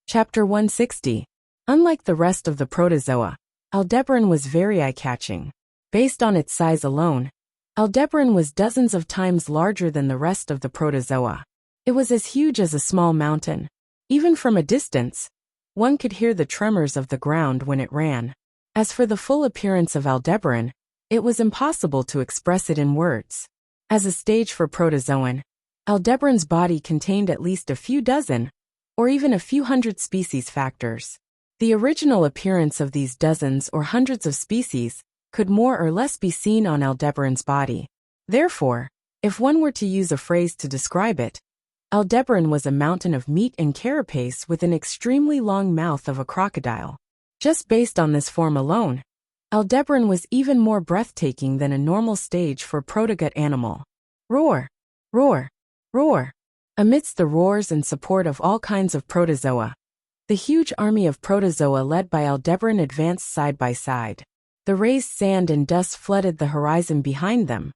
Chapter 160. Unlike the rest of the protozoa, Aldebaran was very eye-catching. Based on its size alone, Aldebaran was dozens of times larger than the rest of the protozoa. It was as huge as a small mountain. Even from a distance, one could hear the tremors of the ground when it ran. As for the full appearance of Aldebaran, it was impossible to express it in words. As a stage for protozoan, Aldebaran's body contained at least a few dozen, or even a few hundred species factors. The original appearance of these dozens or hundreds of species could more or less be seen on Aldebaran's body. Therefore, if one were to use a phrase to describe it, Aldebaran was a mountain of meat and carapace with an extremely long mouth of a crocodile. Just based on this form alone, Aldebaran was even more breathtaking than a normal stage for protogut animal. Roar! Roar! Roar! Amidst the roars and support of all kinds of protozoa, the huge army of protozoa led by Aldebaran advanced side by side. The raised sand and dust flooded the horizon behind them.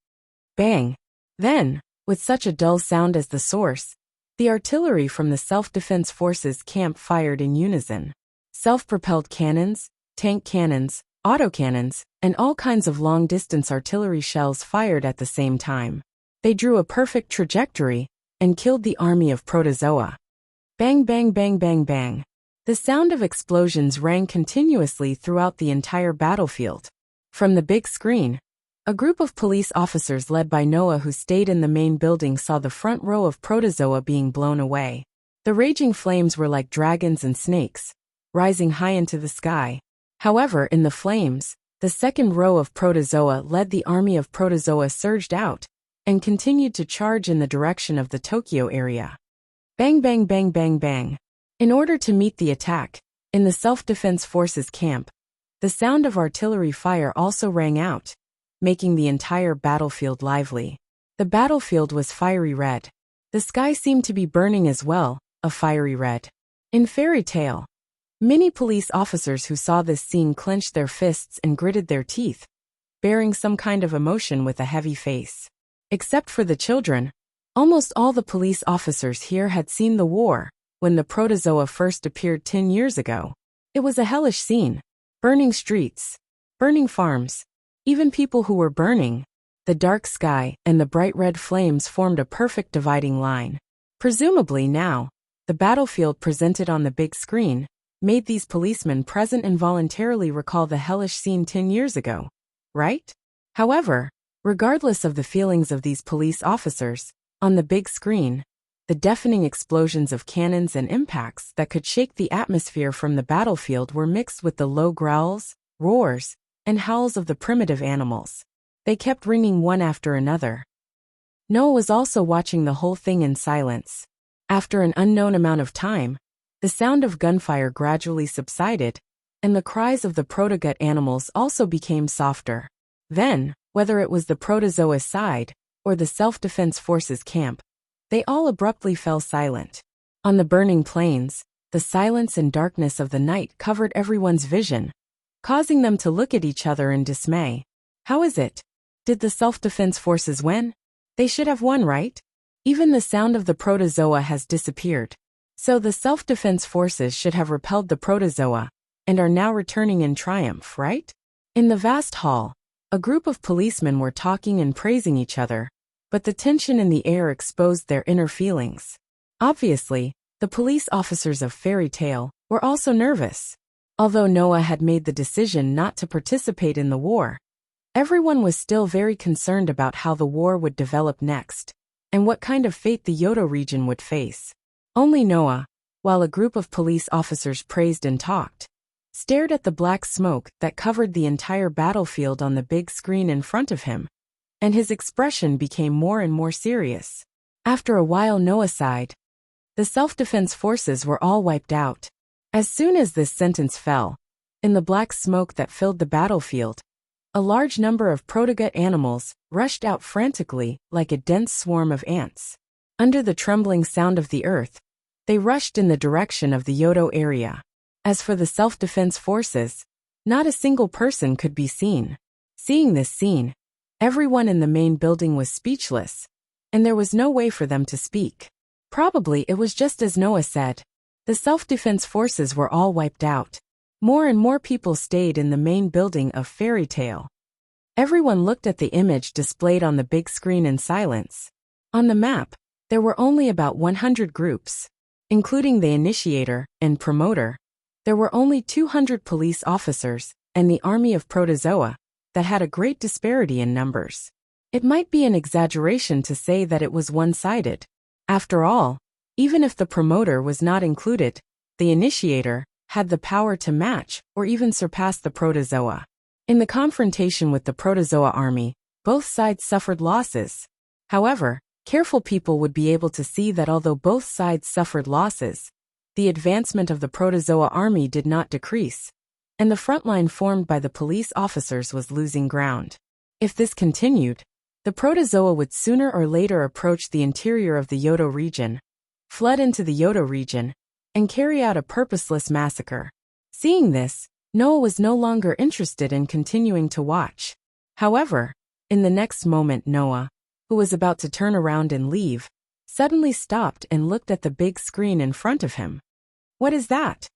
Bang! Then, with such a dull sound as the source, the artillery from the Self-Defense Forces camp fired in unison. Self-propelled cannons, tank cannons, autocannons, and all kinds of long-distance artillery shells fired at the same time. They drew a perfect trajectory and killed the army of protozoa. Bang, bang, bang, bang, bang. The sound of explosions rang continuously throughout the entire battlefield. From the big screen, a group of police officers led by Noah who stayed in the main building saw the front row of protozoa being blown away. The raging flames were like dragons and snakes, rising high into the sky. However, in the flames, the second row of protozoa led the army of protozoa surged out and continued to charge in the direction of the Tokyo area. Bang, bang, bang, bang, bang. In order to meet the attack, in the Self-Defense Forces camp, the sound of artillery fire also rang out, making the entire battlefield lively. The battlefield was fiery red. The sky seemed to be burning as well, a fiery red. In fairy tale, many police officers who saw this scene clenched their fists and gritted their teeth, bearing some kind of emotion with a heavy face. Except for the children, almost all the police officers here had seen the war when the protozoa first appeared 10 years ago. It was a hellish scene. Burning streets, burning farms, even people who were burning. The dark sky and the bright red flames formed a perfect dividing line. Presumably now, the battlefield presented on the big screen made these policemen present involuntarily recall the hellish scene 10 years ago, right? However, regardless of the feelings of these police officers, on the big screen, the deafening explosions of cannons and impacts that could shake the atmosphere from the battlefield were mixed with the low growls, roars, and howls of the primitive animals. They kept ringing one after another. Noah was also watching the whole thing in silence. After an unknown amount of time, the sound of gunfire gradually subsided, and the cries of the protogut animals also became softer. Then, whether it was the protozoa's side or the Self-Defense Forces camp, they all abruptly fell silent. On the burning plains, the silence and darkness of the night covered everyone's vision, causing them to look at each other in dismay. How is it? Did the Self-Defense Forces win? They should have won, right? Even the sound of the protozoa has disappeared. So the Self-Defense Forces should have repelled the protozoa and are now returning in triumph, right? In the vast hall, a group of policemen were talking and praising each other, but the tension in the air exposed their inner feelings. Obviously, the police officers of Fairy Tale were also nervous. Although Noah had made the decision not to participate in the war, everyone was still very concerned about how the war would develop next, and what kind of fate the Yoto region would face. Only Noah, while a group of police officers praised and talked, stared at the black smoke that covered the entire battlefield on the big screen in front of him, and his expression became more and more serious. After a while Noah sighed. The Self-Defense Forces were all wiped out. As soon as this sentence fell, in the black smoke that filled the battlefield, a large number of protogut animals rushed out frantically like a dense swarm of ants. Under the trembling sound of the earth, they rushed in the direction of the Yoto area. As for the Self-Defense Forces, not a single person could be seen. Seeing this scene, everyone in the main building was speechless, and there was no way for them to speak. Probably it was just as Noah said. The self-defense forces were all wiped out. More and more people stayed in the main building of Fairy Tale. Everyone looked at the image displayed on the big screen in silence. On the map, there were only about 100 groups, including the initiator and promoter. There were only 200 police officers and the army of protozoa that had a great disparity in numbers. It might be an exaggeration to say that it was one-sided. After all, even if the promoter was not included, the initiator had the power to match or even surpass the protozoa. In the confrontation with the protozoa army, both sides suffered losses. However, careful people would be able to see that although both sides suffered losses, the advancement of the protozoa army did not decrease, and the front line formed by the police officers was losing ground. If this continued, the protozoa would sooner or later approach the interior of the Yoto region, flood into the Yoto region, and carry out a purposeless massacre. Seeing this, Noah was no longer interested in continuing to watch. However, in the next moment Noah, who was about to turn around and leave, suddenly stopped and looked at the big screen in front of him. What is that?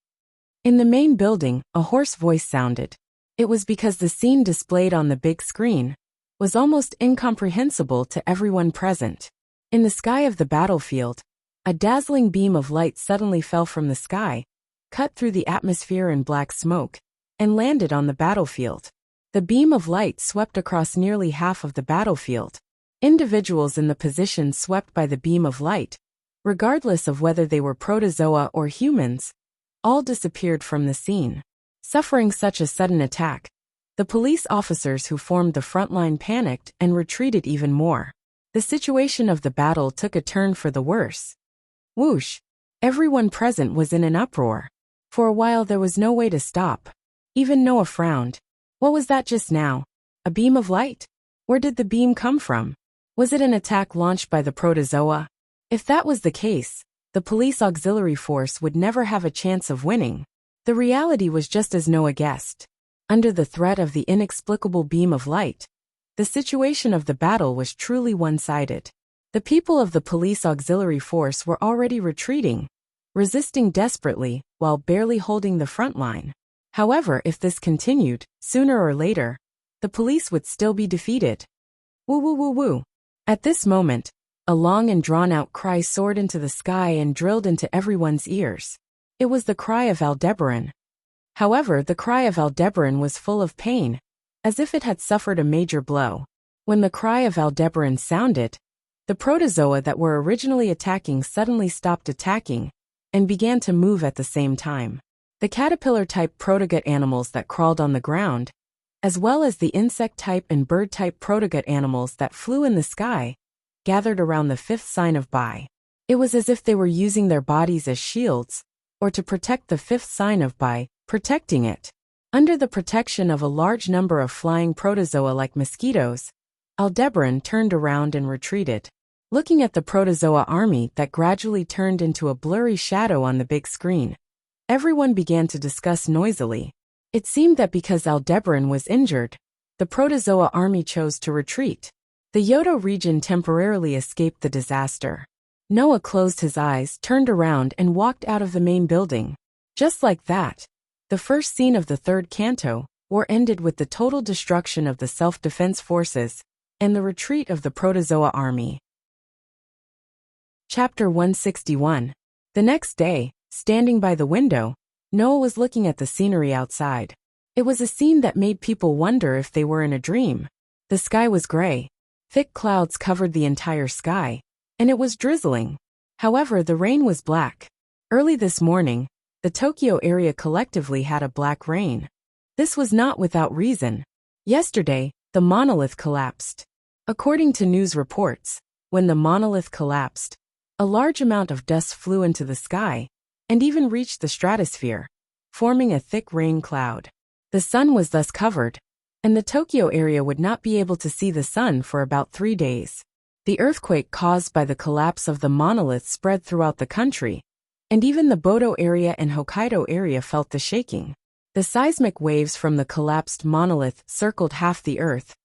In the main building, a hoarse voice sounded. It was because the scene displayed on the big screen was almost incomprehensible to everyone present. In the sky of the battlefield, a dazzling beam of light suddenly fell from the sky, cut through the atmosphere in black smoke, and landed on the battlefield. The beam of light swept across nearly half of the battlefield. Individuals in the position swept by the beam of light, regardless of whether they were protozoa or humans, all disappeared from the scene. Suffering such a sudden attack, the police officers who formed the front line panicked and retreated even more. The situation of the battle took a turn for the worse. Whoosh! Everyone present was in an uproar. For a while there was no way to stop. Even Noah frowned. What was that just now? A beam of light? Where did the beam come from? Was it an attack launched by the protozoa? If that was the case, the police auxiliary force would never have a chance of winning. The reality was just as Noah guessed. Under the threat of the inexplicable beam of light, the situation of the battle was truly one-sided. The people of the police auxiliary force were already retreating, resisting desperately while barely holding the front line. However, if this continued, sooner or later, the police would still be defeated. Woo woo woo woo. At this moment, a long and drawn-out cry soared into the sky and drilled into everyone's ears. It was the cry of Aldebaran. However, the cry of Aldebaran was full of pain, as if it had suffered a major blow. When the cry of Aldebaran sounded, the protozoa that were originally attacking suddenly stopped attacking and began to move at the same time. The caterpillar-type protogut animals that crawled on the ground, as well as the insect-type and bird-type protogut animals that flew in the sky, gathered around the fifth sign of Bai. It was as if they were using their bodies as shields, or to protect the fifth sign of Bai, protecting it. Under the protection of a large number of flying protozoa like mosquitoes, Aldebaran turned around and retreated. Looking at the protozoa army that gradually turned into a blurry shadow on the big screen, everyone began to discuss noisily. It seemed that because Aldebaran was injured, the protozoa army chose to retreat. The Yoto region temporarily escaped the disaster. Noah closed his eyes, turned around, and walked out of the main building. Just like that, the first scene of the third canto, war ended with the total destruction of the self-defense forces and the retreat of the protozoa army. Chapter 161. The next day, standing by the window, Noah was looking at the scenery outside. It was a scene that made people wonder if they were in a dream. The sky was gray. Thick clouds covered the entire sky, and it was drizzling. However, the rain was black. Early this morning, the Tokyo area collectively had a black rain. This was not without reason. Yesterday, the monolith collapsed. According to news reports, when the monolith collapsed, a large amount of dust flew into the sky and even reached the stratosphere, forming a thick rain cloud. The sun was thus covered, and the Tokyo area would not be able to see the sun for about 3 days. The earthquake caused by the collapse of the monolith spread throughout the country, and even the Bodo area and Hokkaido area felt the shaking. The seismic waves from the collapsed monolith circled half the Earth,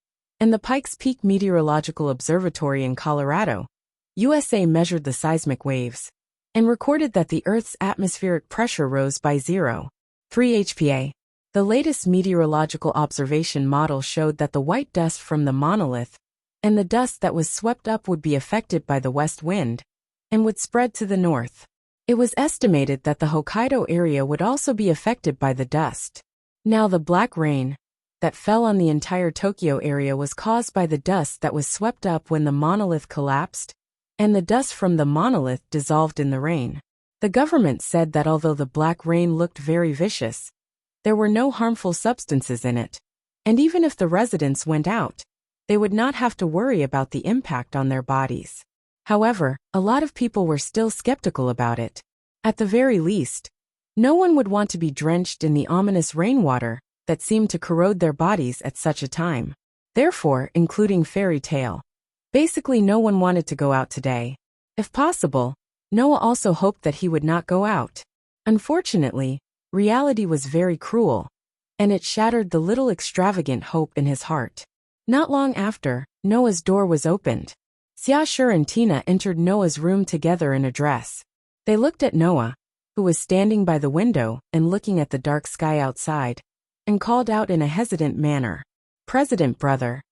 and the Pikes Peak Meteorological Observatory in Colorado, USA measured the seismic waves, and recorded that the Earth's atmospheric pressure rose by 0.3 HPa. The latest meteorological observation model showed that the white dust from the monolith and the dust that was swept up would be affected by the west wind and would spread to the north. It was estimated that the Hokkaido area would also be affected by the dust. Now the black rain that fell on the entire Tokyo area was caused by the dust that was swept up when the monolith collapsed, and the dust from the monolith dissolved in the rain. The government said that although the black rain looked very vicious, there were no harmful substances in it, and even if the residents went out, they would not have to worry about the impact on their bodies. However, a lot of people were still skeptical about it. At the very least, no one would want to be drenched in the ominous rainwater that seemed to corrode their bodies at such a time. Therefore, including Fairy Tale, basically no one wanted to go out today. If possible, Noah also hoped that he would not go out. Unfortunately, reality was very cruel, and it shattered the little extravagant hope in his heart. Not long after, Noah's door was opened. Xiaoshi and Tina entered Noah's room together in a dress. They looked at Noah, who was standing by the window and looking at the dark sky outside, and called out in a hesitant manner, "President brother."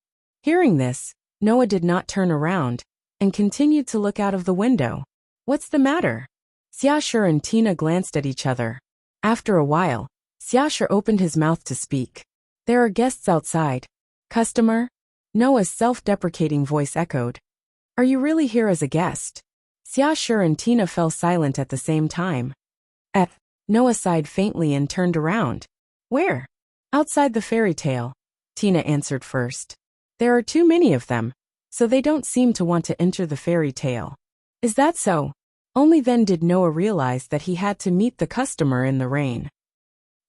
Hearing this, Noah did not turn around and continued to look out of the window. "What's the matter?" Xiaoshi and Tina glanced at each other. After a while, Xiaoshi opened his mouth to speak. "There are guests outside." "Customer?" Noah's self-deprecating voice echoed. "Are you really here as a guest?" Xiaoshi and Tina fell silent at the same time. Noah sighed faintly and turned around. "Where?" "Outside the fairy tale," Tina answered first. "There are too many of them, so they don't seem to want to enter the fairy tale." "Is that so?" Only then did Noah realize that he had to meet the customer in the rain.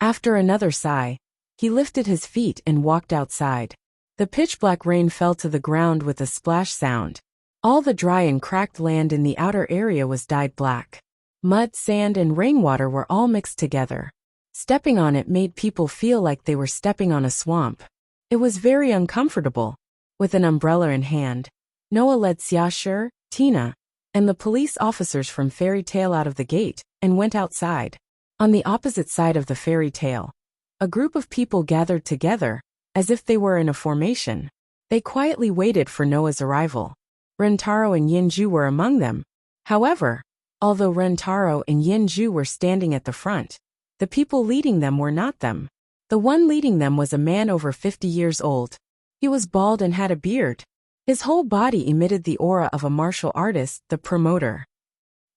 After another sigh, he lifted his feet and walked outside. The pitch-black rain fell to the ground with a splash sound. All the dry and cracked land in the outer area was dyed black. Mud, sand, and rainwater were all mixed together. Stepping on it made people feel like they were stepping on a swamp. It was very uncomfortable. With an umbrella in hand, Noah led Xiaoshi, Tina, and the police officers from Fairy Tale out of the gate and went outside. On the opposite side of the fairy tale, a group of people gathered together, as if they were in a formation. They quietly waited for Noah's arrival. Rentaro and Yinju were among them. However, although Rentaro and Yinju were standing at the front, the people leading them were not them. The one leading them was a man over 50 years old. He was bald and had a beard. His whole body emitted the aura of a martial artist, the promoter.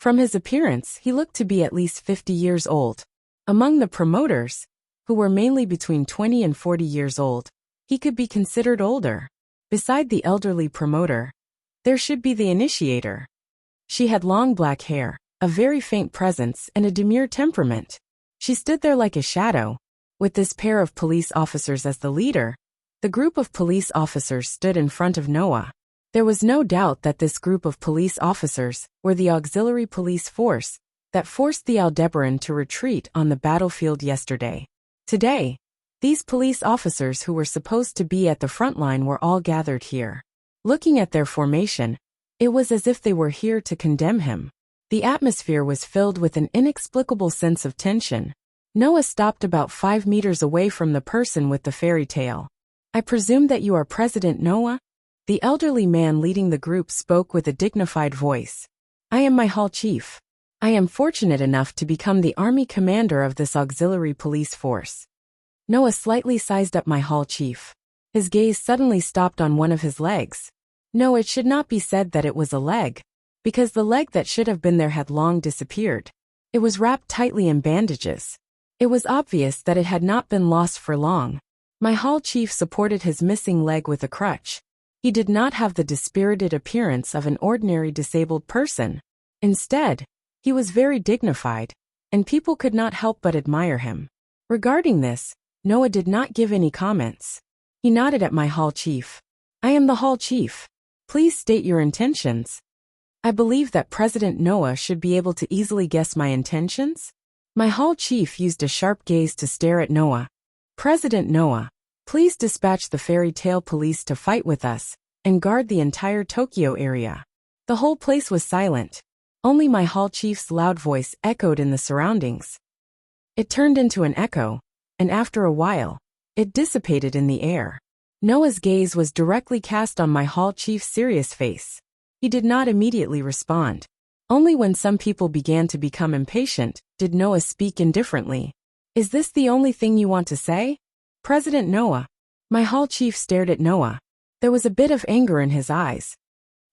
From his appearance, he looked to be at least 50 years old. Among the promoters, who were mainly between 20 and 40 years old, he could be considered older. Beside the elderly promoter, there should be the initiator. She had long black hair, a very faint presence, and a demure temperament. She stood there like a shadow. With this pair of police officers as the leader, the group of police officers stood in front of Noah. There was no doubt that this group of police officers were the auxiliary police force that forced the Aldebaran to retreat on the battlefield yesterday. Today, these police officers who were supposed to be at the front line were all gathered here. Looking at their formation, it was as if they were here to condemn him. The atmosphere was filled with an inexplicable sense of tension. Noah stopped about 5 meters away from the person with the fairy tale. "I presume that you are President Noah?" The elderly man leading the group spoke with a dignified voice. "I am my hall chief. I am fortunate enough to become the army commander of this auxiliary police force." Noah slightly sized up my hall chief. His gaze suddenly stopped on one of his legs. No, it should not be said that it was a leg, because the leg that should have been there had long disappeared. It was wrapped tightly in bandages. It was obvious that it had not been lost for long. My hall chief supported his missing leg with a crutch. He did not have the dispirited appearance of an ordinary disabled person. Instead, he was very dignified, and people could not help but admire him. Regarding this, Noah did not give any comments. He nodded at my hall chief. "I am the hall chief. Please state your intentions." I believe that President Noah should be able to easily guess my intentions. My hall chief used a sharp gaze to stare at Noah. "President Noah, please dispatch the fairy tale police to fight with us and guard the entire Tokyo area." The whole place was silent. Only my hall chief's loud voice echoed in the surroundings. It turned into an echo, and after a while, it dissipated in the air. Noah's gaze was directly cast on my hall chief's serious face. He did not immediately respond. Only when some people began to become impatient did Noah speak indifferently. Is this the only thing you want to say? President Noah. My hall chief stared at Noah. There was a bit of anger in his eyes.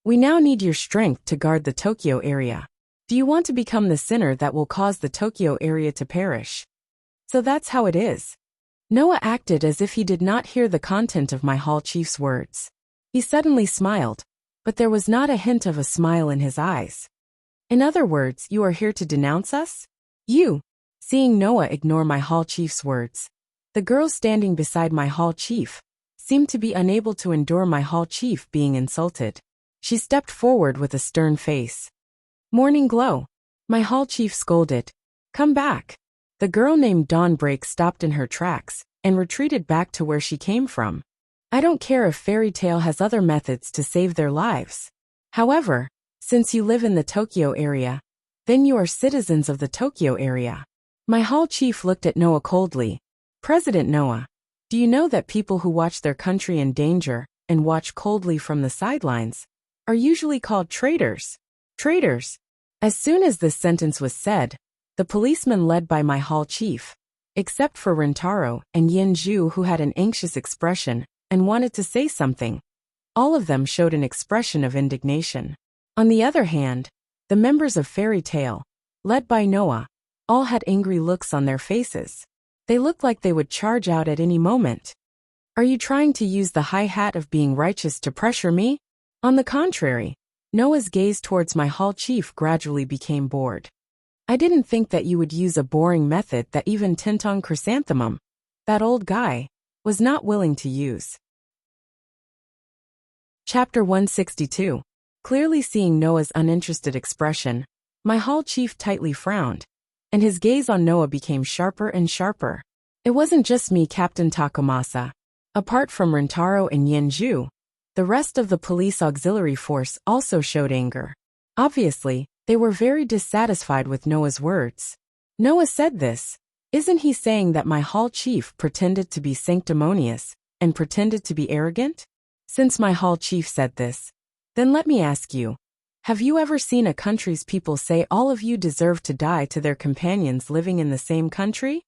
We now need your strength to guard the Tokyo area. Do you want to become the sinner that will cause the Tokyo area to perish? So that's how it is. Noah acted as if he did not hear the content of my hall chief's words. He suddenly smiled, but there was not a hint of a smile in his eyes. In other words, you are here to denounce us? You. Seeing Noah ignore my hall chief's words, the girl standing beside my hall chief seemed to be unable to endure my hall chief being insulted. She stepped forward with a stern face. Morning glow. My hall chief scolded. Come back. The girl named Dawnbreak stopped in her tracks and retreated back to where she came from. I don't care if Fairy Tail has other methods to save their lives. However, since you live in the Tokyo area, then you are citizens of the Tokyo area. My hall chief looked at Noah coldly. President Noah, do you know that people who watch their country in danger and watch coldly from the sidelines are usually called traitors? Traitors. As soon as this sentence was said, the policemen led by my hall chief, except for Rintaro and Yinju who had an anxious expression and wanted to say something, all of them showed an expression of indignation. On the other hand, the members of Fairy Tail, led by Noah, all had angry looks on their faces. They looked like they would charge out at any moment. Are you trying to use the high hat of being righteous to pressure me? On the contrary, Noah's gaze towards my hall chief gradually became bored. I didn't think that you would use a boring method that even Tintong Chrysanthemum, that old guy, was not willing to use. Chapter 162. Clearly seeing Noah's uninterested expression, my hall chief tightly frowned, and his gaze on Noah became sharper and sharper. It wasn't just me, Captain Takamasa. Apart from Rintaro and Yinju, the rest of the police auxiliary force also showed anger. Obviously, they were very dissatisfied with Noah's words. Noah said this. Isn't he saying that my hall chief pretended to be sanctimonious and pretended to be arrogant? Since my hall chief said this, then let me ask you, have you ever seen a country's people say all of you deserve to die to their companions living in the same country?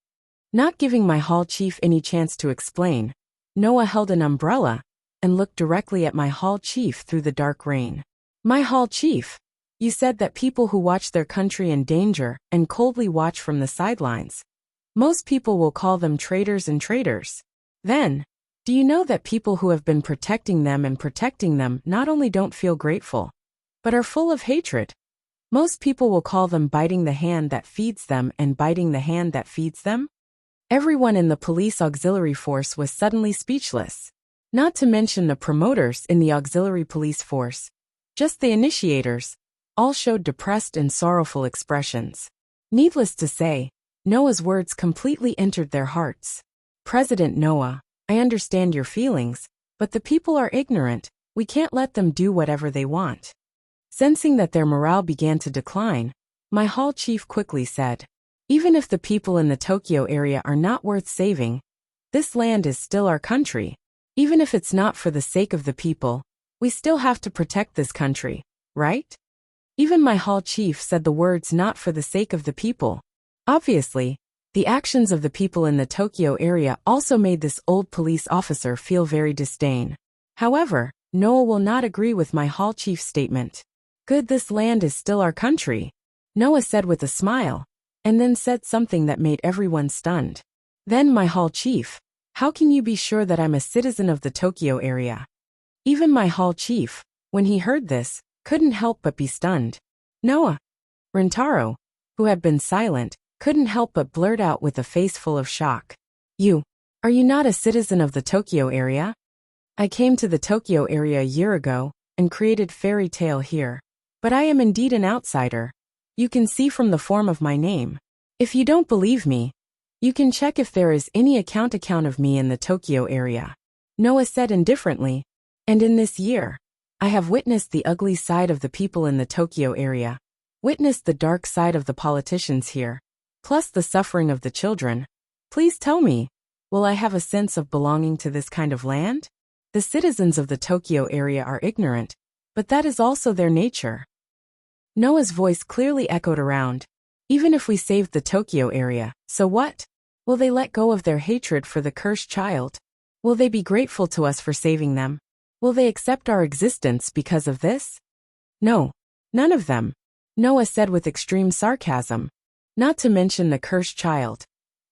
Not giving my hall chief any chance to explain, Noah held an umbrella and looked directly at my hall chief through the dark rain. My hall chief, you said that people who watch their country in danger and coldly watch from the sidelines, most people will call them traitors and traitors. Then, do you know that people who have been protecting them not only don't feel grateful, but are full of hatred? Most people will call them biting the hand that feeds them and biting the hand that feeds them. Everyone in the police auxiliary force was suddenly speechless. Not to mention the promoters in the auxiliary police force, just the initiators, all showed depressed and sorrowful expressions. Needless to say, Noah's words completely entered their hearts. President Noah, I understand your feelings, but the people are ignorant. We can't let them do whatever they want. Sensing that their morale began to decline, my hall chief quickly said, even if the people in the Tokyo area are not worth saving, this land is still our country. Even if it's not for the sake of the people, we still have to protect this country, right? Even my hall chief said the words not for the sake of the people. Obviously, the actions of the people in the Tokyo area also made this old police officer feel very disdain. However, Noah will not agree with my hall chief's statement. Good, this land is still our country, Noah said with a smile, and then said something that made everyone stunned. Then my hall chief, how can you be sure that I'm a citizen of the Tokyo area? Even my hall chief, when he heard this, couldn't help but be stunned. Noah. Rintaro, who had been silent, couldn't help but blurt out with a face full of shock. Are you not a citizen of the Tokyo area? I came to the Tokyo area a year ago and created Fairy Tail here. But I am indeed an outsider. You can see from the form of my name. If you don't believe me, you can check if there is any account of me in the Tokyo area. Noah said indifferently, and in this year, I have witnessed the ugly side of the people in the Tokyo area. witnessed the dark side of the politicians here, plus the suffering of the children. Please tell me, will I have a sense of belonging to this kind of land? The citizens of the Tokyo area are ignorant, but that is also their nature. Noah's voice clearly echoed around. Even if we saved the Tokyo area, so what? Will they let go of their hatred for the cursed child? Will they be grateful to us for saving them? Will they accept our existence because of this? No, none of them, Noah said with extreme sarcasm. Not to mention the cursed child.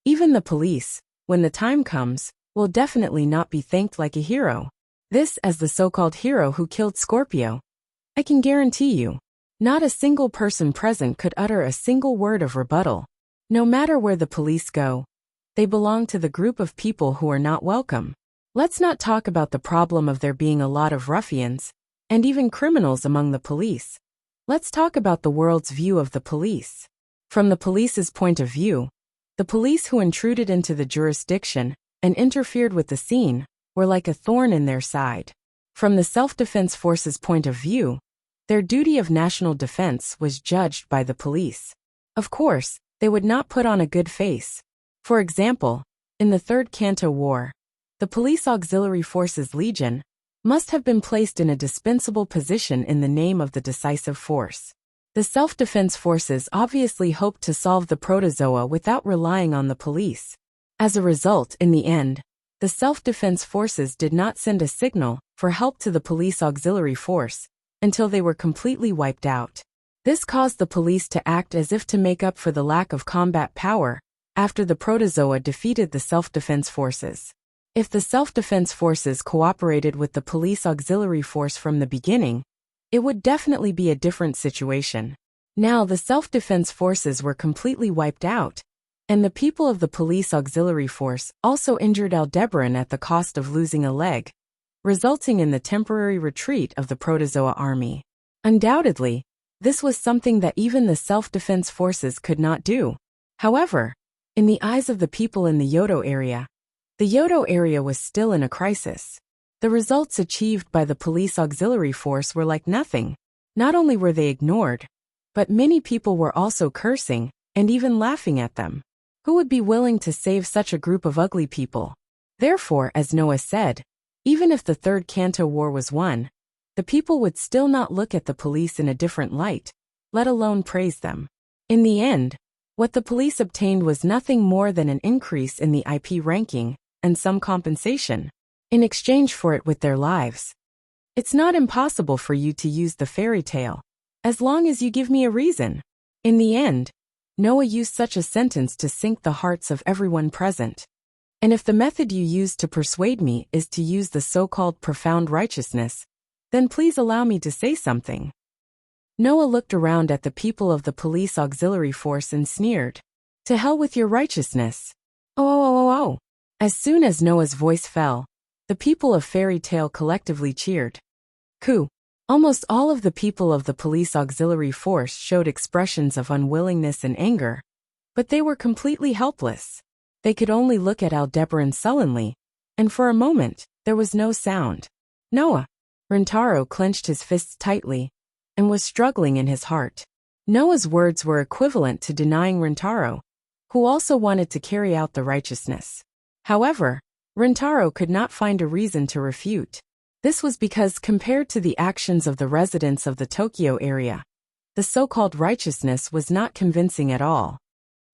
Even the police, when the time comes, will definitely not be thanked like a hero. This as the so-called hero who killed Scorpio. I can guarantee you, not a single person present could utter a single word of rebuttal. No matter where the police go, they belong to the group of people who are not welcome. Let's not talk about the problem of there being a lot of ruffians, and even criminals among the police. Let's talk about the world's view of the police. From the police's point of view, the police who intruded into the jurisdiction and interfered with the scene were like a thorn in their side. From the self-defense force's point of view, their duty of national defense was judged by the police. Of course, they would not put on a good face. For example, in the Third Kanto War, the Police Auxiliary Forces Legion must have been placed in a dispensable position in the name of the decisive force. The self-defense forces obviously hoped to solve the protozoa without relying on the police. As a result, in the end, the self-defense forces did not send a signal for help to the police auxiliary force until they were completely wiped out. This caused the police to act as if to make up for the lack of combat power after the protozoa defeated the self-defense forces. If the self-defense forces cooperated with the police auxiliary force from the beginning, it would definitely be a different situation. Now the self-defense forces were completely wiped out, and the people of the police auxiliary force also injured Aldebaran at the cost of losing a leg, resulting in the temporary retreat of the protozoa army. Undoubtedly, this was something that even the self-defense forces could not do. However, in the eyes of the people in the Yodo area, the Yodo area was still in a crisis. The results achieved by the police auxiliary force were like nothing. Not only were they ignored, but many people were also cursing and even laughing at them. Who would be willing to save such a group of ugly people? Therefore, as Noah said, even if the Third Kanto War was won, the people would still not look at the police in a different light, let alone praise them. In the end, what the police obtained was nothing more than an increase in the IP ranking and some compensation in exchange for it with their lives. It's not impossible for you to use the fairy tale, as long as you give me a reason. In the end, Noah used such a sentence to sink the hearts of everyone present. And if the method you use to persuade me is to use the so-called profound righteousness, then please allow me to say something. Noah looked around at the people of the police auxiliary force and sneered. To hell with your righteousness. Oh. As soon as Noah's voice fell, the people of Fairy Tale collectively cheered. Coup. Almost all of the people of the police auxiliary force showed expressions of unwillingness and anger, but they were completely helpless. They could only look at Aldebaran sullenly, and for a moment, there was no sound. Noah. Rintaro clenched his fists tightly and was struggling in his heart. Noah's words were equivalent to denying Rintaro, who also wanted to carry out the righteousness. However, Rintaro could not find a reason to refute. This was because compared to the actions of the residents of the Tokyo area, the so-called righteousness was not convincing at all.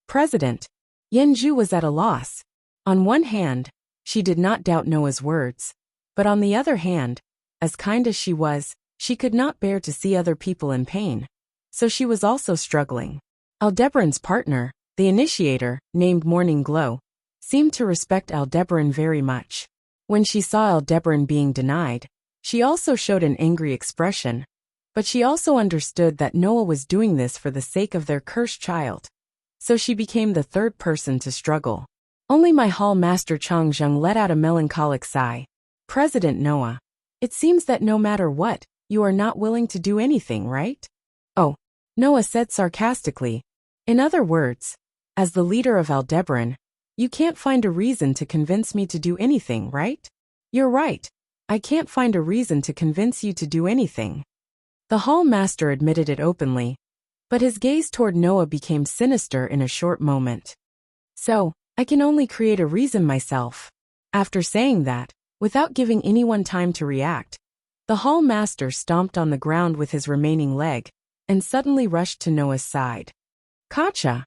President Yenju was at a loss. On one hand, she did not doubt Noah's words, but on the other hand, as kind as she was, she could not bear to see other people in pain. So she was also struggling. Aldebaran's partner, the initiator, named Morning Glow, seemed to respect Aldebaran very much. When she saw Aldebaran being denied, she also showed an angry expression, but she also understood that Noah was doing this for the sake of their cursed child. So she became the third person to struggle. Only my hall master Chang Zheng let out a melancholic sigh. President Noah, it seems that no matter what, you are not willing to do anything, right? Oh, Noah said sarcastically. In other words, as the leader of Aldebaran, you can't find a reason to convince me to do anything, right? You're right. I can't find a reason to convince you to do anything. The hall master admitted it openly, But his gaze toward Noah became sinister in a short moment. So, I can only create a reason myself. After saying that, without giving anyone time to react, the hall master stomped on the ground with his remaining leg, and suddenly rushed to Noah's side. Kacha!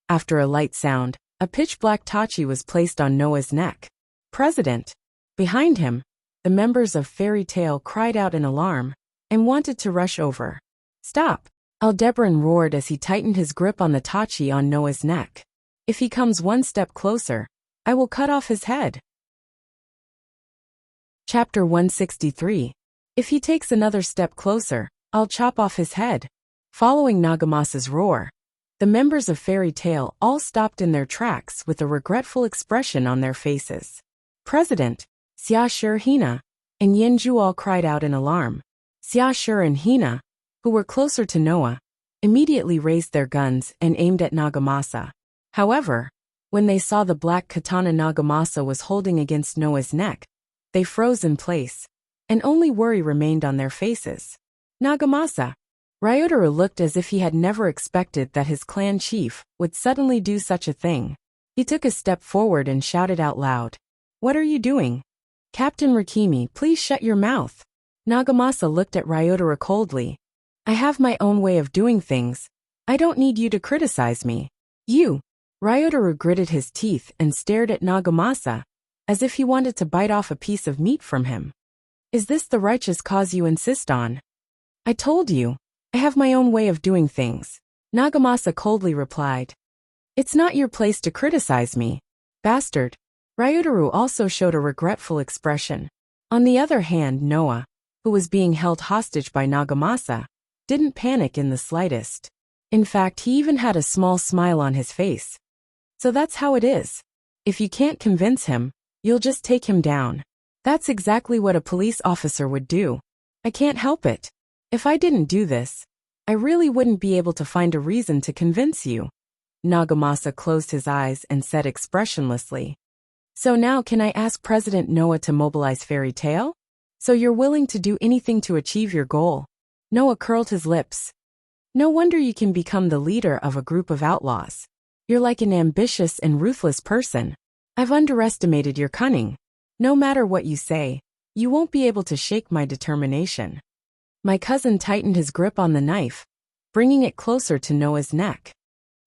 After a light sound, a pitch-black tachi was placed on Noah's neck. President! Behind him, the members of Fairy Tale cried out in alarm, and wanted to rush over. Stop! Aldebaran roared as he tightened his grip on the tachi on Noah's neck. If he comes one step closer, I will cut off his head. Chapter 163. If he takes another step closer, I'll chop off his head. Following Nagamasa's roar, the members of Fairy Tale all stopped in their tracks with a regretful expression on their faces. President, Xiashur Hina, and Yenju all cried out in alarm. Xiashur and Hina, who were closer to Noah, immediately raised their guns and aimed at Nagamasa. However, when they saw the black katana Nagamasa was holding against Noah's neck, they froze in place, and only worry remained on their faces. Nagamasa! Ryotaro looked as if he had never expected that his clan chief would suddenly do such a thing. He took a step forward and shouted out loud. What are you doing? Captain Rikimi, please shut your mouth. Nagamasa looked at Ryotaro coldly. I have my own way of doing things. I don't need you to criticize me. You! Ryotaro gritted his teeth and stared at Nagamasa, as if he wanted to bite off a piece of meat from him. Is this the righteous cause you insist on? I told you, I have my own way of doing things. Nagamasa coldly replied. It's not your place to criticize me, bastard. Ryotaro also showed a regretful expression. On the other hand, Noah, who was being held hostage by Nagamasa, didn't panic in the slightest. In fact, he even had a small smile on his face. So that's how it is. If you can't convince him, you'll just take him down. That's exactly what a police officer would do. I can't help it. If I didn't do this, I really wouldn't be able to find a reason to convince you. Nagamasa closed his eyes and said expressionlessly. So now can I ask President Noah to mobilize Fairy Tale? So you're willing to do anything to achieve your goal? Noah curled his lips. No wonder you can become the leader of a group of outlaws. You're like an ambitious and ruthless person. I've underestimated your cunning. No matter what you say, you won't be able to shake my determination. My cousin tightened his grip on the knife, bringing it closer to Noah's neck.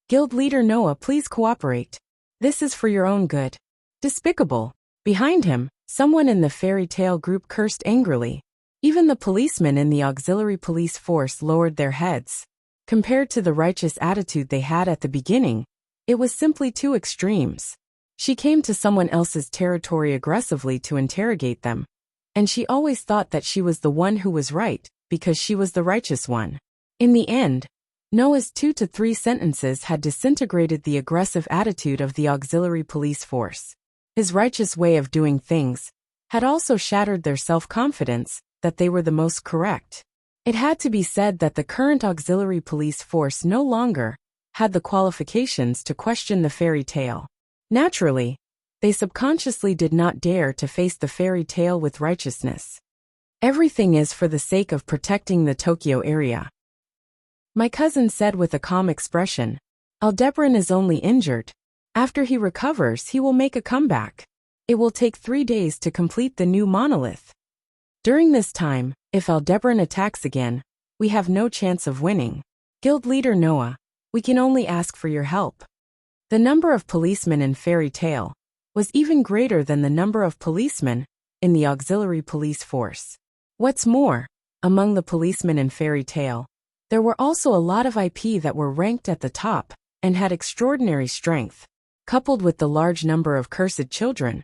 Guild leader Noah, please cooperate. This is for your own good. Despicable. Behind him, someone in the Fairy Tale group cursed angrily. Even the policemen in the auxiliary police force lowered their heads. Compared to the righteous attitude they had at the beginning, it was simply two extremes. She came to someone else's territory aggressively to interrogate them, and she always thought that she was the one who was right, because she was the righteous one. In the end, Noah's 2 to 3 sentences had disintegrated the aggressive attitude of the auxiliary police force. His righteous way of doing things had also shattered their self-confidence that they were the most correct. It had to be said that the current auxiliary police force no longer had the qualifications to question the Fairy Tale. Naturally, they subconsciously did not dare to face the Fairy Tale with righteousness. Everything is for the sake of protecting the Tokyo area. My cousin said with a calm expression. Aldebaran is only injured. After he recovers, he will make a comeback. It will take 3 days to complete the new monolith. During this time, if Aldebaran attacks again, we have no chance of winning. Guild leader Noah, we can only ask for your help. The number of policemen in Fairy Tale was even greater than the number of policemen in the auxiliary police force. What's more, among the policemen in Fairy Tale, there were also a lot of IP that were ranked at the top and had extraordinary strength, coupled with the large number of cursed children.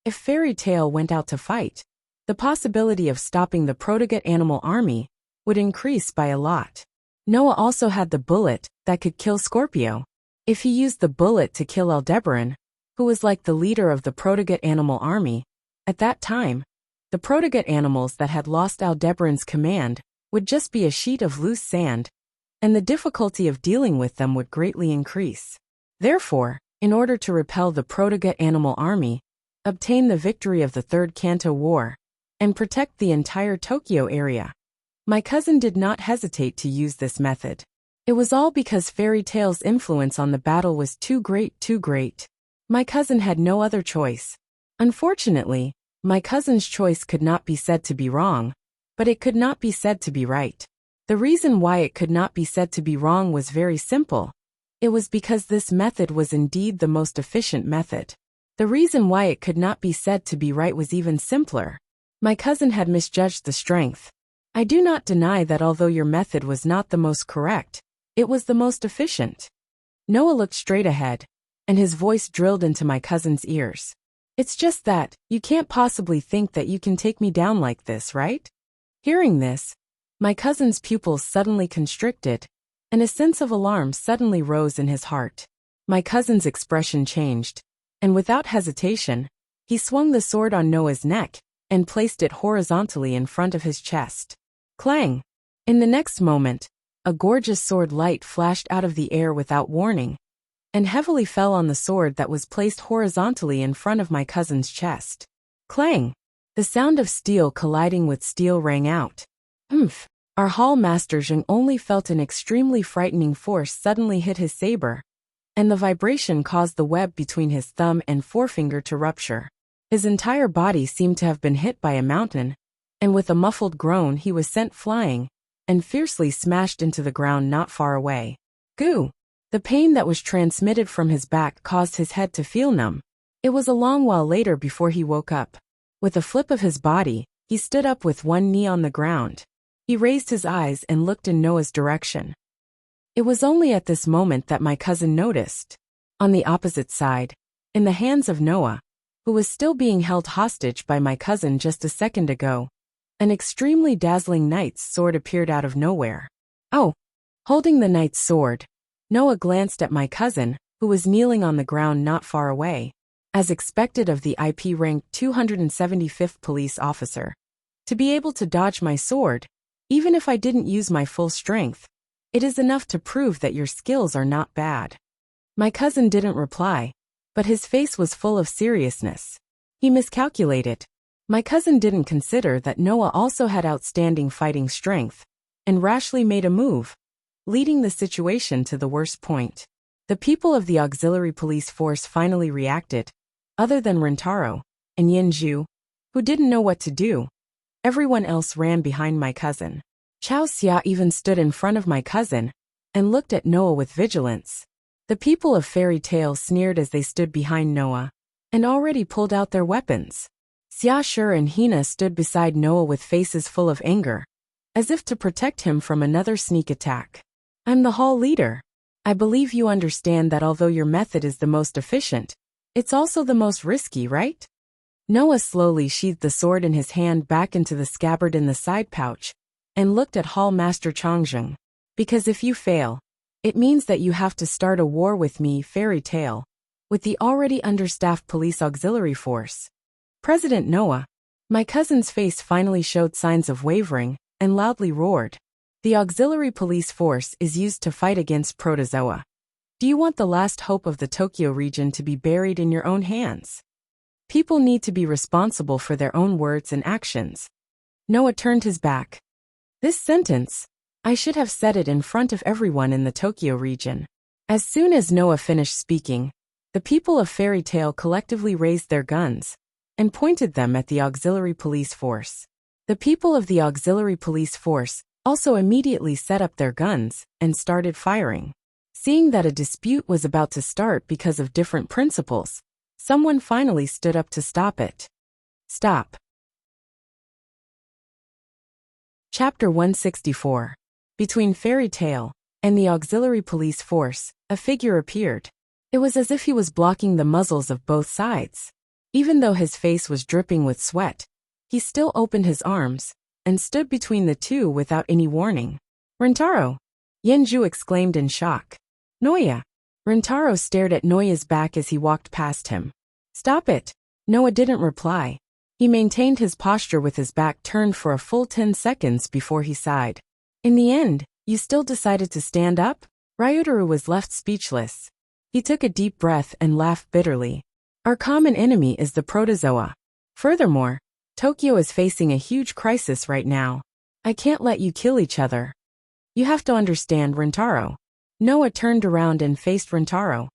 If Fairy Tale went out to fight, the possibility of stopping the Protoget animal army would increase by a lot. Noah also had the bullet that could kill Scorpio. If he used the bullet to kill Aldebaran, who was like the leader of the Protoget animal army, at that time, the Protoget animals that had lost Aldebaran's command would just be a sheet of loose sand, and the difficulty of dealing with them would greatly increase. Therefore, in order to repel the Protoget animal army, obtain the victory of the Third Kanto War, and protect the entire Tokyo area, my cousin did not hesitate to use this method. It was all because Fairy Tale's influence on the battle was too great, too great. My cousin had no other choice. Unfortunately, my cousin's choice could not be said to be wrong, but it could not be said to be right. The reason why it could not be said to be wrong was very simple. It was because this method was indeed the most efficient method. The reason why it could not be said to be right was even simpler. My cousin had misjudged the strength. I do not deny that although your method was not the most correct, it was the most efficient. Noah looked straight ahead, and his voice drilled into my cousin's ears. It's just that, you can't possibly think that you can take me down like this, right? Hearing this, my cousin's pupils suddenly constricted, and a sense of alarm suddenly rose in his heart. My cousin's expression changed, and without hesitation, he swung the sword on Noah's neck and placed it horizontally in front of his chest. Clang! In the next moment, a gorgeous sword light flashed out of the air without warning, and heavily fell on the sword that was placed horizontally in front of my cousin's chest. Clang! The sound of steel colliding with steel rang out. Our hall master Zheng only felt an extremely frightening force suddenly hit his saber, and the vibration caused the web between his thumb and forefinger to rupture. His entire body seemed to have been hit by a mountain, and with a muffled groan he was sent flying, and fiercely smashed into the ground not far away. Goo! The pain that was transmitted from his back caused his head to feel numb. It was a long while later before he woke up. With a flip of his body, he stood up with one knee on the ground. He raised his eyes and looked in Noah's direction. It was only at this moment that my cousin noticed. On the opposite side, in the hands of Noah, who was still being held hostage by my cousin just a second ago, an extremely dazzling knight's sword appeared out of nowhere. Oh! Holding the knight's sword, Noah glanced at my cousin, who was kneeling on the ground not far away, as expected of the IP-ranked 275th police officer. To be able to dodge my sword, even if I didn't use my full strength, it is enough to prove that your skills are not bad. My cousin didn't reply, but his face was full of seriousness. He miscalculated. My cousin didn't consider that Noah also had outstanding fighting strength, and rashly made a move, leading the situation to the worst point. The people of the auxiliary police force finally reacted, other than Rentaro and Yinju, who didn't know what to do. Everyone else ran behind my cousin. Chao Xia even stood in front of my cousin and looked at Noah with vigilance. The people of Fairy Tale sneered as they stood behind Noah and already pulled out their weapons. Xia Shi and Hina stood beside Noah with faces full of anger, as if to protect him from another sneak attack. I'm the hall leader. I believe you understand that although your method is the most efficient, it's also the most risky, right? Noah slowly sheathed the sword in his hand back into the scabbard in the side pouch and looked at Hall Master Changzheng. Because if you fail, it means that you have to start a war with me, Fairy Tale, with the already understaffed police auxiliary force. President Noah, my cousin's face finally showed signs of wavering and loudly roared. The auxiliary police force is used to fight against protozoa. Do you want the last hope of the Tokyo region to be buried in your own hands? People need to be responsible for their own words and actions. Noah turned his back. This sentence, I should have said it in front of everyone in the Tokyo region. As soon as Noah finished speaking, the people of Fairy Tale collectively raised their guns and pointed them at the auxiliary police force. The people of the auxiliary police force also immediately set up their guns and started firing. Seeing that a dispute was about to start because of different principles, someone finally stood up to stop it. Stop. Chapter 164. Between Fairy Tale and the auxiliary police force, a figure appeared. It was as if he was blocking the muzzles of both sides. Even though his face was dripping with sweat, he still opened his arms and stood between the two without any warning. Rentaro! Yinju exclaimed in shock. Noya! Rentaro stared at Noya's back as he walked past him. Stop it! Noah didn't reply. He maintained his posture with his back turned for a full 10 seconds before he sighed. In the end, you still decided to stand up? Ryutaru was left speechless. He took a deep breath and laughed bitterly. Our common enemy is the protozoa. Furthermore, Tokyo is facing a huge crisis right now. I can't let you kill each other. You have to understand, Rintaro. Noah turned around and faced Rintaro.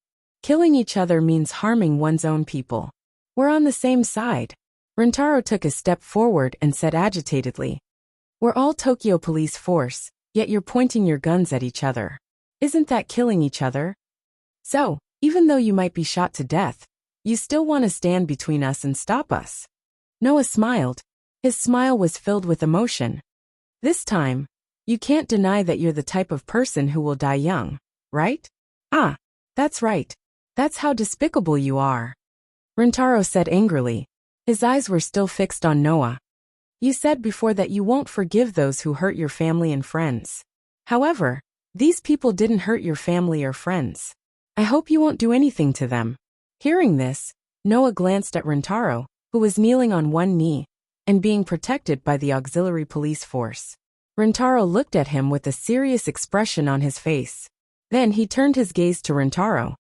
Killing each other means harming one's own people. We're on the same side. Rintaro took a step forward and said agitatedly. We're all Tokyo police force, yet you're pointing your guns at each other. Isn't that killing each other? So, even though you might be shot to death, you still want to stand between us and stop us. Noah smiled. His smile was filled with emotion. This time, you can't deny that you're the type of person who will die young, right? Ah, that's right. That's how despicable you are. Rintaro said angrily. His eyes were still fixed on Noah. You said before that you won't forgive those who hurt your family and friends. However, these people didn't hurt your family or friends. I hope you won't do anything to them. Hearing this, Noah glanced at Rintaro, who was kneeling on one knee and being protected by the auxiliary police force. Rintaro looked at him with a serious expression on his face. Then he turned his gaze to Rintaro.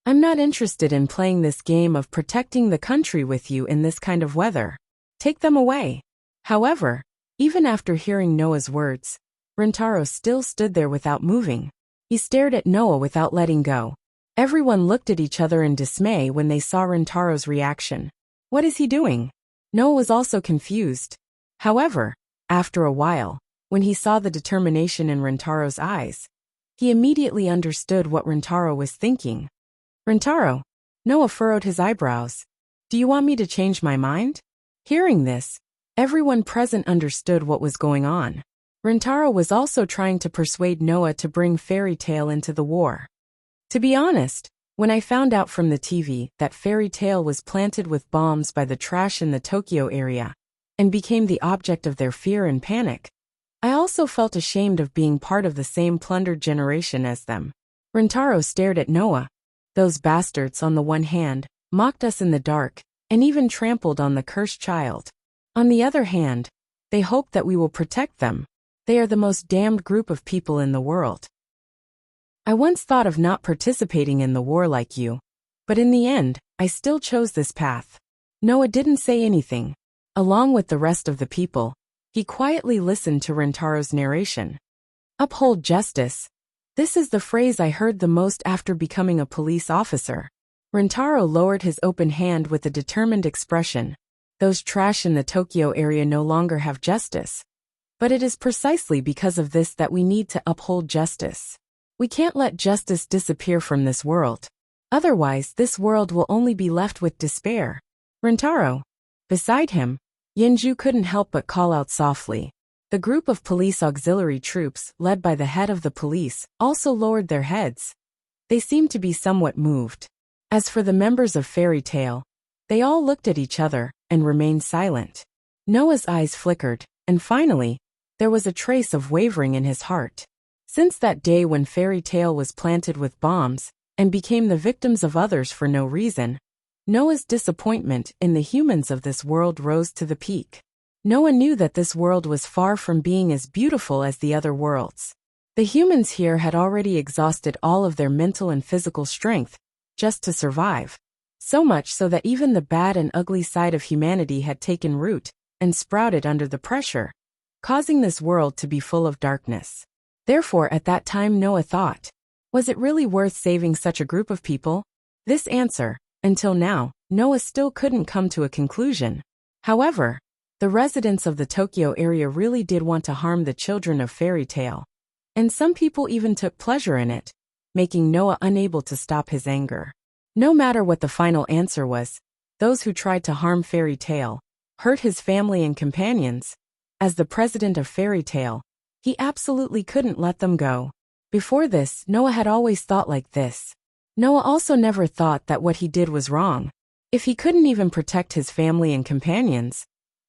I'm not interested in playing this game of protecting the country with you in this kind of weather. Take them away. However, even after hearing Noah's words, Rintaro still stood there without moving. He stared at Noah without letting go. Everyone looked at each other in dismay when they saw Rintaro's reaction. What is he doing? Noah was also confused. However, after a while, when he saw the determination in Rintaro's eyes, he immediately understood what Rintaro was thinking. Rintaro, Noah furrowed his eyebrows. Do you want me to change my mind? Hearing this, everyone present understood what was going on. Rintaro was also trying to persuade Noah to bring Fairy Tail into the war. To be honest, when I found out from the TV that Fairy Tail was planted with bombs by the trash in the Tokyo area and became the object of their fear and panic, I also felt ashamed of being part of the same plundered generation as them. Rintaro stared at Noah. Those bastards, on the one hand, mocked us in the dark and even trampled on the cursed child. On the other hand, they hope that we will protect them. They are the most damned group of people in the world. I once thought of not participating in the war like you, but in the end, I still chose this path. Noah didn't say anything. Along with the rest of the people, he quietly listened to Rintaro's narration. Uphold justice. This is the phrase I heard the most after becoming a police officer. Rintaro lowered his open hand with a determined expression. Those trash in the Tokyo area no longer have justice. But it is precisely because of this that we need to uphold justice. We can't let justice disappear from this world. Otherwise, this world will only be left with despair. Rintaro. Beside him, Yinju couldn't help but call out softly. The group of police auxiliary troops, led by the head of the police, also lowered their heads. They seemed to be somewhat moved. As for the members of Fairy Tail, they all looked at each other and remained silent. Noah's eyes flickered, and finally, there was a trace of wavering in his heart. Since that day when Fairy Tail was planted with bombs and became the victims of others for no reason, Noah's disappointment in the humans of this world rose to the peak. Noah knew that this world was far from being as beautiful as the other worlds. The humans here had already exhausted all of their mental and physical strength just to survive. So much so that even the bad and ugly side of humanity had taken root and sprouted under the pressure, causing this world to be full of darkness. Therefore, at that time Noah thought, was it really worth saving such a group of people? This answer, until now, Noah still couldn't come to a conclusion. However, the residents of the Tokyo area really did want to harm the children of Fairy Tail, and some people even took pleasure in it, making Noah unable to stop his anger. No matter what the final answer was, those who tried to harm Fairy Tail, hurt his family and companions, as the president of Fairy Tail, he absolutely couldn't let them go. Before this, Noah had always thought like this. Noah also never thought that what he did was wrong. If he couldn't even protect his family and companions,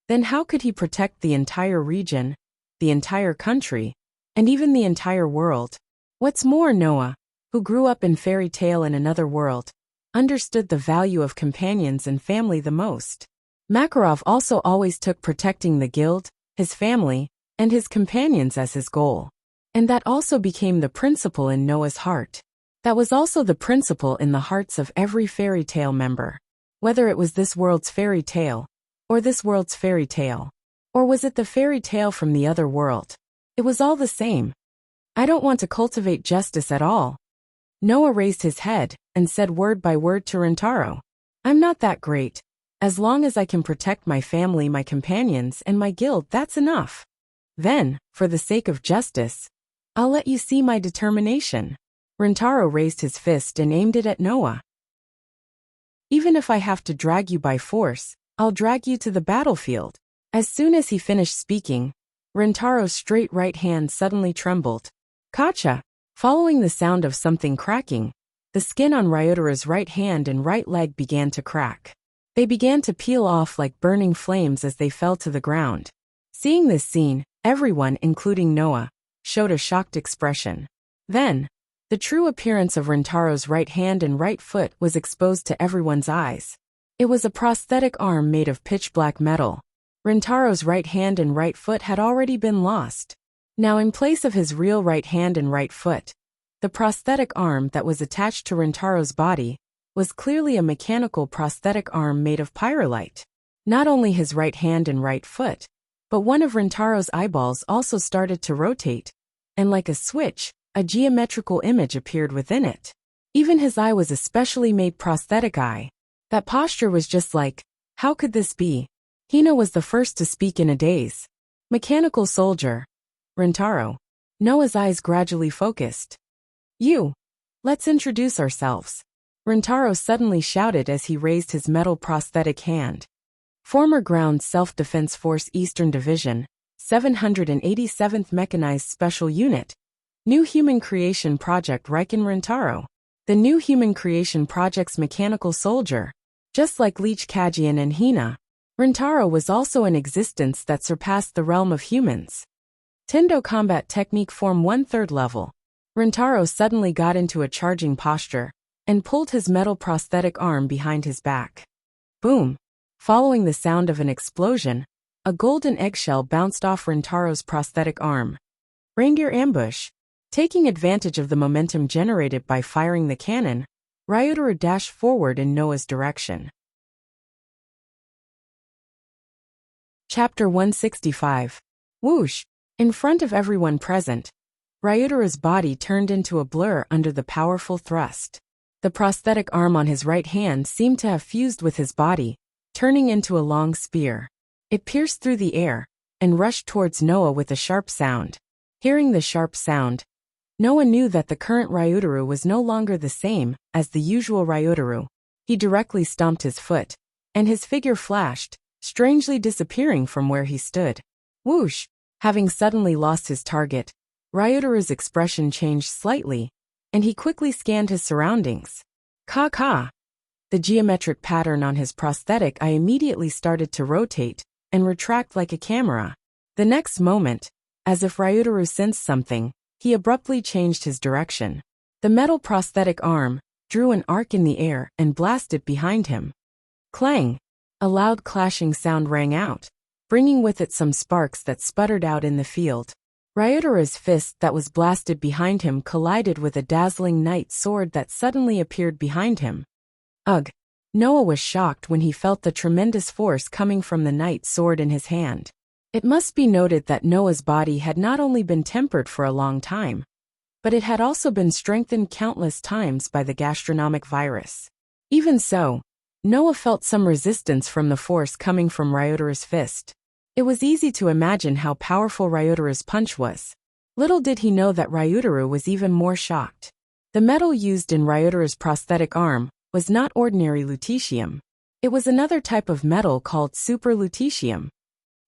then how could he protect the entire region, the entire country, and even the entire world? What's more, Noah, who grew up in Fairy Tail in another world, understood the value of companions and family the most. Makarov also always took protecting the guild, his family, and his companions as his goal. And that also became the principle in Noah's heart. That was also the principle in the hearts of every Fairy Tail member. Whether it was this world's Fairy Tail, or this world's Fairy Tail, or was it the Fairy Tail from the other world? It was all the same. I don't want to cultivate justice at all. Noah raised his head and said word by word to Rintaro. I'm not that great. As long as I can protect my family, my companions, and my guild, that's enough. Then, for the sake of justice, I'll let you see my determination. Rintaro raised his fist and aimed it at Noah. Even if I have to drag you by force, I'll drag you to the battlefield. As soon as he finished speaking, Rintaro's straight right hand suddenly trembled. Kacha! Following the sound of something cracking, the skin on Ryotara's right hand and right leg began to crack. They began to peel off like burning flames as they fell to the ground. Seeing this scene, everyone, including Noah, showed a shocked expression. Then, the true appearance of Rintaro's right hand and right foot was exposed to everyone's eyes. It was a prosthetic arm made of pitch-black metal. Rintaro's right hand and right foot had already been lost. Now, in place of his real right hand and right foot, the prosthetic arm that was attached to Rintaro's body was clearly a mechanical prosthetic arm made of pyrolite. Not only his right hand and right foot, but one of Rintaro's eyeballs also started to rotate, and like a switch, a geometrical image appeared within it. Even his eye was a specially made prosthetic eye. That posture was just like, how could this be? Hina was the first to speak in a daze. Mechanical soldier. Rintaro. Noah's eyes gradually focused. Let's introduce ourselves. Rintaro suddenly shouted as he raised his metal prosthetic hand. Former Ground Self-Defense Force Eastern Division, 787th Mechanized Special Unit. New Human Creation Project Riken Rintaro. The New Human Creation Project's mechanical soldier. Just like Leech Kajian and Hina, Rintaro was also an existence that surpassed the realm of humans. Tendo Combat Technique Form 1/3 level. Rintaro suddenly got into a charging posture and pulled his metal prosthetic arm behind his back. Boom! Following the sound of an explosion, a golden eggshell bounced off Rintaro's prosthetic arm. Reindeer ambush. Taking advantage of the momentum generated by firing the cannon, Ryotaro dashed forward in Noah's direction. Chapter 165. Whoosh! In front of everyone present, Ryotara's body turned into a blur under the powerful thrust. The prosthetic arm on his right hand seemed to have fused with his body, turning into a long spear. It pierced through the air and rushed towards Noah with a sharp sound. Hearing the sharp sound, Noah knew that the current Ryotaro was no longer the same as the usual Ryotaro. He directly stomped his foot, and his figure flashed, strangely disappearing from where he stood. Whoosh! Having suddenly lost his target, Ryotaro's expression changed slightly, and he quickly scanned his surroundings. Ka! The geometric pattern on his prosthetic eye immediately started to rotate and retract like a camera. The next moment, as if Ryotaro sensed something, he abruptly changed his direction. The metal prosthetic arm drew an arc in the air and blasted behind him. Clang! A loud clashing sound rang out, bringing with it some sparks that sputtered out in the field. Ryotaro's fist that was blasted behind him collided with a dazzling knight sword that suddenly appeared behind him. Ugh! Noah was shocked when he felt the tremendous force coming from the knight sword in his hand. It must be noted that Noah's body had not only been tempered for a long time, but it had also been strengthened countless times by the gastronomic virus. Even so, Noah felt some resistance from the force coming from Ryotaro's fist. It was easy to imagine how powerful Ryotaro's punch was. Little did he know that Ryotaro was even more shocked. The metal used in Ryotaro's prosthetic arm was not ordinary lutetium. It was another type of metal called super lutetium.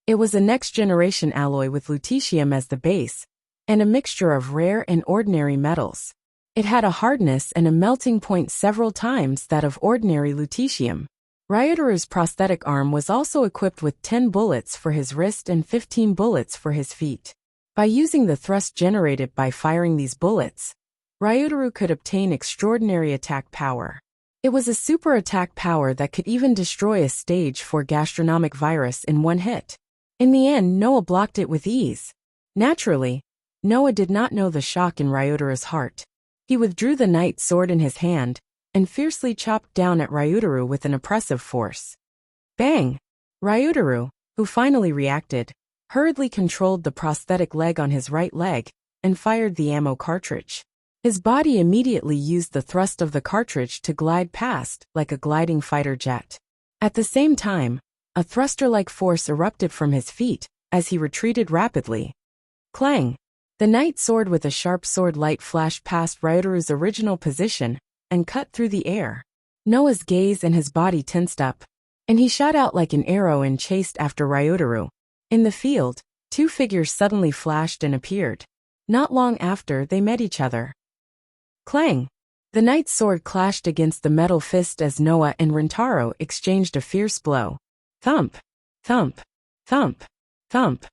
It was a next-generation alloy with lutetium as the base, and a mixture of rare and ordinary metals. It had a hardness and a melting point several times that of ordinary lutetium. Ryotaro's prosthetic arm was also equipped with 10 bullets for his wrist and 15 bullets for his feet. By using the thrust generated by firing these bullets, Ryotaro could obtain extraordinary attack power. It was a super attack power that could even destroy a stage 4 gastronomic virus in one hit. In the end, Noah blocked it with ease. Naturally, Noah did not know the shock in Ryotaro's heart. He withdrew the knight sword in his hand and fiercely chopped down at Ryotaro with an oppressive force. Bang! Ryotaro, who finally reacted, hurriedly controlled the prosthetic leg on his right leg and fired the ammo cartridge. His body immediately used the thrust of the cartridge to glide past, like a gliding fighter jet. At the same time, a thruster-like force erupted from his feet as he retreated rapidly. Clang! The night sword with a sharp sword light flashed past Ryuteru's original position and cut through the air. Noah's gaze and his body tensed up, and he shot out like an arrow and chased after Ryuteru. In the field, two figures suddenly flashed and appeared. Not long after, they met each other. Clang! The knight's sword clashed against the metal fist as Noah and Rintaro exchanged a fierce blow. Thump! Thump! Thump! Thump!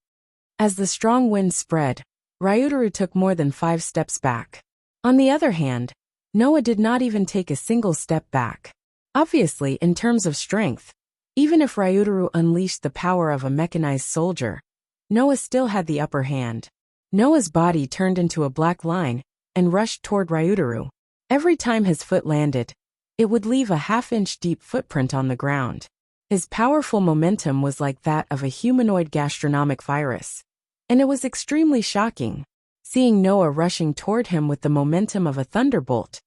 As the strong wind spread, Ryuteru took more than 5 steps back. On the other hand, Noah did not even take a single step back. Obviously, in terms of strength, even if Ryuteru unleashed the power of a mechanized soldier, Noah still had the upper hand. Noah's body turned into a black line and rushed toward Ryuteru. Every time his foot landed, it would leave a half-inch deep footprint on the ground. His powerful momentum was like that of a humanoid gastronomic virus, and it was extremely shocking. Seeing Noah rushing toward him with the momentum of a thunderbolt,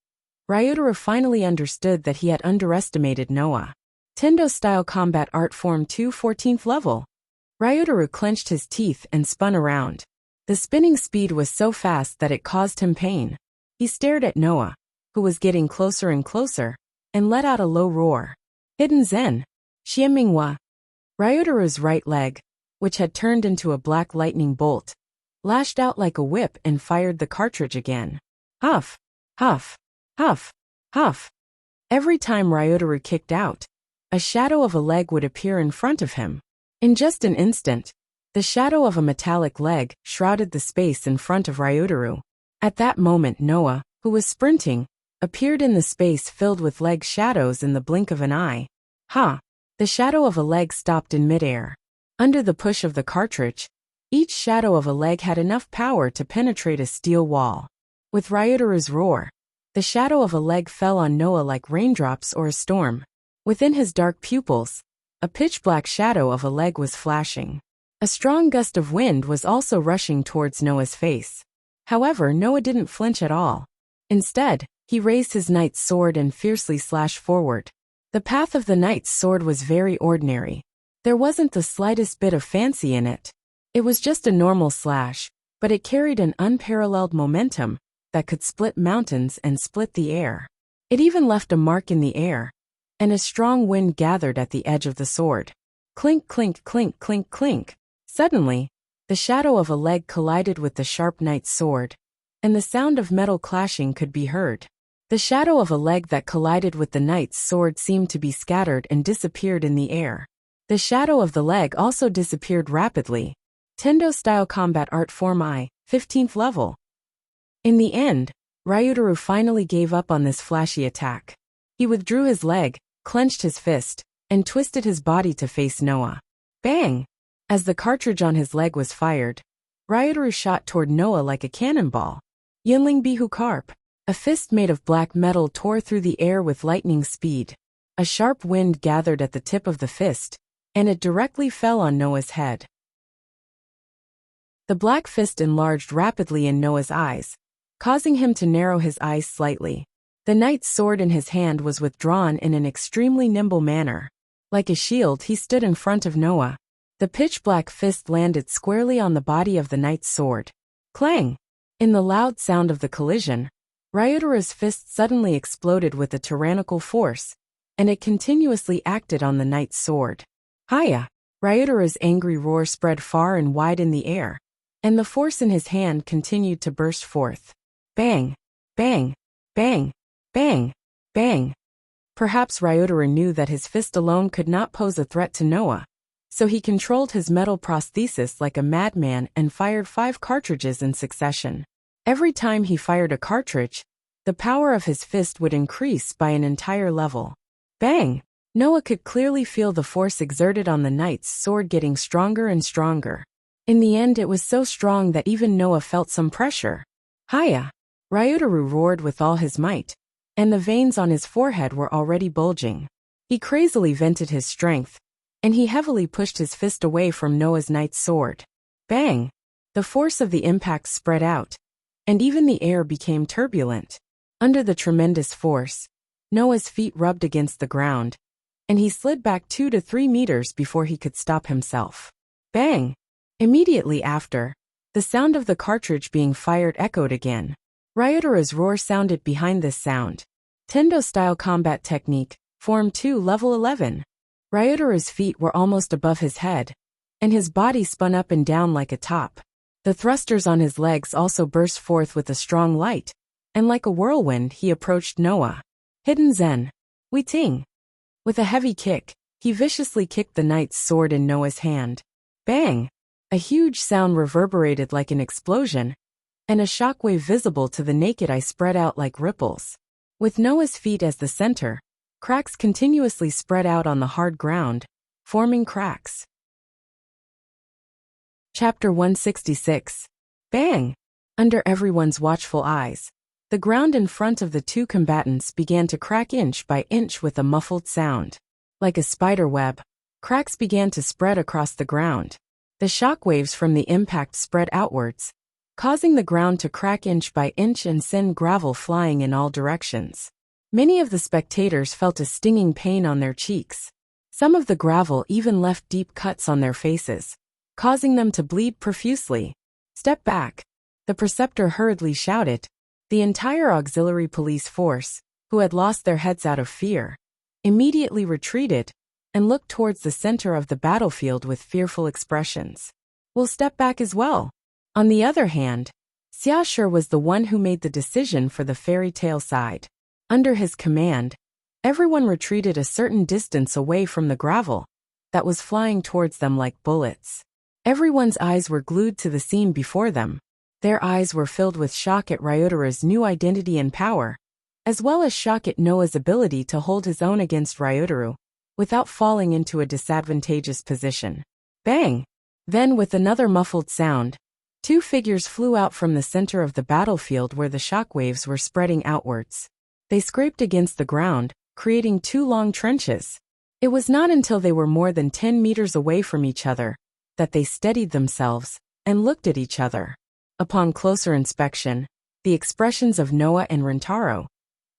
Ryuteru finally understood that he had underestimated Noah. Tendo-style combat art form 2 14th level. Ryuteru clenched his teeth and spun around. The spinning speed was so fast that it caused him pain. He stared at Noah, who was getting closer and closer, and let out a low roar. Hidden Zen. Xianmingwa. Ryuteru's right leg, which had turned into a black lightning bolt, lashed out like a whip and fired the cartridge again. Huff! Huff! Huff! Huff! Every time Ryuteru kicked out, a shadow of a leg would appear in front of him. In just an instant, the shadow of a metallic leg shrouded the space in front of Ryuteru. At that moment Noah, who was sprinting, appeared in the space filled with leg shadows in the blink of an eye. Ha! The shadow of a leg stopped in midair. Under the push of the cartridge, each shadow of a leg had enough power to penetrate a steel wall. With Ryuteru's roar, the shadow of a leg fell on Noah like raindrops or a storm. Within his dark pupils, a pitch-black shadow of a leg was flashing. A strong gust of wind was also rushing towards Noah's face. However, Noah didn't flinch at all. Instead, he raised his knight's sword and fiercely slashed forward. The path of the knight's sword was very ordinary. There wasn't the slightest bit of fancy in it. It was just a normal slash, but it carried an unparalleled momentum that could split mountains and split the air. It even left a mark in the air, and a strong wind gathered at the edge of the sword. Clink, clink, clink, clink, clink. Suddenly, the shadow of a leg collided with the sharp knight's sword, and the sound of metal clashing could be heard. The shadow of a leg that collided with the knight's sword seemed to be scattered and disappeared in the air. The shadow of the leg also disappeared rapidly. Tendo-style combat art form I, 15th level. In the end, Ryuteru finally gave up on this flashy attack. He withdrew his leg, clenched his fist, and twisted his body to face Noah. Bang! As the cartridge on his leg was fired, Ryuteru shot toward Noah like a cannonball. Yinling Bihu Carp. A fist made of black metal tore through the air with lightning speed. A sharp wind gathered at the tip of the fist, and it directly fell on Noah's head. The black fist enlarged rapidly in Noah's eyes, causing him to narrow his eyes slightly. The knight's sword in his hand was withdrawn in an extremely nimble manner. Like a shield, he stood in front of Noah. The pitch-black fist landed squarely on the body of the knight's sword. Clang! In the loud sound of the collision, Ryuteru's fist suddenly exploded with a tyrannical force, and it continuously acted on the knight's sword. Hiya! Ryuteru's angry roar spread far and wide in the air, and the force in his hand continued to burst forth. Bang! Bang! Bang! Bang! Bang! Perhaps Ryuteru knew that his fist alone could not pose a threat to Noah, so he controlled his metal prosthesis like a madman and fired 5 cartridges in succession. Every time he fired a cartridge, the power of his fist would increase by an entire level. Bang! Noah could clearly feel the force exerted on the knight's sword getting stronger and stronger. In the end, it was so strong that even Noah felt some pressure. Hiya! Ryuteru roared with all his might, and the veins on his forehead were already bulging. He crazily vented his strength, and he heavily pushed his fist away from Noah's knight's sword. Bang! The force of the impact spread out, and even the air became turbulent. Under the tremendous force, Noah's feet rubbed against the ground, and he slid back 2 to 3 meters before he could stop himself. Bang! Immediately after, the sound of the cartridge being fired echoed again. Ryotara's roar sounded behind this sound. Tendo-style combat technique, Form 2 Level 11. Ryotara's feet were almost above his head, and his body spun up and down like a top. The thrusters on his legs also burst forth with a strong light, and like a whirlwind he approached Noah. Hidden Zen. Wei Ting. With a heavy kick, he viciously kicked the knight's sword in Noah's hand. Bang! A huge sound reverberated like an explosion, and a shockwave visible to the naked eye spread out like ripples. With Noah's feet as the center, cracks continuously spread out on the hard ground, forming cracks. Chapter 166. Bang! Under everyone's watchful eyes, the ground in front of the two combatants began to crack inch by inch with a muffled sound. Like a spider web, cracks began to spread across the ground. The shock waves from the impact spread outwards, causing the ground to crack inch by inch and send gravel flying in all directions. Many of the spectators felt a stinging pain on their cheeks. Some of the gravel even left deep cuts on their faces, causing them to bleed profusely. Step back! The preceptor hurriedly shouted. The entire auxiliary police force, who had lost their heads out of fear, immediately retreated and looked towards the center of the battlefield with fearful expressions. We'll step back as well. On the other hand, Xiaoshi was the one who made the decision for the fairy tale side. Under his command, everyone retreated a certain distance away from the gravel that was flying towards them like bullets. Everyone's eyes were glued to the scene before them. Their eyes were filled with shock at Ryotara's new identity and power, as well as shock at Noah's ability to hold his own against Ryotaru, without falling into a disadvantageous position. Bang! Then with another muffled sound, two figures flew out from the center of the battlefield where the shock waves were spreading outwards. They scraped against the ground, creating two long trenches. It was not until they were more than 10 meters away from each other that they steadied themselves and looked at each other. Upon closer inspection, the expressions of Noah and Rintaro,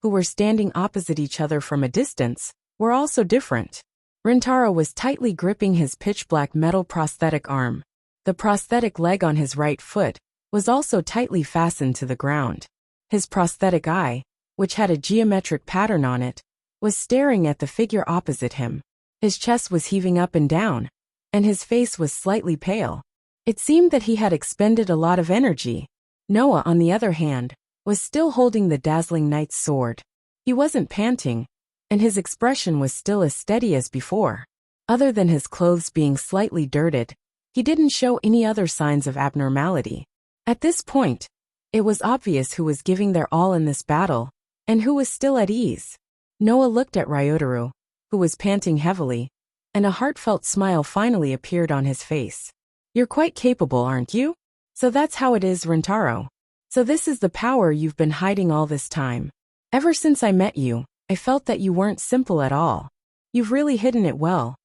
who were standing opposite each other from a distance, were also different. Rintaro was tightly gripping his pitch-black metal prosthetic arm. The prosthetic leg on his right foot was also tightly fastened to the ground. His prosthetic eye, which had a geometric pattern on it, was staring at the figure opposite him. His chest was heaving up and down, and his face was slightly pale. It seemed that he had expended a lot of energy. Noah, on the other hand, was still holding the dazzling knight's sword. He wasn't panting, and his expression was still as steady as before. Other than his clothes being slightly dirted, he didn't show any other signs of abnormality. At this point, it was obvious who was giving their all in this battle, and who was still at ease. Noah looked at Ryotaru, who was panting heavily, and a heartfelt smile finally appeared on his face. You're quite capable, aren't you? So that's how it is, Rintaro. So this is the power you've been hiding all this time. Ever since I met you, I felt that you weren't simple at all. You've really hidden it well.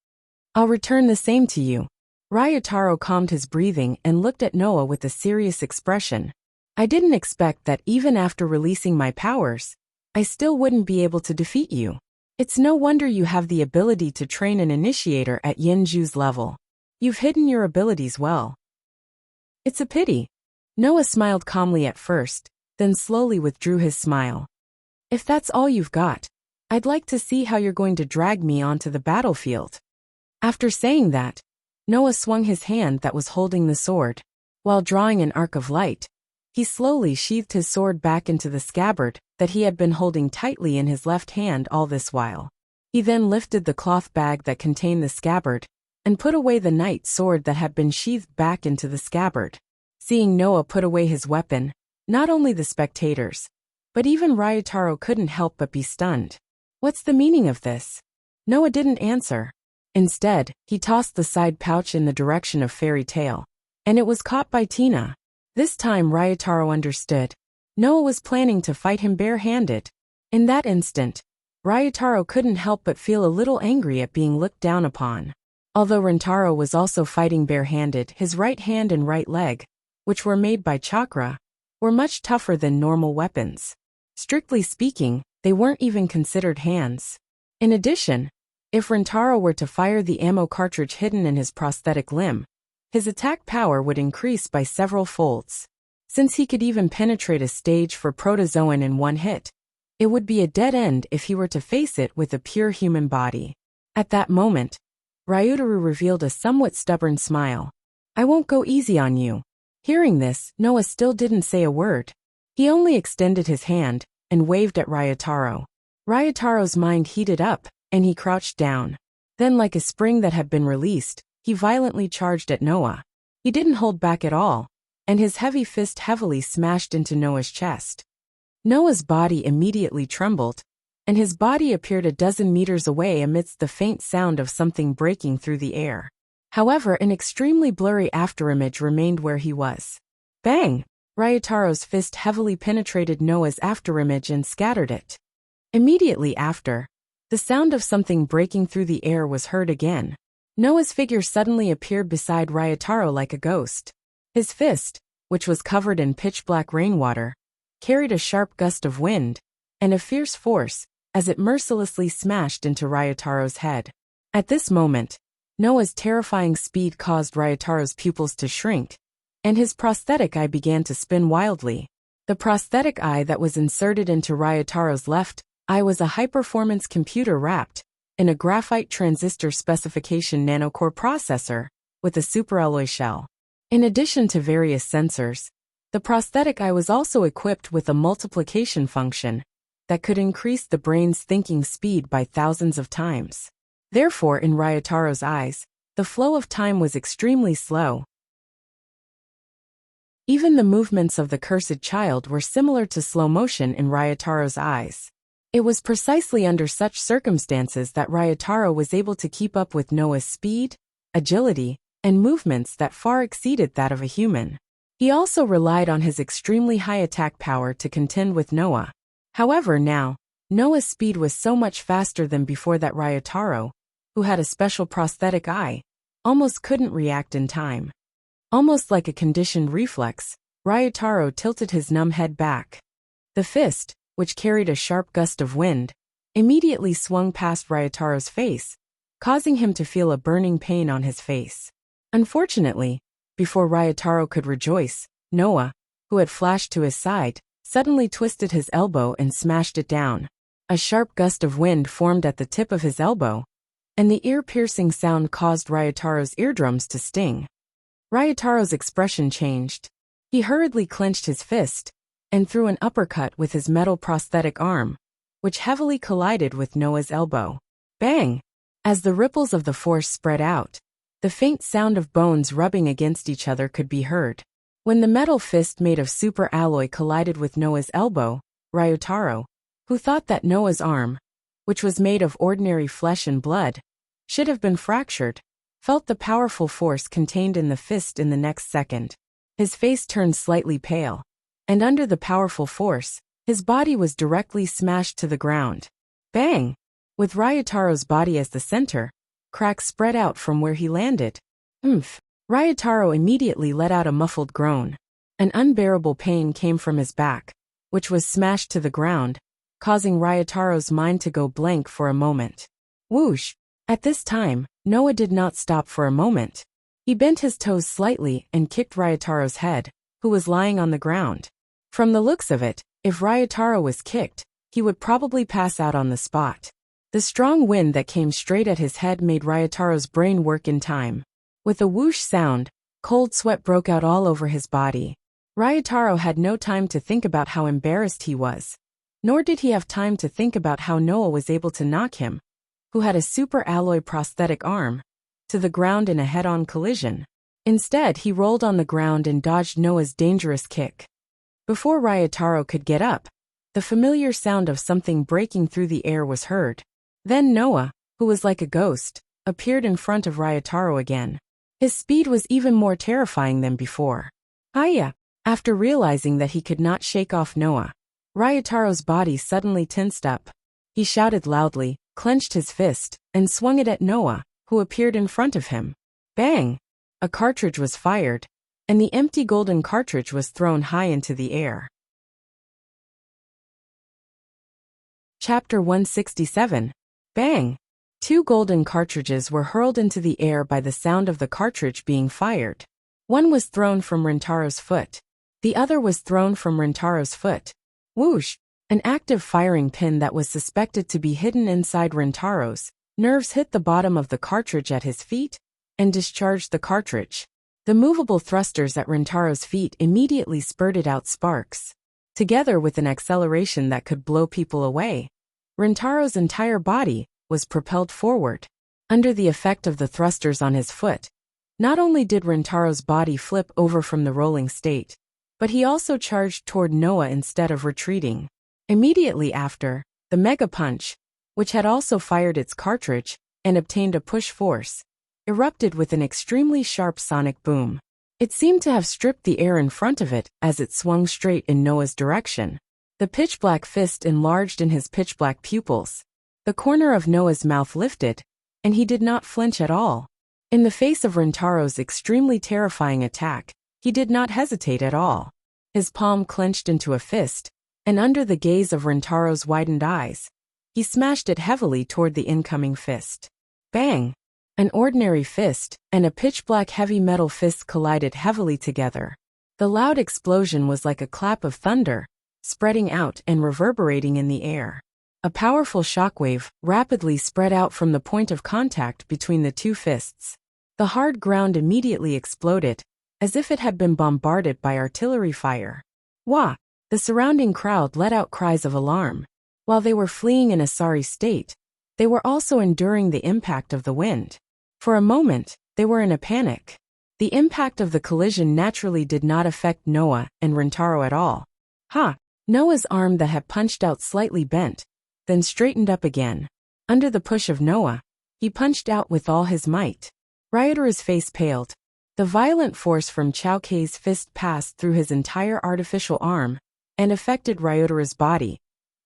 I'll return the same to you. Ryotaro calmed his breathing and looked at Noah with a serious expression. I didn't expect that even after releasing my powers, I still wouldn't be able to defeat you. It's no wonder you have the ability to train an initiator at Yinju's level. You've hidden your abilities well. It's a pity. Noah smiled calmly at first, then slowly withdrew his smile. If that's all you've got, I'd like to see how you're going to drag me onto the battlefield. After saying that, Noah swung his hand that was holding the sword. While drawing an arc of light, he slowly sheathed his sword back into the scabbard that he had been holding tightly in his left hand all this while. He then lifted the cloth bag that contained the scabbard and put away the knight's sword that had been sheathed back into the scabbard. Seeing Noah put away his weapon, not only the spectators, but even Ryotaro couldn't help but be stunned. What's the meaning of this? Noah didn't answer. Instead, he tossed the side pouch in the direction of Fairy Tale, and it was caught by Tina. This time Ryotaro understood. Noah was planning to fight him barehanded. In that instant, Ryotaro couldn't help but feel a little angry at being looked down upon. Although Rintaro was also fighting barehanded, his right hand and right leg, which were made by chakra, were much tougher than normal weapons. Strictly speaking, they weren't even considered hands. In addition, if Rintaro were to fire the ammo cartridge hidden in his prosthetic limb, his attack power would increase by several folds. Since he could even penetrate a stage for protozoan in one hit, it would be a dead end if he were to face it with a pure human body. At that moment, Ryutaru revealed a somewhat stubborn smile. "I won't go easy on you." Hearing this, Noah still didn't say a word. He only extended his hand and waved at Ryutaro. Ryutaro's mind heated up, and he crouched down. Then, like a spring that had been released, he violently charged at Noah. He didn't hold back at all, and his heavy fist heavily smashed into Noah's chest. Noah's body immediately trembled, and his body appeared a dozen meters away amidst the faint sound of something breaking through the air. However, an extremely blurry afterimage remained where he was. Bang! Ryutaro's fist heavily penetrated Noah's afterimage and scattered it. Immediately after, the sound of something breaking through the air was heard again. Noah's figure suddenly appeared beside Ryutaro like a ghost. His fist, which was covered in pitch-black rainwater, carried a sharp gust of wind and a fierce force as it mercilessly smashed into Ryutaro's head. At this moment, Noah's terrifying speed caused Ryutaro's pupils to shrink, and his prosthetic eye began to spin wildly. The prosthetic eye that was inserted into Ryutaro's left eye was a high-performance computer wrapped in a graphite transistor specification nanocore processor with a superalloy shell. In addition to various sensors, the prosthetic eye was also equipped with a multiplication function that could increase the brain's thinking speed by thousands of times. Therefore, in Ryutaro's eyes, the flow of time was extremely slow. Even the movements of the cursed child were similar to slow motion in Ryutaro's eyes. It was precisely under such circumstances that Ryutaro was able to keep up with Noah's speed, agility, and movements that far exceeded that of a human. He also relied on his extremely high attack power to contend with Noah. However, now, Noah's speed was so much faster than before that Ryutaro, who had a special prosthetic eye, almost couldn't react in time. Almost like a conditioned reflex, Ryutaro tilted his numb head back. The fist, which carried a sharp gust of wind, immediately swung past Ryutaro's face, causing him to feel a burning pain on his face. Unfortunately, before Ryutaro could rejoice, Noah, who had flashed to his side, suddenly twisted his elbow and smashed it down. A sharp gust of wind formed at the tip of his elbow, and the ear-piercing sound caused Ryutaro's eardrums to sting. Ryutaro's expression changed. He hurriedly clenched his fist and threw an uppercut with his metal prosthetic arm, which heavily collided with Noah's elbow. Bang! As the ripples of the force spread out, the faint sound of bones rubbing against each other could be heard. When the metal fist made of super alloy collided with Noah's elbow, Ryutaro, who thought that Noah's arm, which was made of ordinary flesh and blood, should have been fractured, felt the powerful force contained in the fist in the next second. His face turned slightly pale, and under the powerful force, his body was directly smashed to the ground. Bang! With Ryutaro's body as the center, cracks spread out from where he landed. Ryutaro immediately let out a muffled groan. An unbearable pain came from his back, which was smashed to the ground, causing Ryutaro's mind to go blank for a moment. Whoosh! At this time, Noah did not stop for a moment. He bent his toes slightly and kicked Ryutaro's head, who was lying on the ground. From the looks of it, if Ryutaro was kicked, he would probably pass out on the spot. The strong wind that came straight at his head made Ryutaro's brain work in time. With a whoosh sound, cold sweat broke out all over his body. Ryutaro had no time to think about how embarrassed he was, nor did he have time to think about how Noah was able to knock him, who had a super alloy prosthetic arm, to the ground in a head-on collision. Instead, he rolled on the ground and dodged Noah's dangerous kick. Before Ryutaro could get up, the familiar sound of something breaking through the air was heard. Then Noah, who was like a ghost, appeared in front of Ryutaro again. His speed was even more terrifying than before. Hiya! After realizing that he could not shake off Noah, Ryutaro's body suddenly tensed up. He shouted loudly, clenched his fist, and swung it at Noah, who appeared in front of him. Bang! A cartridge was fired, and the empty golden cartridge was thrown high into the air. Chapter 167. Bang! 2 golden cartridges were hurled into the air by the sound of the cartridge being fired. One was thrown from Rintaro's foot. The other was thrown from Rintaro's foot. Whoosh! An active firing pin that was suspected to be hidden inside Rintaro's nerves hit the bottom of the cartridge at his feet and discharged the cartridge. The movable thrusters at Rintaro's feet immediately spurted out sparks. Together with an acceleration that could blow people away, Rintaro's entire body was propelled forward. Under the effect of the thrusters on his foot, not only did Rintaro's body flip over from the rolling state, but he also charged toward Noah instead of retreating. Immediately after, the Mega Punch, which had also fired its cartridge and obtained a push force, erupted with an extremely sharp sonic boom. It seemed to have stripped the air in front of it as it swung straight in Noah's direction. The pitch-black fist enlarged in his pitch-black pupils. The corner of Noah's mouth lifted, and he did not flinch at all. In the face of Rintaro's extremely terrifying attack, he did not hesitate at all. His palm clenched into a fist, and under the gaze of Rintaro's widened eyes, he smashed it heavily toward the incoming fist. Bang! An ordinary fist and a pitch-black heavy metal fist collided heavily together. The loud explosion was like a clap of thunder, spreading out and reverberating in the air. A powerful shockwave rapidly spread out from the point of contact between the 2 fists. The hard ground immediately exploded, as if it had been bombarded by artillery fire. Wah! The surrounding crowd let out cries of alarm. While they were fleeing in a sorry state, they were also enduring the impact of the wind. For a moment, they were in a panic. The impact of the collision naturally did not affect Noah and Rintaro at all. Ha! Noah's arm that had punched out slightly bent, then straightened up again. Under the push of Noah, he punched out with all his might. Ryotora's face paled. The violent force from Chowkei's fist passed through his entire artificial arm and affected Ryotora's body,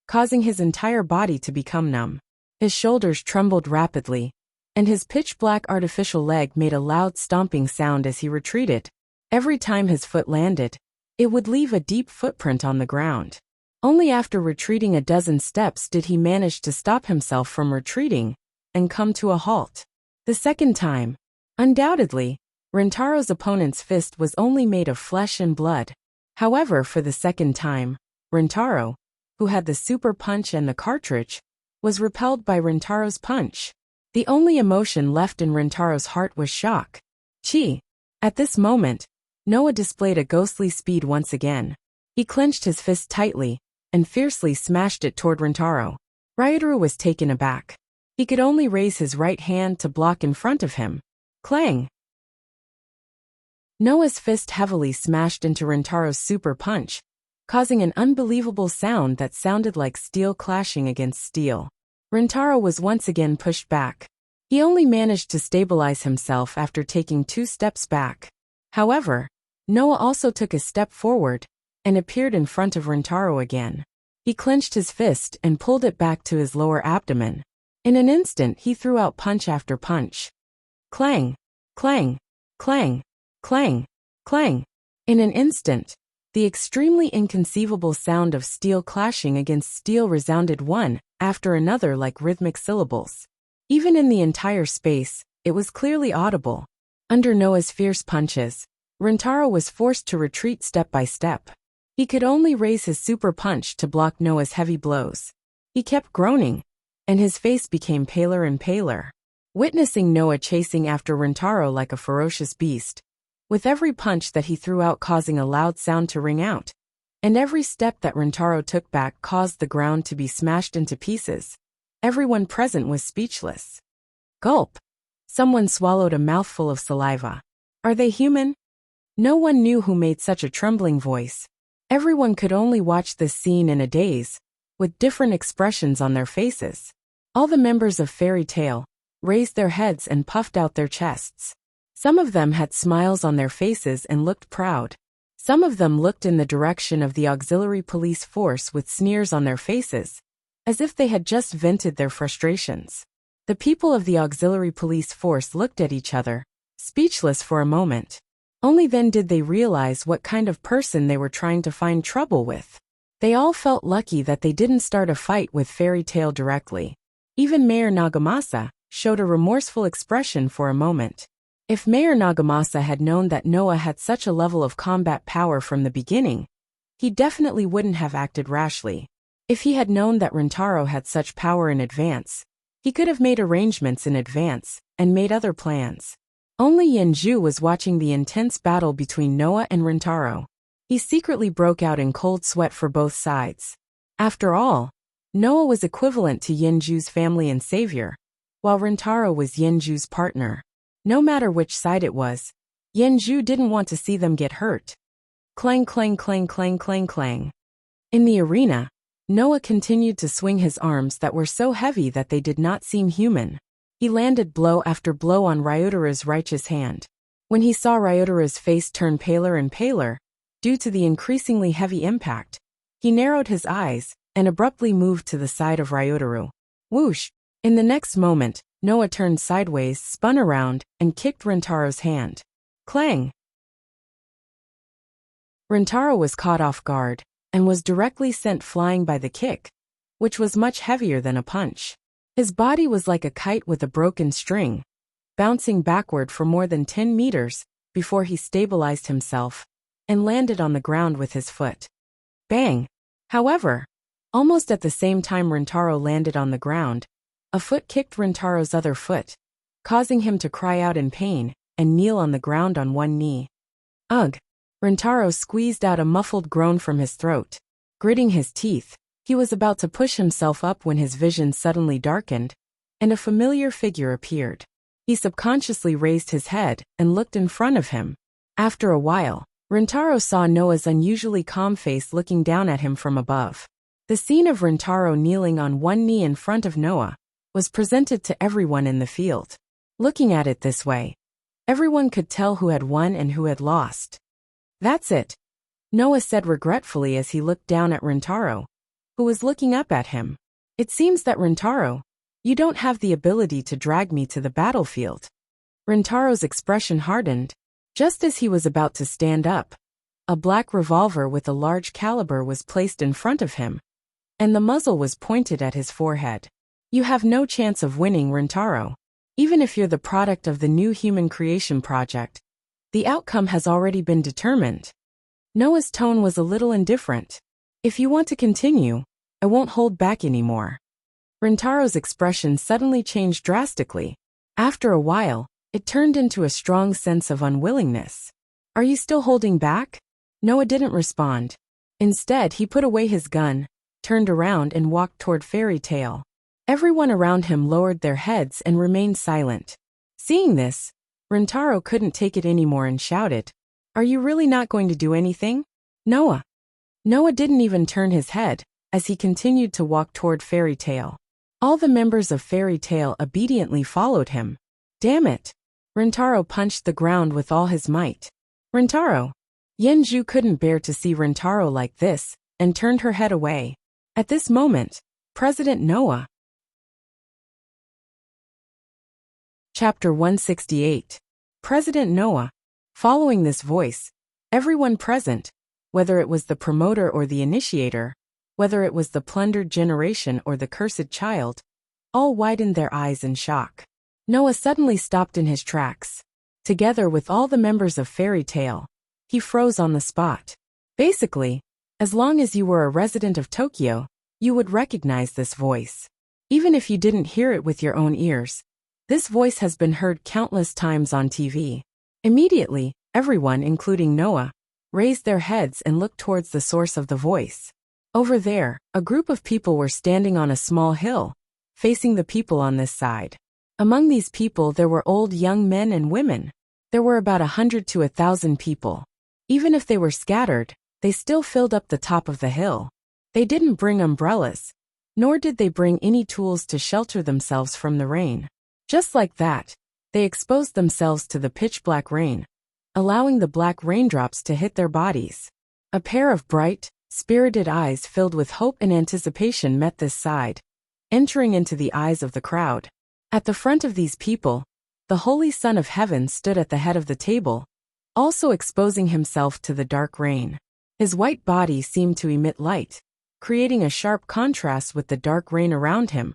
causing his entire body to become numb. His shoulders trembled rapidly, and his pitch-black artificial leg made a loud stomping sound as he retreated. Every time his foot landed, it would leave a deep footprint on the ground. Only after retreating a dozen steps did he manage to stop himself from retreating and come to a halt. The second time, undoubtedly, Rintaro's opponent's fist was only made of flesh and blood. However, for the second time, Rintaro, who had the super punch and the cartridge, was repelled by Rintaro's punch. The only emotion left in Rintaro's heart was shock. Chi! At this moment, Noah displayed a ghostly speed once again. He clenched his fist tightly and fiercely smashed it toward Rintaro. Ryotoru was taken aback. He could only raise his right hand to block in front of him. Clang! Noah's fist heavily smashed into Rintaro's super punch, causing an unbelievable sound that sounded like steel clashing against steel. Rintaro was once again pushed back. He only managed to stabilize himself after taking 2 steps back. However, Noah also took a step forward and appeared in front of Rintaro again. He clenched his fist and pulled it back to his lower abdomen. In an instant he threw out punch after punch. Clang! Clang! Clang! Clang! Clang! In an instant, the extremely inconceivable sound of steel clashing against steel resounded one after another like rhythmic syllables. Even in the entire space, it was clearly audible. Under Noah's fierce punches, Rintaro was forced to retreat step by step. He could only raise his super punch to block Noah's heavy blows. He kept groaning, and his face became paler and paler. Witnessing Noah chasing after Rintaro like a ferocious beast, with every punch that he threw out causing a loud sound to ring out, and every step that Rintaro took back caused the ground to be smashed into pieces, everyone present was speechless. Gulp! Someone swallowed a mouthful of saliva. Are they human? No one knew who made such a trembling voice. Everyone could only watch this scene in a daze, with different expressions on their faces. All the members of Fairy Tale raised their heads and puffed out their chests. Some of them had smiles on their faces and looked proud. Some of them looked in the direction of the auxiliary police force with sneers on their faces, as if they had just vented their frustrations. The people of the auxiliary police force looked at each other, speechless for a moment. Only then did they realize what kind of person they were trying to find trouble with. They all felt lucky that they didn't start a fight with Fairy Tail directly. Even Mayor Nagamasa showed a remorseful expression for a moment. If Mayor Nagamasa had known that Noah had such a level of combat power from the beginning, he definitely wouldn't have acted rashly. If he had known that Rintaro had such power in advance, he could have made arrangements in advance and made other plans. Only Yenju was watching the intense battle between Noah and Rintaro. He secretly broke out in cold sweat for both sides. After all, Noah was equivalent to Yenju's family and savior, while Rintaro was Yenju's partner. No matter which side it was, Yenju didn't want to see them get hurt. Clang clang clang clang clang clang. In the arena, Noah continued to swing his arms that were so heavy that they did not seem human. He landed blow after blow on Ryotara's righteous hand. When he saw Ryotara's face turn paler and paler, due to the increasingly heavy impact, he narrowed his eyes and abruptly moved to the side of Ryotaru. Whoosh! In the next moment, Noah turned sideways, spun around, and kicked Rintaro's hand. Clang! Rintaro was caught off guard and was directly sent flying by the kick, which was much heavier than a punch. His body was like a kite with a broken string, bouncing backward for more than 10 meters before he stabilized himself and landed on the ground with his foot. Bang! However, almost at the same time Rintaro landed on the ground, a foot kicked Rintaro's other foot, causing him to cry out in pain and kneel on the ground on one knee. Ugh! Rintaro squeezed out a muffled groan from his throat. Gritting his teeth, he was about to push himself up when his vision suddenly darkened, and a familiar figure appeared. He subconsciously raised his head and looked in front of him. After a while, Rintaro saw Noah's unusually calm face looking down at him from above. The scene of Rintaro kneeling on one knee in front of Noah was presented to everyone in the field. Looking at it this way, everyone could tell who had won and who had lost. That's it, Noah said regretfully as he looked down at Rintaro, who was looking up at him. It seems that Rintaro, you don't have the ability to drag me to the battlefield. Rintaro's expression hardened. Just as he was about to stand up, a black revolver with a large caliber was placed in front of him, and the muzzle was pointed at his forehead. You have no chance of winning, Rintaro. Even if you're the product of the new human creation project, the outcome has already been determined. Noah's tone was a little indifferent. If you want to continue, I won't hold back anymore. Rintaro's expression suddenly changed drastically. After a while, it turned into a strong sense of unwillingness. Are you still holding back? Noah didn't respond. Instead, he put away his gun, turned around and walked toward Fairy Tail. Everyone around him lowered their heads and remained silent. Seeing this, Rintaro couldn't take it anymore and shouted, "Are you really not going to do anything, Noah?" Noah didn't even turn his head as he continued to walk toward Fairy Tail. All the members of Fairy Tail obediently followed him. Damn it! Rintaro punched the ground with all his might. Rintaro! Yenju couldn't bear to see Rintaro like this and turned her head away. At this moment, President Noah. Chapter 168. President Noah. Following this voice, everyone present, whether it was the promoter or the initiator, whether it was the plundered generation or the cursed child, all widened their eyes in shock. Noah suddenly stopped in his tracks. Together with all the members of Fairy Tail, he froze on the spot. Basically, as long as you were a resident of Tokyo, you would recognize this voice. Even if you didn't hear it with your own ears, this voice has been heard countless times on TV. Immediately, everyone, including Noah, raised their heads and looked towards the source of the voice. Over there, a group of people were standing on a small hill, facing the people on this side. Among these people there were old young men and women. There were about 100 to 1,000 people. Even if they were scattered, they still filled up the top of the hill. They didn't bring umbrellas, nor did they bring any tools to shelter themselves from the rain. Just like that, they exposed themselves to the pitch-black rain, allowing the black raindrops to hit their bodies. A pair of bright, spirited eyes filled with hope and anticipation met this side, entering into the eyes of the crowd. At the front of these people, the Holy Son of Heaven stood at the head of the table, also exposing himself to the dark rain. His white body seemed to emit light, creating a sharp contrast with the dark rain around him,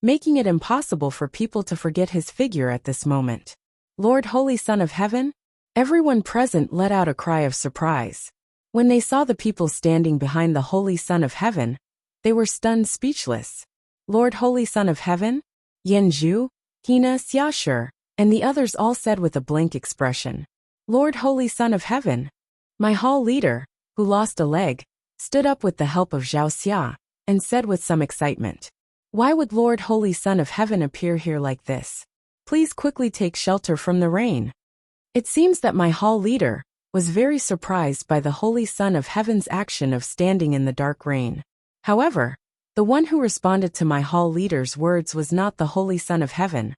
making it impossible for people to forget his figure at this moment. Lord Holy Son of Heaven? Everyone present let out a cry of surprise. When they saw the people standing behind the Holy Son of Heaven, they were stunned speechless. Lord Holy Son of Heaven? Yanzhu, Hina Xiashi, and the others all said with a blank expression. Lord Holy Son of Heaven? My hall leader, who lost a leg, stood up with the help of Zhao Xia, and said with some excitement. Why would Lord Holy Son of Heaven appear here like this? Please quickly take shelter from the rain. It seems that my hall leader was very surprised by the Holy Son of Heaven's action of standing in the dark rain. However, the one who responded to my hall leader's words was not the Holy Son of Heaven,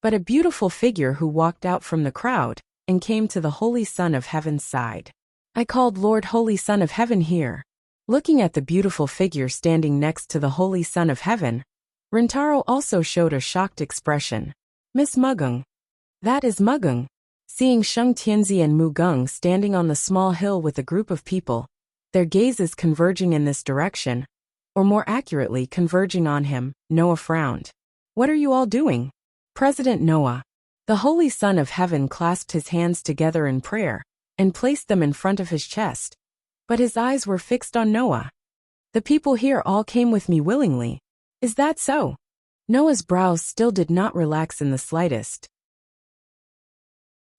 but a beautiful figure who walked out from the crowd and came to the Holy Son of Heaven's side. I called Lord Holy Son of Heaven here. Looking at the beautiful figure standing next to the Holy Son of Heaven, Rintaro also showed a shocked expression. Miss Mugung. That is Mugung. Seeing Sheng Tianzi and Mu Geng standing on the small hill with a group of people, their gazes converging in this direction, or more accurately converging on him, Noah frowned. What are you all doing? President Noah. The Holy Son of Heaven clasped his hands together in prayer and placed them in front of his chest, but his eyes were fixed on Noah. The people here all came with me willingly. Is that so? Noah's brows still did not relax in the slightest.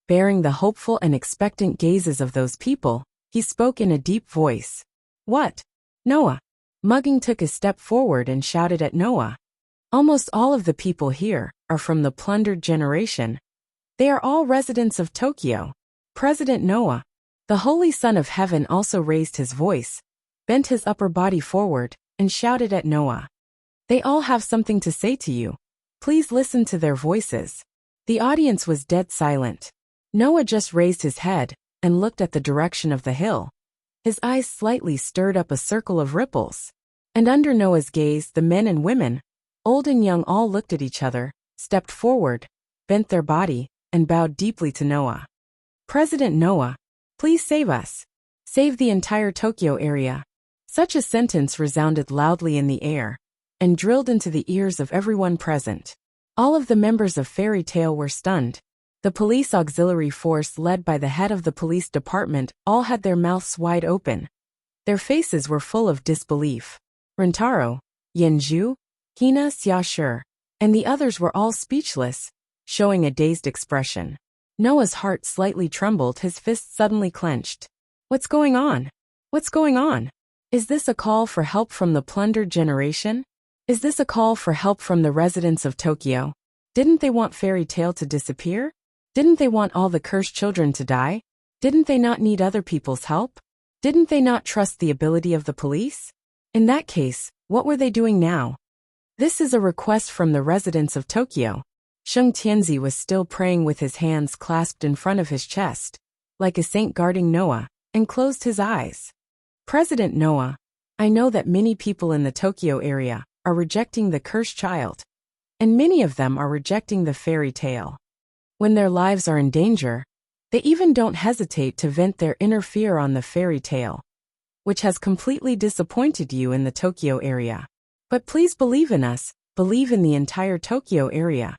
Bearing the hopeful and expectant gazes of those people, he spoke in a deep voice. What? Noah. Mugging took a step forward and shouted at Noah. Almost all of the people here are from the plundered generation. They are all residents of Tokyo. President Noah. The Holy Son of Heaven also raised his voice, bent his upper body forward, and shouted at Noah. They all have something to say to you. Please listen to their voices. The audience was dead silent. Noah just raised his head and looked at the direction of the hill. His eyes slightly stirred up a circle of ripples. And under Noah's gaze, the men and women, old and young, all looked at each other, stepped forward, bent their body, and bowed deeply to Noah. President Noah, please save us. Save the entire Tokyo area. Such a sentence resounded loudly in the air and drilled into the ears of everyone present. All of the members of Fairy Tale were stunned. The police auxiliary force led by the head of the police department all had their mouths wide open. Their faces were full of disbelief. Rintaro, Yanzhu, Hina Xiashi, and the others were all speechless, showing a dazed expression. Noah's heart slightly trembled, his fists suddenly clenched. What's going on? What's going on? Is this a call for help from the plundered generation? Is this a call for help from the residents of Tokyo? Didn't they want Fairy Tale to disappear? Didn't they want all the cursed children to die? Didn't they not need other people's help? Didn't they not trust the ability of the police? In that case, what were they doing now? This is a request from the residents of Tokyo. Sheng Tianzi was still praying with his hands clasped in front of his chest, like a saint guarding Noah, and closed his eyes. President Noah, I know that many people in the Tokyo area are rejecting the cursed child, and many of them are rejecting the fairy tale. When their lives are in danger, they even don't hesitate to vent their inner fear on the fairy tale, which has completely disappointed you in the Tokyo area. But please believe in us, believe in the entire Tokyo area.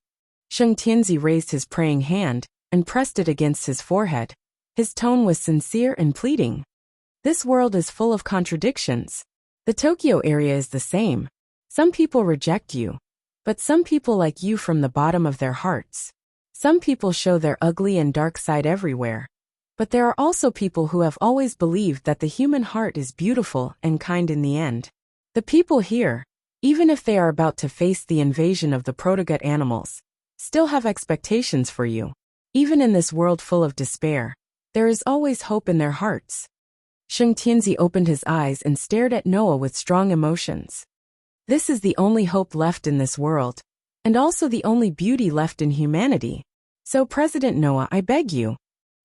Sheng Tianzi raised his praying hand and pressed it against his forehead. His tone was sincere and pleading. This world is full of contradictions. The Tokyo area is the same. Some people reject you, but some people like you from the bottom of their hearts. Some people show their ugly and dark side everywhere, but there are also people who have always believed that the human heart is beautiful and kind in the end. The people here, even if they are about to face the invasion of the protogut animals, still have expectations for you. Even in this world full of despair, there is always hope in their hearts. Sheng Tianzi opened his eyes and stared at Noah with strong emotions. This is the only hope left in this world, and also the only beauty left in humanity. So President Noah, I beg you,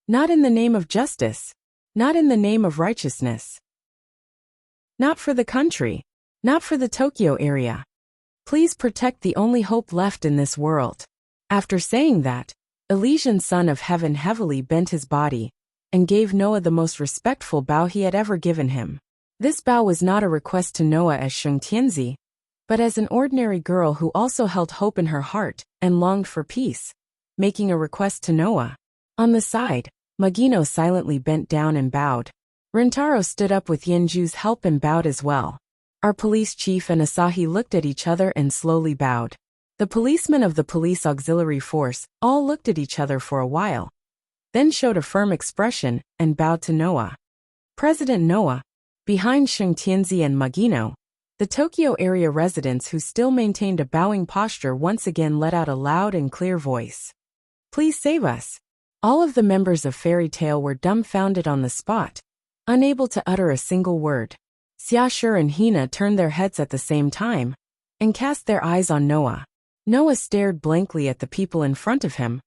not in the name of justice, not in the name of righteousness, not for the country, not for the Tokyo area. Please protect the only hope left in this world. After saying that, Elysian Son of Heaven heavily bent his body and gave Noah the most respectful bow he had ever given him. This bow was not a request to Noah as Sheng Tianzi, but as an ordinary girl who also held hope in her heart and longed for peace, making a request to Noah. On the side, Magino silently bent down and bowed. Rintaro stood up with Yenju's help and bowed as well. Our police chief and Asahi looked at each other and slowly bowed. The policemen of the police auxiliary force all looked at each other for a while, then showed a firm expression and bowed to Noah. President Noah, behind Sheng Tianzi and Magino, the Tokyo area residents who still maintained a bowing posture once again let out a loud and clear voice. Please save us. All of the members of Fairy Tale were dumbfounded on the spot, unable to utter a single word. Xiaoshi and Hina turned their heads at the same time and cast their eyes on Noah. Noah stared blankly at the people in front of him,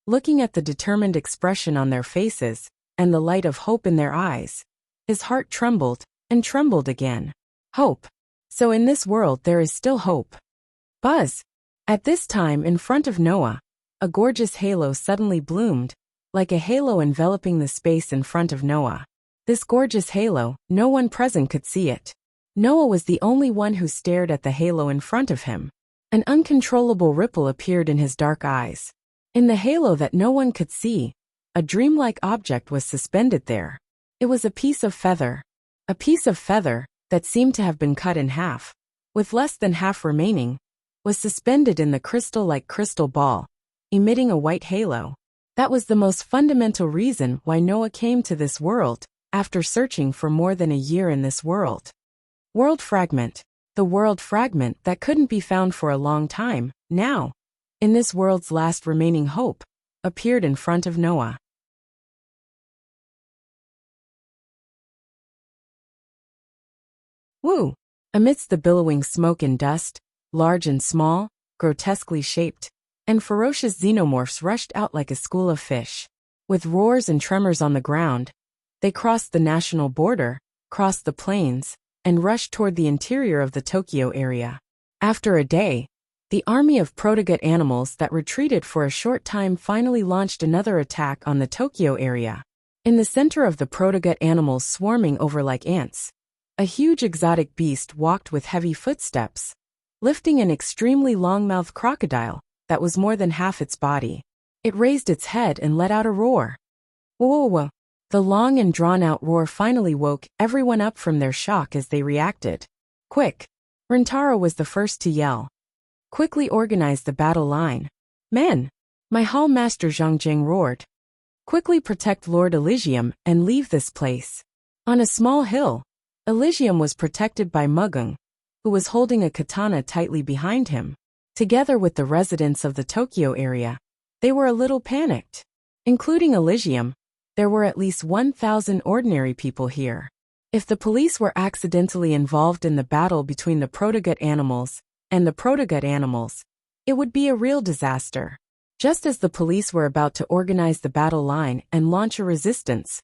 looking at the determined expression on their faces and the light of hope in their eyes. His heart trembled and trembled again. Hope. So in this world there is still hope. Buzz. At this time in front of Noah, a gorgeous halo suddenly bloomed, like a halo enveloping the space in front of Noah. This gorgeous halo, no one present could see it. Noah was the only one who stared at the halo in front of him. An uncontrollable ripple appeared in his dark eyes. In the halo that no one could see, a dreamlike object was suspended there. It was a piece of feather. A piece of feather that seemed to have been cut in half, with less than half remaining, was suspended in the crystal-like crystal ball, emitting a white halo. That was the most fundamental reason why Noah came to this world, after searching for more than a year in this world. World fragment. The world fragment that couldn't be found for a long time, now, in this world's last remaining hope, appeared in front of Noah. Woo! Amidst the billowing smoke and dust, large and small, grotesquely shaped, and ferocious xenomorphs rushed out like a school of fish. With roars and tremors on the ground, they crossed the national border, crossed the plains, and rushed toward the interior of the Tokyo area. After a day, the army of protogut animals that retreated for a short time finally launched another attack on the Tokyo area. In the center of the protogut animals swarming over like ants, a huge exotic beast walked with heavy footsteps, lifting an extremely long-mouthed crocodile that was more than half its body. It raised its head and let out a roar. Whoa, whoa, whoa. The long and drawn-out roar finally woke everyone up from their shock as they reacted. Quick! Rintaro was the first to yell. Quickly organize the battle line. Men! My hall master Zhang roared. Quickly protect Lord Elysium and leave this place. On a small hill, Elysium was protected by Mugung, who was holding a katana tightly behind him. Together with the residents of the Tokyo area, they were a little panicked. Including Elysium, there were at least 1,000 ordinary people here. If the police were accidentally involved in the battle between the protogut animals and the protogut animals, it would be a real disaster. Just as the police were about to organize the battle line and launch a resistance,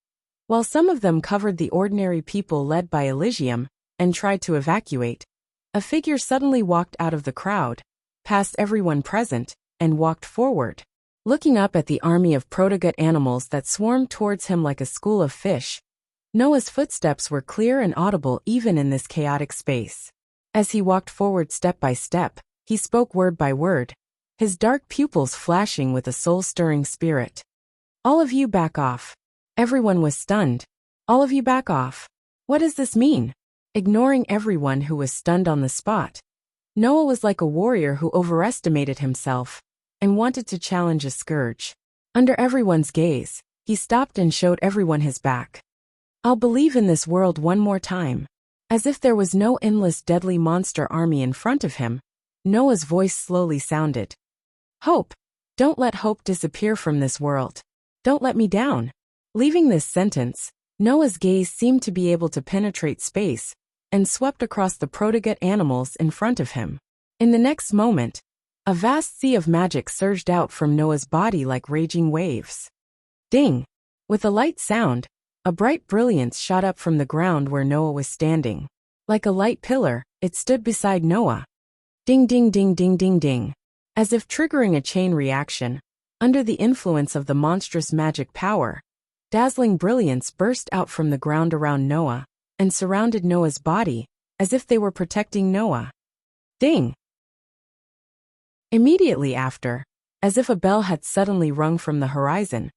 while some of them covered the ordinary people led by Elysium and tried to evacuate, a figure suddenly walked out of the crowd, past everyone present, and walked forward. Looking up at the army of protogut animals that swarmed towards him like a school of fish, Noah's footsteps were clear and audible even in this chaotic space. As he walked forward step by step, he spoke word by word, his dark pupils flashing with a soul-stirring spirit. All of you back off. Everyone was stunned. All of you back off. What does this mean? Ignoring everyone who was stunned on the spot, Noah was like a warrior who overestimated himself and wanted to challenge a scourge. Under everyone's gaze, he stopped and showed everyone his back. I'll believe in this world one more time. As if there was no endless deadly monster army in front of him, Noah's voice slowly sounded. Hope. Don't let hope disappear from this world. Don't let me down. Leaving this sentence, Noah's gaze seemed to be able to penetrate space and swept across the protogut animals in front of him. In the next moment, a vast sea of magic surged out from Noah's body like raging waves. Ding! With a light sound, a bright brilliance shot up from the ground where Noah was standing. Like a light pillar, it stood beside Noah. Ding ding ding ding ding ding. As if triggering a chain reaction, under the influence of the monstrous magic power, Dazzling brilliance burst out from the ground around Noah and surrounded Noah's body, as if they were protecting Noah. Ding! Immediately after, as if a bell had suddenly rung from the horizon,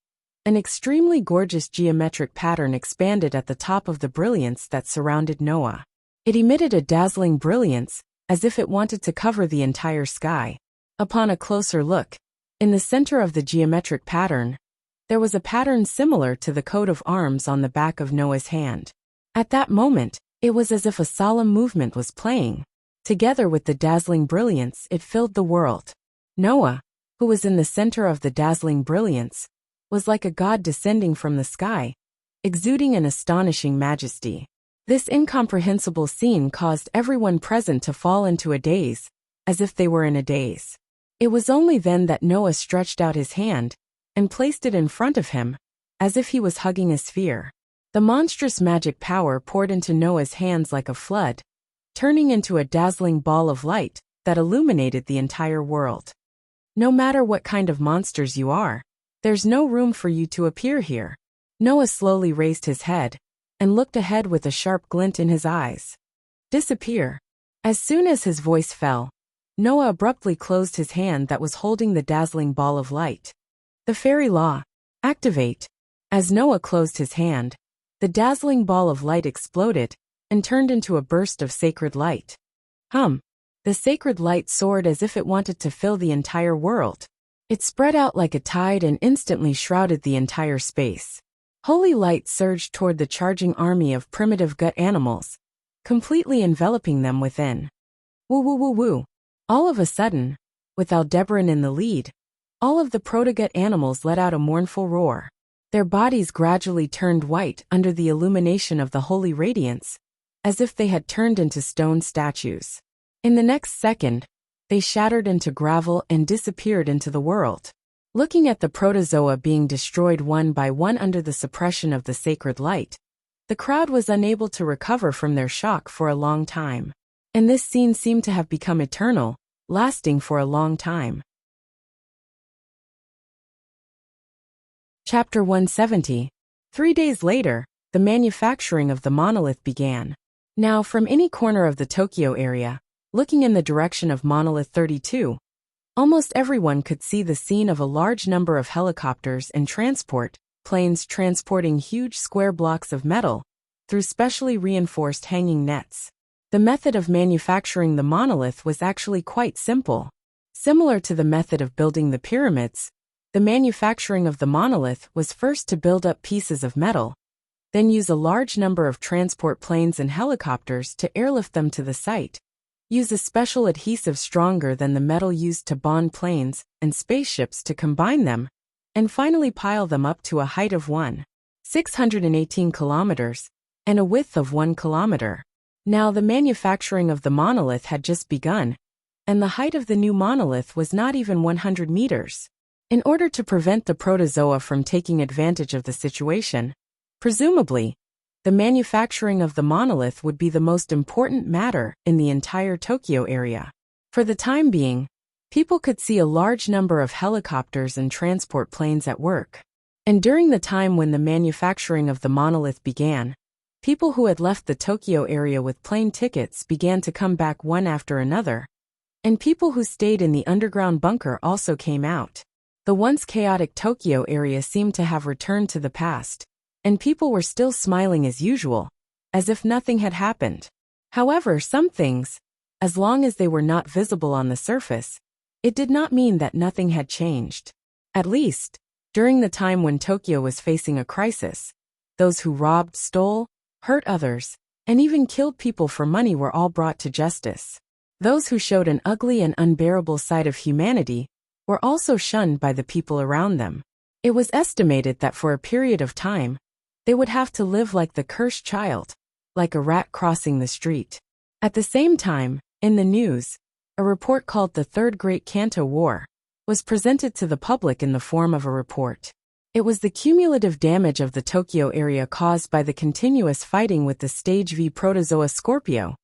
an extremely gorgeous geometric pattern expanded at the top of the brilliance that surrounded Noah. It emitted a dazzling brilliance, as if it wanted to cover the entire sky. Upon a closer look, in the center of the geometric pattern, there was a pattern similar to the coat of arms on the back of Noah's hand. At that moment, it was as if a solemn movement was playing. Together with the dazzling brilliance, it filled the world. Noah, who was in the center of the dazzling brilliance, was like a god descending from the sky, exuding an astonishing majesty. This incomprehensible scene caused everyone present to fall into a daze, as if they were in a daze. It was only then that Noah stretched out his hand and placed it in front of him, as if he was hugging a sphere. The monstrous magic power poured into Noah's hands like a flood, turning into a dazzling ball of light that illuminated the entire world. No matter what kind of monsters you are, there's no room for you to appear here. Noah slowly raised his head and looked ahead with a sharp glint in his eyes. Disappear. As soon as his voice fell, Noah abruptly closed his hand that was holding the dazzling ball of light. The fairy law. Activate. As Noah closed his hand, the dazzling ball of light exploded and turned into a burst of sacred light. The sacred light soared as if it wanted to fill the entire world. It spread out like a tide and instantly shrouded the entire space. Holy light surged toward the charging army of primitive gut animals, completely enveloping them within. Woo woo woo woo. All of a sudden, with Aldebaran in the lead, all of the protogut animals let out a mournful roar. Their bodies gradually turned white under the illumination of the holy radiance, as if they had turned into stone statues. In the next second, they shattered into gravel and disappeared into the world. Looking at the protozoa being destroyed one by one under the suppression of the sacred light, the crowd was unable to recover from their shock for a long time. And this scene seemed to have become eternal, lasting for a long time. Chapter 170. 3 days later, the manufacturing of the monolith began. Now, from any corner of the Tokyo area, looking in the direction of Monolith 32, almost everyone could see the scene of a large number of helicopters and transport planes transporting huge square blocks of metal through specially reinforced hanging nets. The method of manufacturing the monolith was actually quite simple. Similar to the method of building the pyramids, the manufacturing of the monolith was first to build up pieces of metal, then use a large number of transport planes and helicopters to airlift them to the site, use a special adhesive stronger than the metal used to bond planes and spaceships to combine them, and finally pile them up to a height of 1,618 kilometers and a width of 1 kilometer. Now the manufacturing of the monolith had just begun, and the height of the new monolith was not even 100 meters. In order to prevent the protozoa from taking advantage of the situation, presumably, the manufacturing of the monolith would be the most important matter in the entire Tokyo area. For the time being, people could see a large number of helicopters and transport planes at work. And during the time when the manufacturing of the monolith began, people who had left the Tokyo area with plane tickets began to come back one after another, and people who stayed in the underground bunker also came out. The once chaotic Tokyo area seemed to have returned to the past, and people were still smiling as usual, as if nothing had happened. However, some things, as long as they were not visible on the surface, it did not mean that nothing had changed. At least, during the time when Tokyo was facing a crisis, those who robbed, stole, hurt others, and even killed people for money were all brought to justice. Those who showed an ugly and unbearable side of humanity were also shunned by the people around them. It was estimated that for a period of time, they would have to live like the cursed child, like a rat crossing the street. At the same time, in the news, a report called the Third Great Kanto War was presented to the public in the form of a report. It was the cumulative damage of the Tokyo area caused by the continuous fighting with the Stage V protozoa Scorpio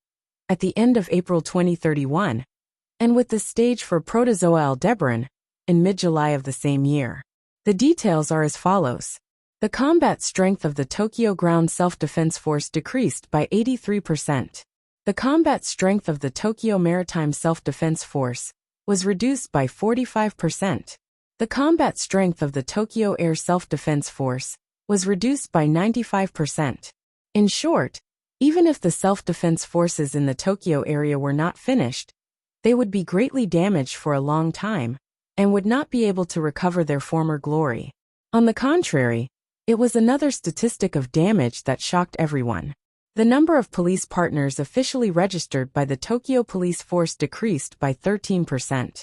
at the end of April 2031, and with the stage for protozoa Aldebaran in mid-July of the same year. The details are as follows. The combat strength of the Tokyo Ground Self-Defense Force decreased by 83%. The combat strength of the Tokyo Maritime Self-Defense Force was reduced by 45%. The combat strength of the Tokyo Air Self-Defense Force was reduced by 95%. In short, even if the self-defense forces in the Tokyo area were not finished, they would be greatly damaged for a long time and would not be able to recover their former glory. On the contrary, it was another statistic of damage that shocked everyone. The number of police partners officially registered by the Tokyo Police Force decreased by 13%.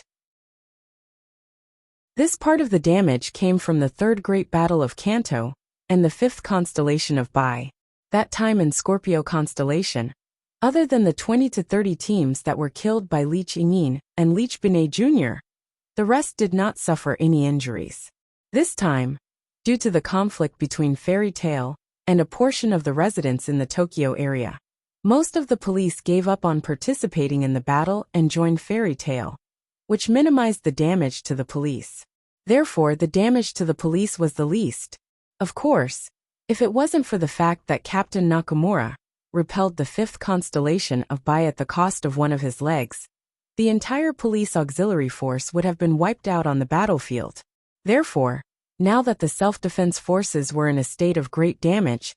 This part of the damage came from the Third Great Battle of Kanto and the fifth constellation of Bai. That time in Scorpio constellation, other than the 20 to 30 teams that were killed by Leech Ingin and Leech Binet Jr., the rest did not suffer any injuries. This time, due to the conflict between Fairy Tail and a portion of the residents in the Tokyo area, most of the police gave up on participating in the battle and joined Fairy Tail, which minimized the damage to the police. Therefore, the damage to the police was the least. Of course, if it wasn't for the fact that Captain Nakamura repelled the fifth constellation of Bai at the cost of one of his legs, the entire police auxiliary force would have been wiped out on the battlefield. Therefore, now that the self-defense forces were in a state of great damage,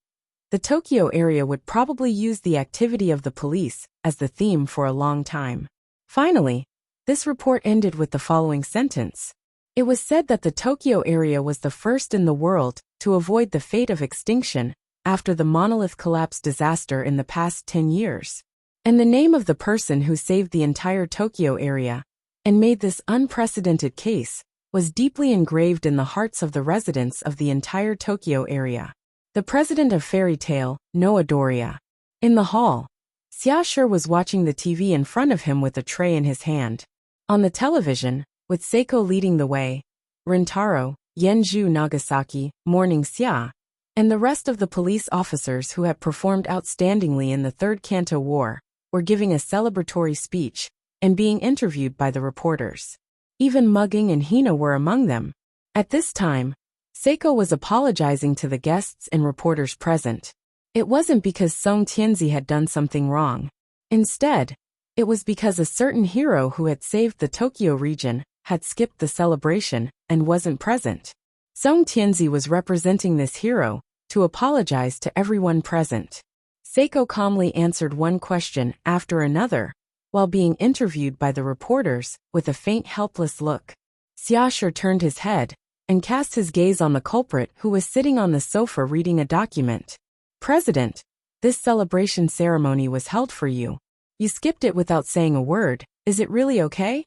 the Tokyo area would probably use the activity of the police as the theme for a long time. Finally, this report ended with the following sentence. It was said that the Tokyo area was the first in the world to avoid the fate of extinction after the monolith collapse disaster in the past 10 years. And the name of the person who saved the entire Tokyo area and made this unprecedented case was deeply engraved in the hearts of the residents of the entire Tokyo area. The president of Fairy Tail, Noah Doria. In the hall, Xiaoshi was watching the TV in front of him with a tray in his hand. On the television, with Seiko leading the way, Rintaro, Yenju Nagasaki, Morning Xia, and the rest of the police officers who had performed outstandingly in the Third Kanto War were giving a celebratory speech and being interviewed by the reporters. Even Mugging and Hina were among them. At this time, Seiko was apologizing to the guests and reporters present. It wasn't because Song Tianzi had done something wrong. Instead, it was because a certain hero who had saved the Tokyo region had skipped the celebration and wasn't present. Song Tianzi was representing this hero to apologize to everyone present. Seiko calmly answered one question after another, while being interviewed by the reporters with a faint helpless look. Xiaoshi turned his head and cast his gaze on the culprit who was sitting on the sofa reading a document. President, this celebration ceremony was held for you. You skipped it without saying a word. Is it really okay?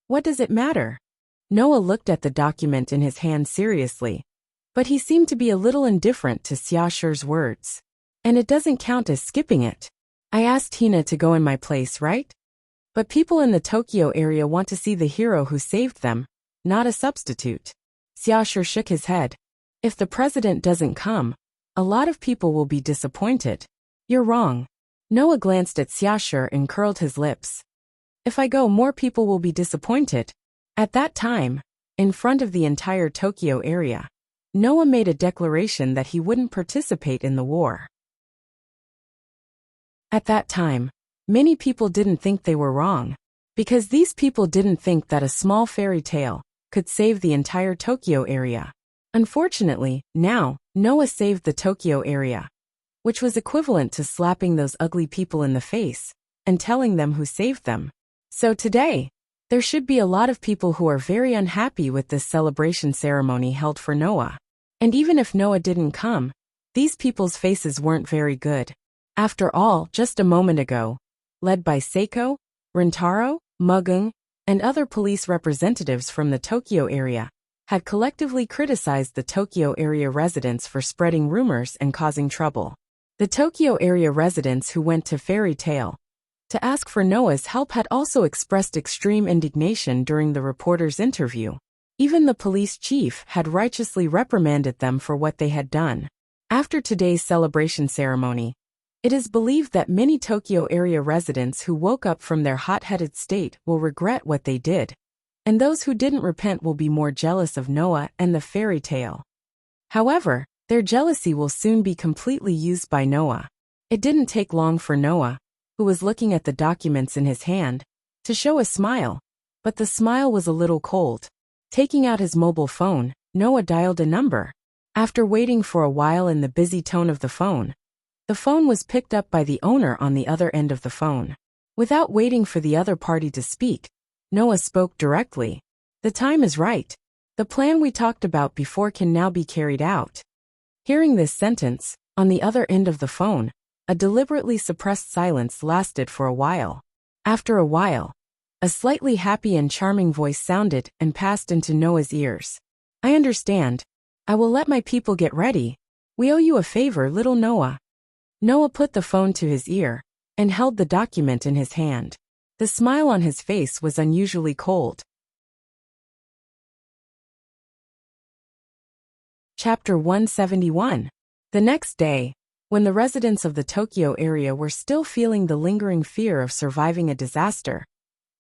What does it matter? Noah looked at the document in his hand seriously, but he seemed to be a little indifferent to Xiaoshi's words. And it doesn't count as skipping it. I asked Hina to go in my place, right? But people in the Tokyo area want to see the hero who saved them, not a substitute. Xiaoshi shook his head. If the president doesn't come, a lot of people will be disappointed. You're wrong. Noah glanced at Xiaoshi and curled his lips. If I go, more people will be disappointed. At that time, in front of the entire Tokyo area, Noah made a declaration that he wouldn't participate in the war. At that time, many people didn't think they were wrong, because these people didn't think that a small fairy tale could save the entire Tokyo area. Unfortunately, now, Noah saved the Tokyo area, which was equivalent to slapping those ugly people in the face and telling them who saved them. So today, there should be a lot of people who are very unhappy with this celebration ceremony held for Noah. And even if Noah didn't come, these people's faces weren't very good. After all, just a moment ago, led by Seiko, Rintaro, Mugung, and other police representatives from the Tokyo area, had collectively criticized the Tokyo area residents for spreading rumors and causing trouble. The Tokyo area residents who went to Fairy Tail to ask for Noah's help had also expressed extreme indignation during the reporter's interview. Even the police chief had righteously reprimanded them for what they had done. After today's celebration ceremony, it is believed that many Tokyo area residents who woke up from their hot-headed state will regret what they did, and those who didn't repent will be more jealous of Noah and the fairy tale. However, Their jealousy will soon be completely used by Noah. It didn't take long for Noah, who was looking at the documents in his hand, to show a smile, but the smile was a little cold. Taking out his mobile phone, Noah dialed a number. After waiting for a while in the busy tone of the phone was picked up by the owner on the other end of the phone. Without waiting for the other party to speak, Noah spoke directly. "The time is right. The plan we talked about before can now be carried out." Hearing this sentence, on the other end of the phone, a deliberately suppressed silence lasted for a while. After a while, a slightly happy and charming voice sounded and passed into Noah's ears. "I understand. I will let my people get ready. We owe you a favor, little Noah." Noah put the phone to his ear and held the document in his hand. The smile on his face was unusually cold. Chapter 171. The next day, when the residents of the Tokyo area were still feeling the lingering fear of surviving a disaster,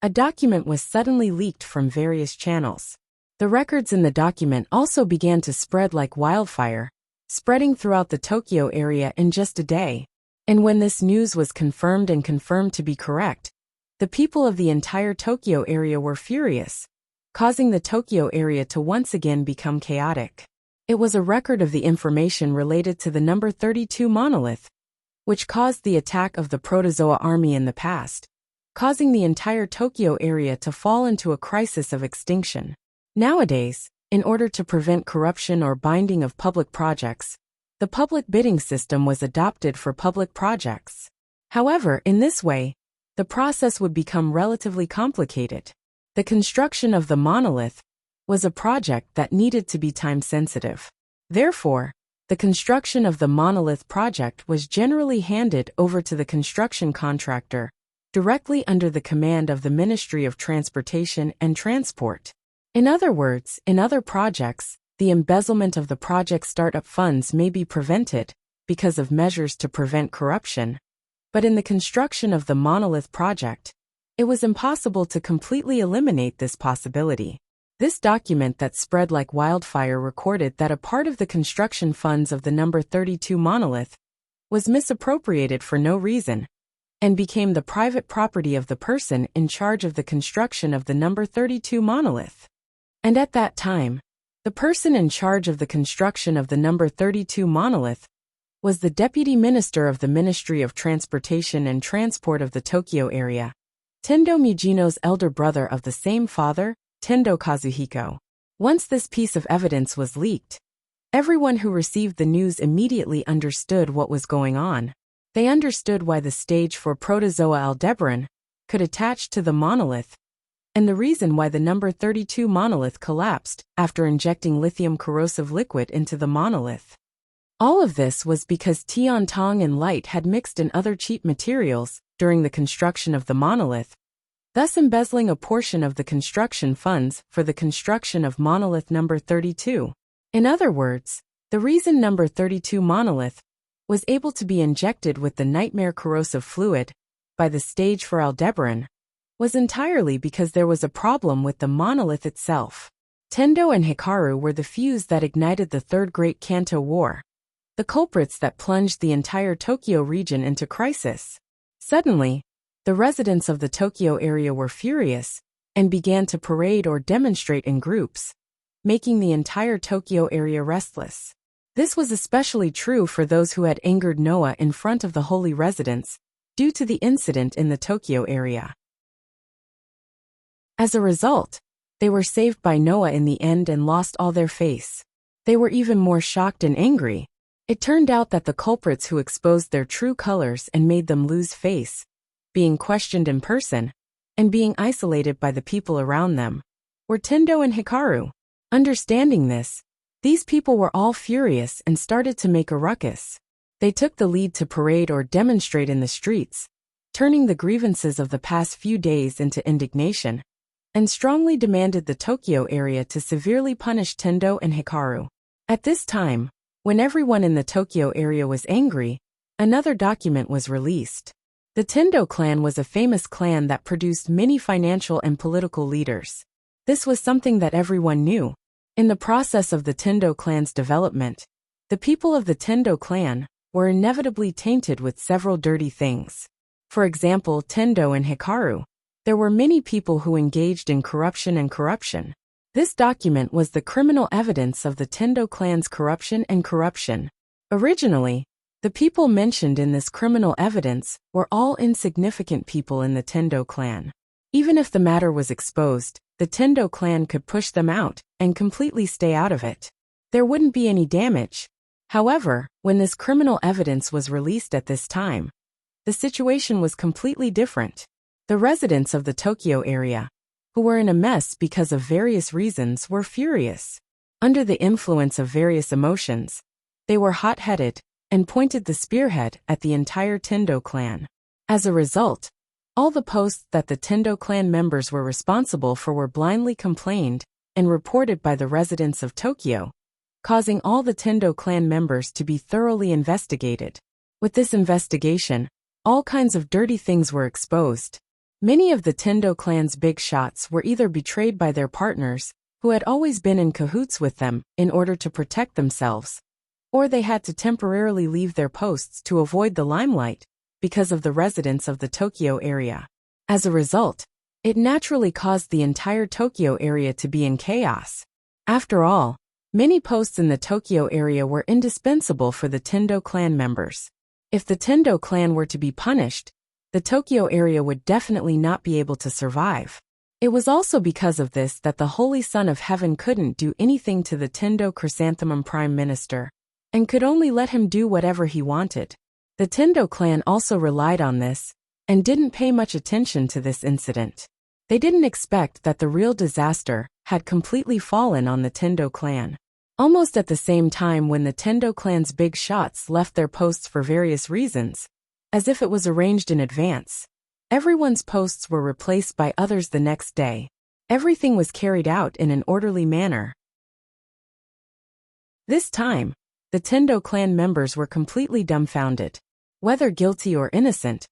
a document was suddenly leaked from various channels. The records in the document also began to spread like wildfire, spreading throughout the Tokyo area in just a day. And when this news was confirmed to be correct, the people of the entire Tokyo area were furious, causing the Tokyo area to once again become chaotic. It was a record of the information related to the number 32 monolith, which caused the attack of the Protozoa army in the past, causing the entire Tokyo area to fall into a crisis of extinction. Nowadays, in order to prevent corruption or binding of public projects, the public bidding system was adopted for public projects. However, in this way, the process would become relatively complicated. The construction of the monolith was a project that needed to be time-sensitive. Therefore, the construction of the monolith project was generally handed over to the construction contractor, directly under the command of the Ministry of Transportation and Transport. In other words, in other projects, the embezzlement of the project startup funds may be prevented because of measures to prevent corruption, but in the construction of the monolith project, it was impossible to completely eliminate this possibility. This document that spread like wildfire recorded that a part of the construction funds of the number 32 monolith was misappropriated for no reason and became the private property of the person in charge of the construction of the number 32 monolith. And at that time, the person in charge of the construction of the number 32 monolith was the Deputy Minister of the Ministry of Transportation and Transport of the Tokyo area, Tendo Mujino's elder brother of the same father, Tendo Kazuhiko. Once this piece of evidence was leaked, everyone who received the news immediately understood what was going on. They understood why the stage for Protozoa Aldebaran could attach to the monolith, and the reason why the number 32 monolith collapsed after injecting lithium corrosive liquid into the monolith. All of this was because Tiantong and light had mixed in other cheap materials during the construction of the monolith, thus embezzling a portion of the construction funds for the construction of monolith number 32. In other words, the reason number 32 monolith was able to be injected with the nightmare corrosive fluid by the stage for Aldebaran was entirely because there was a problem with the monolith itself. Tendo and Hikaru were the fuse that ignited the Third Great Kanto War, the culprits that plunged the entire Tokyo region into crisis. Suddenly, the residents of the Tokyo area were furious and began to parade or demonstrate in groups, making the entire Tokyo area restless. This was especially true for those who had angered Noah in front of the holy residents due to the incident in the Tokyo area. As a result, they were saved by Noah in the end and lost all their face. They were even more shocked and angry. It turned out that the culprits who exposed their true colors and made them lose face, being questioned in person, and being isolated by the people around them, were Tendo and Hikaru. Understanding this, these people were all furious and started to make a ruckus. They took the lead to parade or demonstrate in the streets, turning the grievances of the past few days into indignation, and strongly demanded the Tokyo area to severely punish Tendo and Hikaru. At this time, when everyone in the Tokyo area was angry, another document was released. The Tendo clan was a famous clan that produced many financial and political leaders. This was something that everyone knew. In the process of the Tendo clan's development, The people of the Tendo clan were inevitably tainted with several dirty things. For example, Tendo and Hikaru. There were many people who engaged in corruption. This document was the criminal evidence of the Tendo clan's corruption. Originally, the people mentioned in this criminal evidence were all insignificant people in the Tendo clan. Even if the matter was exposed, the Tendo clan could push them out and completely stay out of it. There wouldn't be any damage. However, when this criminal evidence was released at this time, the situation was completely different. The residents of the Tokyo area, who were in a mess because of various reasons, were furious. Under the influence of various emotions, they were hot-headed and pointed the spearhead at the entire Tendo clan. As a result, all the posts that the Tendo clan members were responsible for were blindly complained and reported by the residents of Tokyo, causing all the Tendo clan members to be thoroughly investigated. With this investigation, all kinds of dirty things were exposed. Many of the Tendo clan's big shots were either betrayed by their partners, who had always been in cahoots with them in order to protect themselves, or they had to temporarily leave their posts to avoid the limelight because of the residents of the Tokyo area. As a result, it naturally caused the entire Tokyo area to be in chaos. After all, many posts in the Tokyo area were indispensable for the Tendo clan members. If the Tendo clan were to be punished, the Tokyo area would definitely not be able to survive. It was also because of this that the Holy Son of Heaven couldn't do anything to the Tendo Chrysanthemum Prime Minister, and could only let him do whatever he wanted. The Tendo clan also relied on this, and didn't pay much attention to this incident. They didn't expect that the real disaster had completely fallen on the Tendo clan. Almost at the same time when the Tendo clan's big shots left their posts for various reasons, as if it was arranged in advance, everyone's posts were replaced by others the next day. Everything was carried out in an orderly manner. This time, the Tendo clan members were completely dumbfounded. Whether guilty or innocent,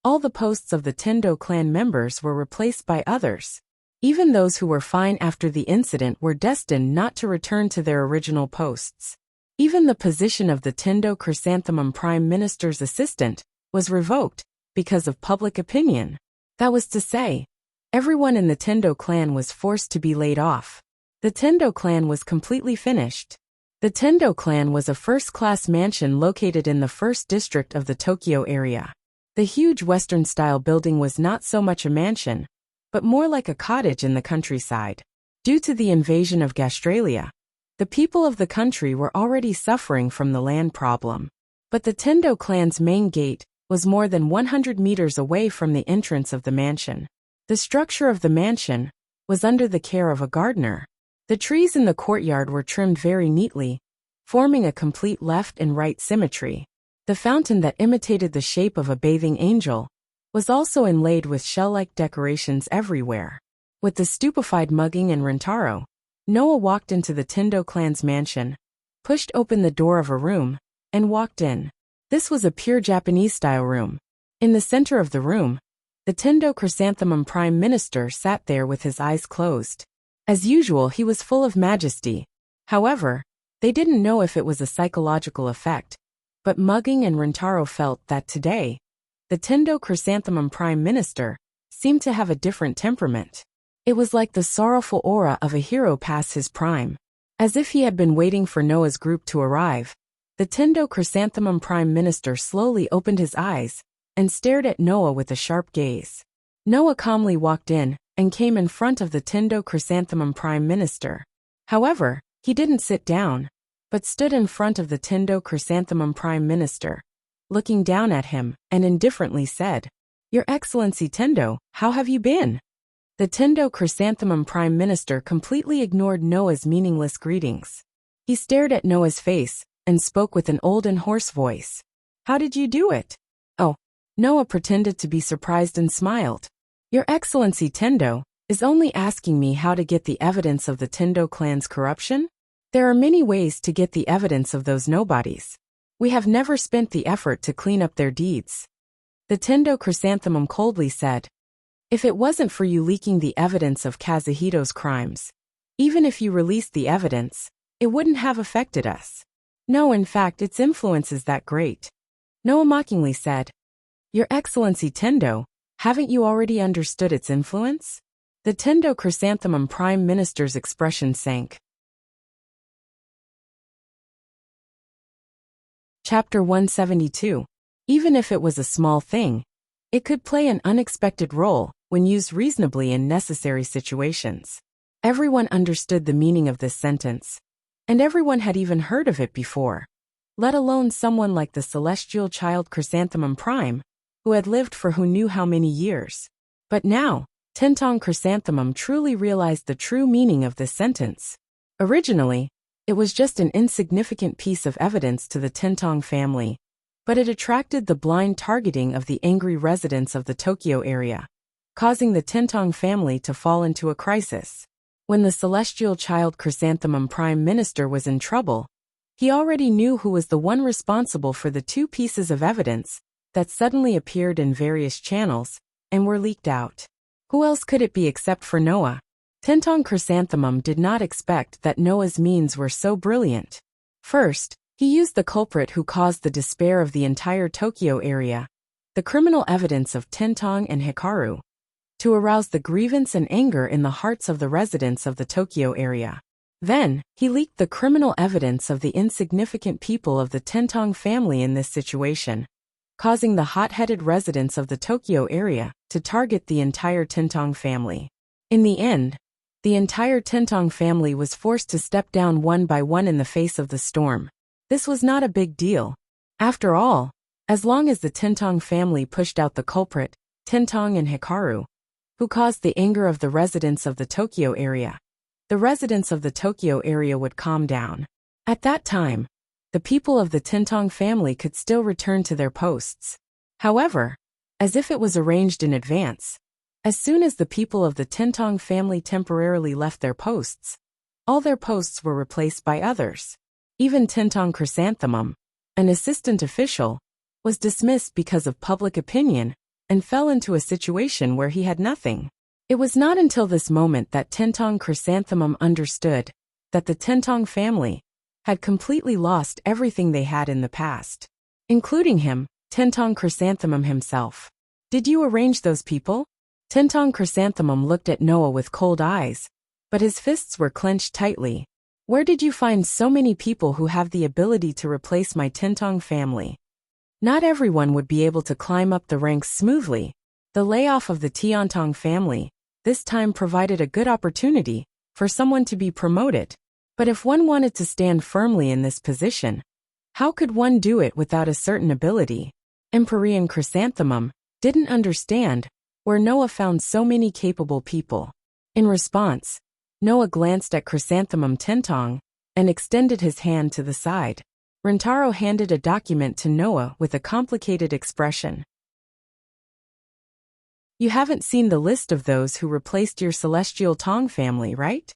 all the posts of the Tendo clan members were replaced by others. Even those who were fine after the incident were destined not to return to their original posts. Even the position of the Tendo Chrysanthemum Prime Minister's assistant was revoked because of public opinion. That was to say, everyone in the Tendo clan was forced to be laid off. The Tendo clan was completely finished. The Tendo clan was a first-class mansion located in the first district of the Tokyo area. The huge Western-style building was not so much a mansion, but more like a cottage in the countryside. Due to the invasion of Gastralia, the people of the country were already suffering from the land problem. But the Tendo clan's main gate was more than 100 meters away from the entrance of the mansion. The structure of the mansion was under the care of a gardener. The trees in the courtyard were trimmed very neatly, forming a complete left and right symmetry. The fountain that imitated the shape of a bathing angel was also inlaid with shell-like decorations everywhere. With the stupefied Mugging and Rentaro, Noah walked into the Tendo clan's mansion, pushed open the door of a room, and walked in. This was a pure Japanese-style room. In the center of the room, the Tendo Chrysanthemum Prime Minister sat there with his eyes closed. As usual, he was full of majesty. However, they didn't know if it was a psychological effect, but Mugging and Rentaro felt that today, the Tendo Chrysanthemum Prime Minister seemed to have a different temperament. It was like the sorrowful aura of a hero past his prime. As if he had been waiting for Noah's group to arrive, the Tendo Chrysanthemum Prime Minister slowly opened his eyes and stared at Noah with a sharp gaze. Noah calmly walked in and came in front of the Tendo Chrysanthemum Prime Minister. However, he didn't sit down, but stood in front of the Tendo Chrysanthemum Prime Minister, looking down at him, and indifferently said, "Your Excellency Tendo, how have you been?" The Tendo Chrysanthemum Prime Minister completely ignored Noah's meaningless greetings. He stared at Noah's face and spoke with an old and hoarse voice. "How did you do it?" "Oh." Noah pretended to be surprised and smiled. "Your Excellency Tendo is only asking me how to get the evidence of the Tendo clan's corruption? There are many ways to get the evidence of those nobodies. We have never spent the effort to clean up their deeds." The Tendo Chrysanthemum coldly said, "If it wasn't for you leaking the evidence of Kazuhito's crimes, even if you released the evidence, it wouldn't have affected us. No, in fact, its influence is that great. Noah mockingly said. Your Excellency Tendo, haven't you already understood its influence? The Tendo Chrysanthemum Prime Minister's expression sank. Chapter 172. Even if it was a small thing, it could play an unexpected role when used reasonably in necessary situations. Everyone understood the meaning of this sentence, and everyone had even heard of it before, let alone someone like the celestial child Chrysanthemum Prime, who had lived for who knew how many years. But now, Tentong Chrysanthemum truly realized the true meaning of this sentence. Originally, it was just an insignificant piece of evidence to the Tentong family, but it attracted the blind targeting of the angry residents of the Tokyo area, causing the Tentong family to fall into a crisis. When the celestial child Chrysanthemum Prime Minister was in trouble, he already knew who was the one responsible for the two pieces of evidence that suddenly appeared in various channels and were leaked out. Who else could it be except for Noah? Tentong Chrysanthemum did not expect that Noah's means were so brilliant. First, he used the culprit who caused the despair of the entire Tokyo area, the criminal evidence of Tentong and Hikaru, to arouse the grievance and anger in the hearts of the residents of the Tokyo area. Then, he leaked the criminal evidence of the insignificant people of the Tentong family in this situation, causing the hot-headed residents of the Tokyo area to target the entire Tentong family. In the end, the entire Tentong family was forced to step down one by one in the face of the storm. This was not a big deal. After all, as long as the Tentong family pushed out the culprit, Tentong and Hikaru, who caused the anger of the residents of the Tokyo area, the residents of the Tokyo area would calm down. At that time, the people of the Tentong family could still return to their posts. However, as if it was arranged in advance, as soon as the people of the Tentong family temporarily left their posts, all their posts were replaced by others. Even Tentong Chrysanthemum, an assistant official, was dismissed because of public opinion and fell into a situation where he had nothing. It was not until this moment that Tentong Chrysanthemum understood that the Tentong family had completely lost everything they had in the past, including him, Tentong Chrysanthemum himself. Did you arrange those people? Tentong Chrysanthemum looked at Noah with cold eyes, but his fists were clenched tightly. Where did you find so many people who have the ability to replace my Tentong family? Not everyone would be able to climb up the ranks smoothly. The layoff of the Tiantong family this time provided a good opportunity for someone to be promoted. But if one wanted to stand firmly in this position, how could one do it without a certain ability? Empyrean Chrysanthemum didn't understand where Noah found so many capable people. In response, Noah glanced at Chrysanthemum Tentong and extended his hand to the side. Rintaro handed a document to Noah with a complicated expression. You haven't seen the list of those who replaced your celestial Tong family, right?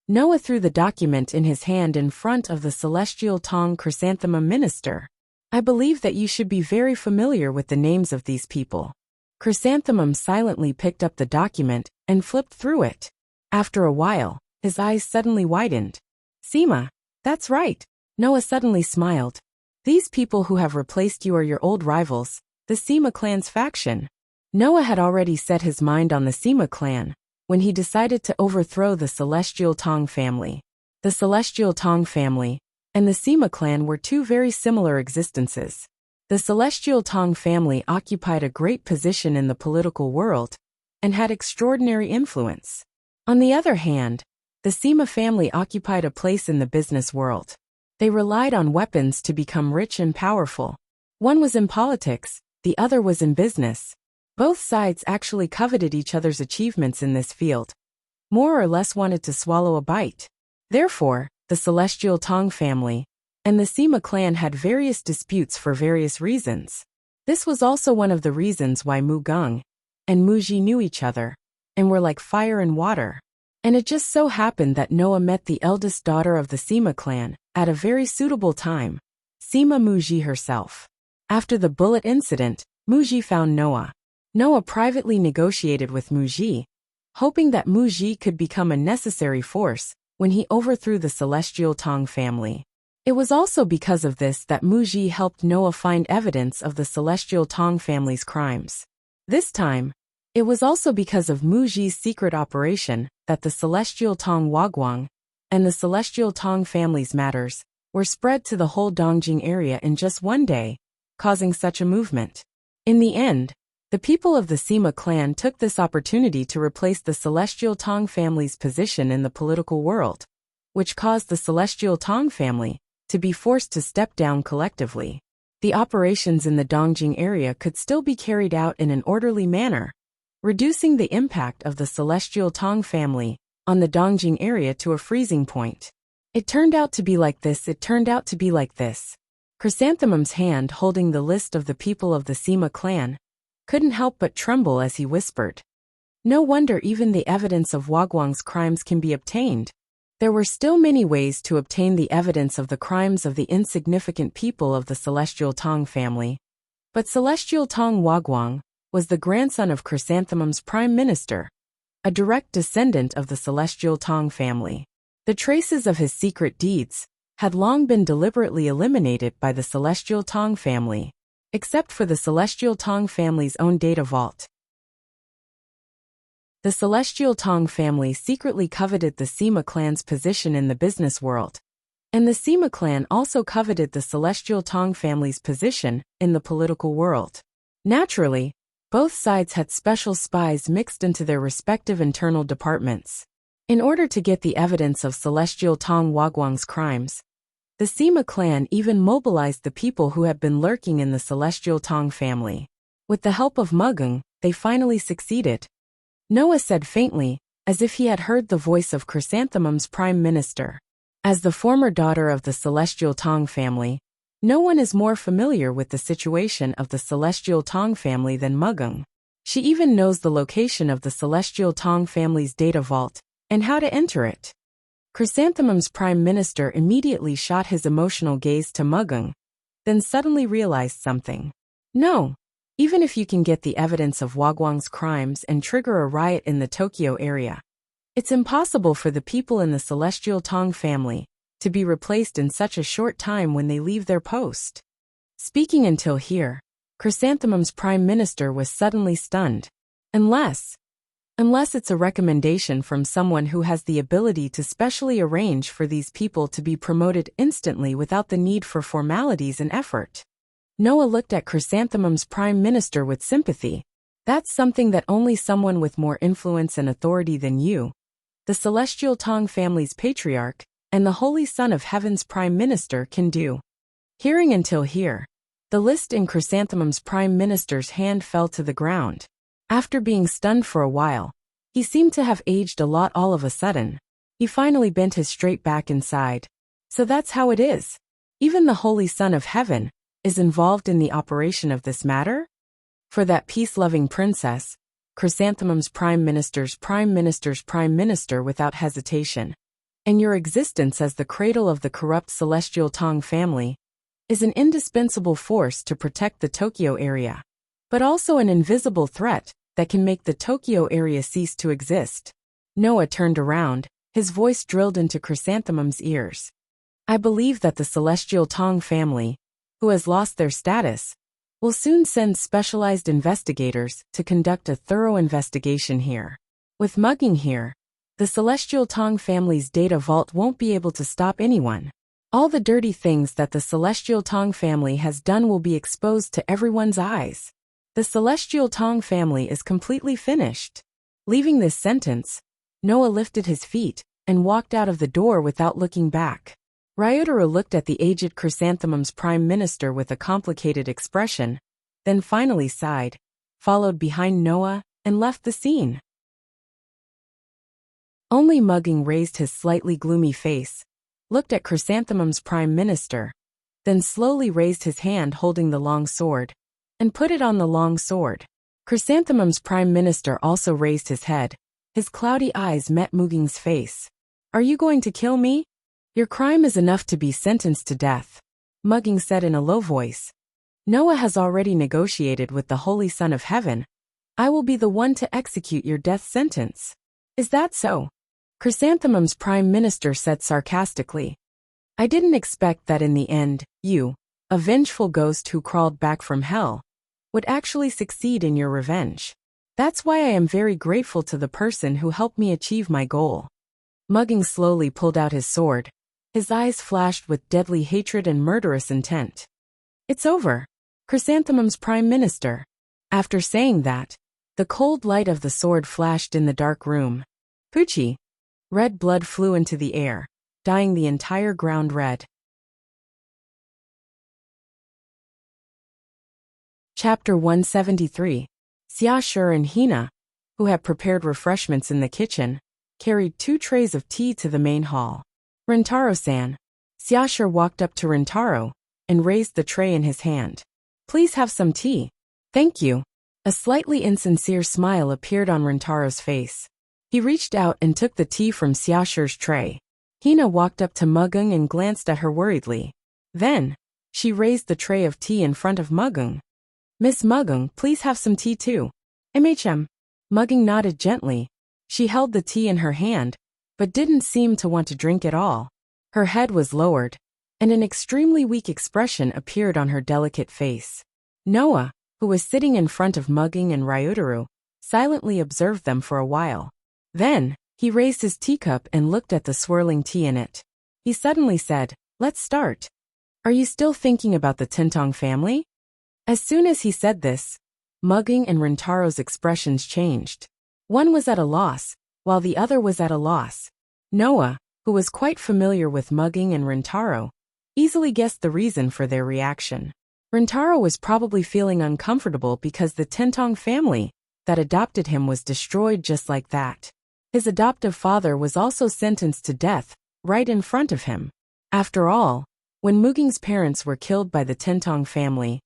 Noah threw the document in his hand in front of the celestial Tong Chrysanthemum minister. I believe that you should be very familiar with the names of these people. Chrysanthemum silently picked up the document and flipped through it. After a while, his eyes suddenly widened. Seema, that's right. Noah suddenly smiled. These people who have replaced you are your old rivals, the Seema clan's faction. Noah had already set his mind on the Seema clan when he decided to overthrow the celestial Tong family. The celestial Tong family and the Seema clan were two very similar existences. The celestial Tong family occupied a great position in the political world and had extraordinary influence. On the other hand, the Seema family occupied a place in the business world. They relied on weapons to become rich and powerful. One was in politics, the other was in business. Both sides actually coveted each other's achievements in this field, more or less wanted to swallow a bite. Therefore, the celestial Tong family and the Seema clan had various disputes for various reasons. This was also one of the reasons why Mu Geng and Mu Ji knew each other and were like fire and water. And it just so happened that Noah met the eldest daughter of the Seema clan at a very suitable time, Seema Mu Ji herself. After the bullet incident, Mu Ji found Noah. Noah privately negotiated with Mu Ji, hoping that Mu Ji could become a necessary force when he overthrew the celestial Tong family. It was also because of this that Muji helped Noah find evidence of the Celestial Tong family's crimes. This time, it was also because of Muji's secret operation that the Celestial Tong Wagwang and the Celestial Tong family's matters were spread to the whole Dongjing area in just one day, causing such a movement. In the end, the people of the Sima clan took this opportunity to replace the Celestial Tong family's position in the political world, which caused the Celestial Tong family to be forced to step down collectively. The operations in the Dongjing area could still be carried out in an orderly manner, reducing the impact of the Celestial Tong family on the Dongjing area to a freezing point. It turned out to be like this. Chrysanthemum's hand holding the list of the people of the Sima clan couldn't help but tremble as he whispered. No wonder even the evidence of Wagwang's crimes can be obtained. There were still many ways to obtain the evidence of the crimes of the insignificant people of the Celestial Tong family. But Celestial Tong Wagwang was the grandson of Chrysanthemum's prime minister, a direct descendant of the Celestial Tong family. The traces of his secret deeds had long been deliberately eliminated by the Celestial Tong family, except for the Celestial Tong family's own data vault. The Celestial Tong family secretly coveted the Sima clan's position in the business world, and the Sima clan also coveted the Celestial Tong family's position in the political world. Naturally, both sides had special spies mixed into their respective internal departments. In order to get the evidence of Celestial Tong Wagwang's crimes, the Sima clan even mobilized the people who had been lurking in the Celestial Tong family. With the help of Mugung, they finally succeeded. Noah said faintly, as if he had heard the voice of Chrysanthemum's prime minister. As the former daughter of the Celestial Tong family, no one is more familiar with the situation of the Celestial Tong family than Mugung. She even knows the location of the Celestial Tong family's data vault and how to enter it. Chrysanthemum's prime minister immediately shot his emotional gaze to Mugung, then suddenly realized something. No. Even if you can get the evidence of Wagwang's crimes and trigger a riot in the Tokyo area, it's impossible for the people in the Celestial Tong family to be replaced in such a short time when they leave their post. Speaking until here, Chrysanthemum's prime minister was suddenly stunned. Unless it's a recommendation from someone who has the ability to specially arrange for these people to be promoted instantly without the need for formalities and effort. Noah looked at Chrysanthemum's prime minister with sympathy. That's something that only someone with more influence and authority than you, the Celestial Tong family's patriarch, and the Holy Son of Heaven's prime minister can do. Hearing until here, the list in Chrysanthemum's prime minister's hand fell to the ground. After being stunned for a while, he seemed to have aged a lot all of a sudden. He finally bent his straight back inside. So that's how it is. Even the Holy Son of Heaven is involved in the operation of this matter? For that peace-loving princess, Chrysanthemum's prime minister's prime minister without hesitation, and your existence as the cradle of the corrupt Celestial Tong family, is an indispensable force to protect the Tokyo area, but also an invisible threat that can make the Tokyo area cease to exist. Noah turned around, his voice drilled into Chrysanthemum's ears. I believe that the Celestial Tong family, who has lost their status, will soon send specialized investigators to conduct a thorough investigation here. With Mugging here, the Celestial Tong family's data vault won't be able to stop anyone. All the dirty things that the Celestial Tong family has done will be exposed to everyone's eyes. The Celestial Tong family is completely finished. Leaving this sentence, Noah lifted his feet and walked out of the door without looking back. Ryotaro looked at the aged Chrysanthemum's prime minister with a complicated expression, then finally sighed, followed behind Noah, and left the scene. Only Mugging raised his slightly gloomy face, looked at Chrysanthemum's prime minister, then slowly raised his hand holding the long sword, and put it on the long sword. Chrysanthemum's prime minister also raised his head. His cloudy eyes met Mugging's face. Are you going to kill me? Your crime is enough to be sentenced to death, Mugging said in a low voice. Noah has already negotiated with the Holy Son of Heaven. I will be the one to execute your death sentence. Is that so? Chrysanthemum's prime minister said sarcastically. I didn't expect that in the end, you, a vengeful ghost who crawled back from hell, would actually succeed in your revenge. That's why I am very grateful to the person who helped me achieve my goal." Mugging slowly pulled out his sword. His eyes flashed with deadly hatred and murderous intent. "It's over. Chrysanthemum's prime minister." After saying that, the cold light of the sword flashed in the dark room. Poochie! Red blood flew into the air, dyeing the entire ground red. Chapter 173. Xiaoshi and Hina, who had prepared refreshments in the kitchen, carried 2 trays of tea to the main hall. "Rintaro-san." Xiaoshi walked up to Rintaro and raised the tray in his hand. "Please have some tea." "Thank you." A slightly insincere smile appeared on Rintaro's face. He reached out and took the tea from Xiaoshi's tray. Hina walked up to Mugung and glanced at her worriedly. Then, she raised the tray of tea in front of Mugung. "Miss Mugung, please have some tea too." Mugung nodded gently. She held the tea in her hand, but didn't seem to want to drink at all. Her head was lowered, and an extremely weak expression appeared on her delicate face. Noah, who was sitting in front of Mugung and Ryutaru, silently observed them for a while. Then, he raised his teacup and looked at the swirling tea in it. He suddenly said, "Let's start. Are you still thinking about the Tintong family?" As soon as he said this, Mugung and Rintaro's expressions changed. One was at a loss, while the other was at a loss. Noah, who was quite familiar with Mugung and Rintaro, easily guessed the reason for their reaction. Rintaro was probably feeling uncomfortable because the Tintong family that adopted him was destroyed just like that. His adoptive father was also sentenced to death, right in front of him. After all, when Muging's parents were killed by the Tintong family,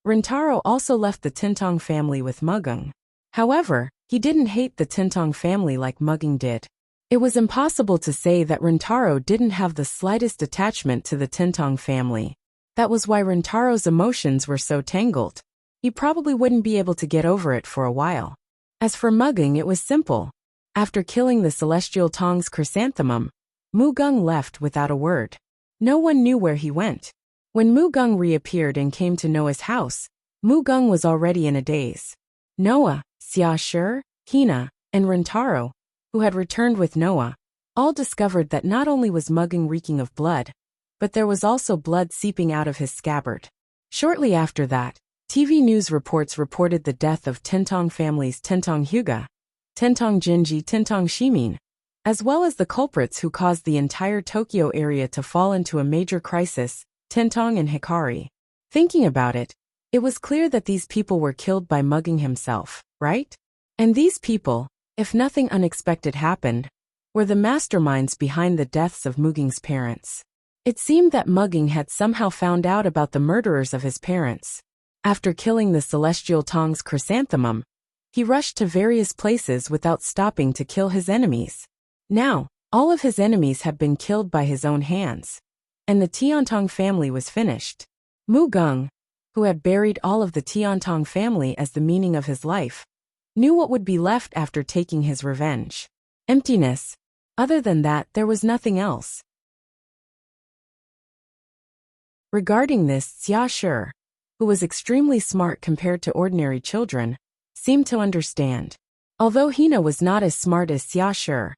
Rintaro also left the Tintong family with Mugung. However, he didn't hate the Tintong family like Mugung did. It was impossible to say that Rintaro didn't have the slightest attachment to the Tintong family. That was why Rintaro's emotions were so tangled. He probably wouldn't be able to get over it for a while. As for Mugung, it was simple. After killing the celestial Tong's chrysanthemum, Mugung left without a word. No one knew where he went. When Mugung reappeared and came to Noah's house, Mugung was already in a daze. Noah, Xiaoshi, Hina, and Rintaro, who had returned with Noah, all discovered that not only was Mugung reeking of blood, but there was also blood seeping out of his scabbard. Shortly after that, TV news reports reported the death of Tintong families Tintong Hyuga, Tintong Jinji, Tintong Shimin, as well as the culprits who caused the entire Tokyo area to fall into a major crisis, Tintong and Hikari. Thinking about it, it was clear that these people were killed by Mugung himself, right? And these people, if nothing unexpected happened, were the masterminds behind the deaths of Muging's parents. It seemed that Mugung had somehow found out about the murderers of his parents. After killing the celestial Tong's chrysanthemum, he rushed to various places without stopping to kill his enemies. Now, all of his enemies had been killed by his own hands, and the Tiantong family was finished. Mugung, who had buried all of the Tiantong family as the meaning of his life, knew what would be left after taking his revenge. Emptiness. Other than that, there was nothing else. Regarding this, Xiaoshi, who was extremely smart compared to ordinary children, seemed to understand. Although Hina was not as smart as Xiaoshi,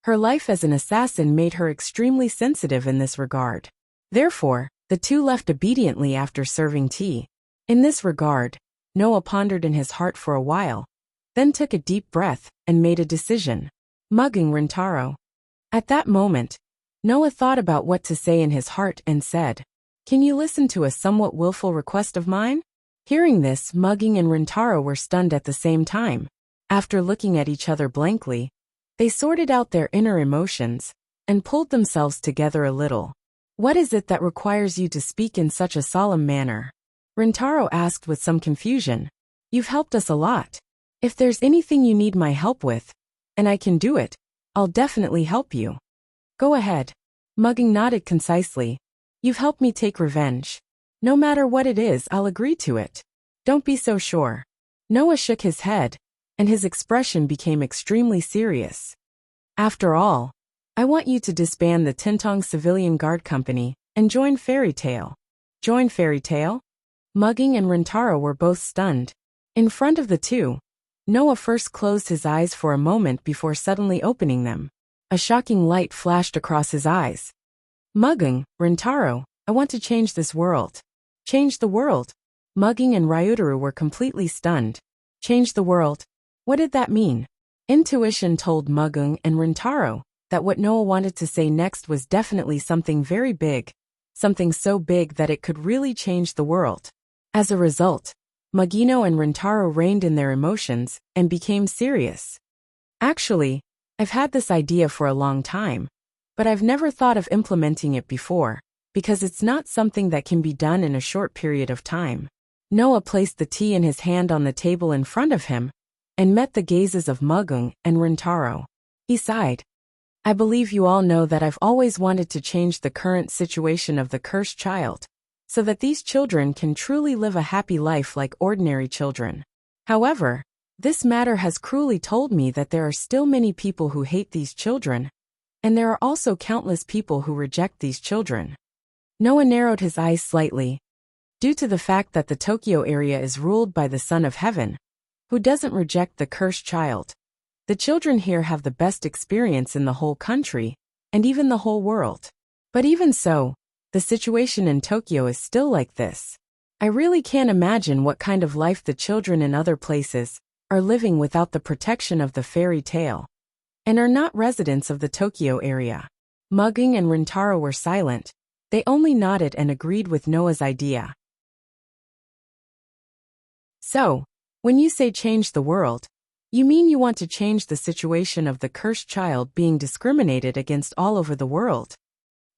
her life as an assassin made her extremely sensitive in this regard. Therefore, the two left obediently after serving tea. In this regard, Noah pondered in his heart for a while, then took a deep breath and made a decision. Mugging Rintaro. At that moment, Noah thought about what to say in his heart and said, "Can you listen to a somewhat willful request of mine?" Hearing this, Mugging and Rintaro were stunned at the same time. After looking at each other blankly, they sorted out their inner emotions and pulled themselves together a little. "What is it that requires you to speak in such a solemn manner?" Rintaro asked with some confusion. "You've helped us a lot. If there's anything you need my help with, and I can do it, I'll definitely help you." "Go ahead." Mugging nodded concisely. "You've helped me take revenge. No matter what it is, I'll agree to it. Don't be so sure." Noah shook his head, and his expression became extremely serious. "After all, I want you to disband the Tintong Civilian Guard Company and join Fairy Tale. Join Fairy Tale? Mugging and Rintaro were both stunned. In front of the two, Noah first closed his eyes for a moment before suddenly opening them. A shocking light flashed across his eyes. Mugging, Rintaro, I want to change this world. Change the world? Mugging and Ryutaru were completely stunned. Change the world? What did that mean? Intuition told Mugging and Rintaro that what Noah wanted to say next was definitely something very big, something so big that it could really change the world. As a result, Mugino and Rintaro reined in their emotions and became serious. Actually, I've had this idea for a long time, but I've never thought of implementing it before, because it's not something that can be done in a short period of time. Noah placed the tea in his hand on the table in front of him and met the gazes of Mugging and Rintaro. He sighed. I believe you all know that I've always wanted to change the current situation of the cursed child, so that these children can truly live a happy life like ordinary children. However, this matter has cruelly told me that there are still many people who hate these children, and there are also countless people who reject these children. Noah narrowed his eyes slightly. Due to the fact that the Tokyo area is ruled by the Son of Heaven, who doesn't reject the cursed child, the children here have the best experience in the whole country, and even the whole world. But even so, the situation in Tokyo is still like this. I really can't imagine what kind of life the children in other places are living without the protection of the fairy tale, and are not residents of the Tokyo area. Mugging and Rintaro were silent. They only nodded and agreed with Noah's idea. So, when you say change the world, you mean you want to change the situation of the cursed child being discriminated against all over the world?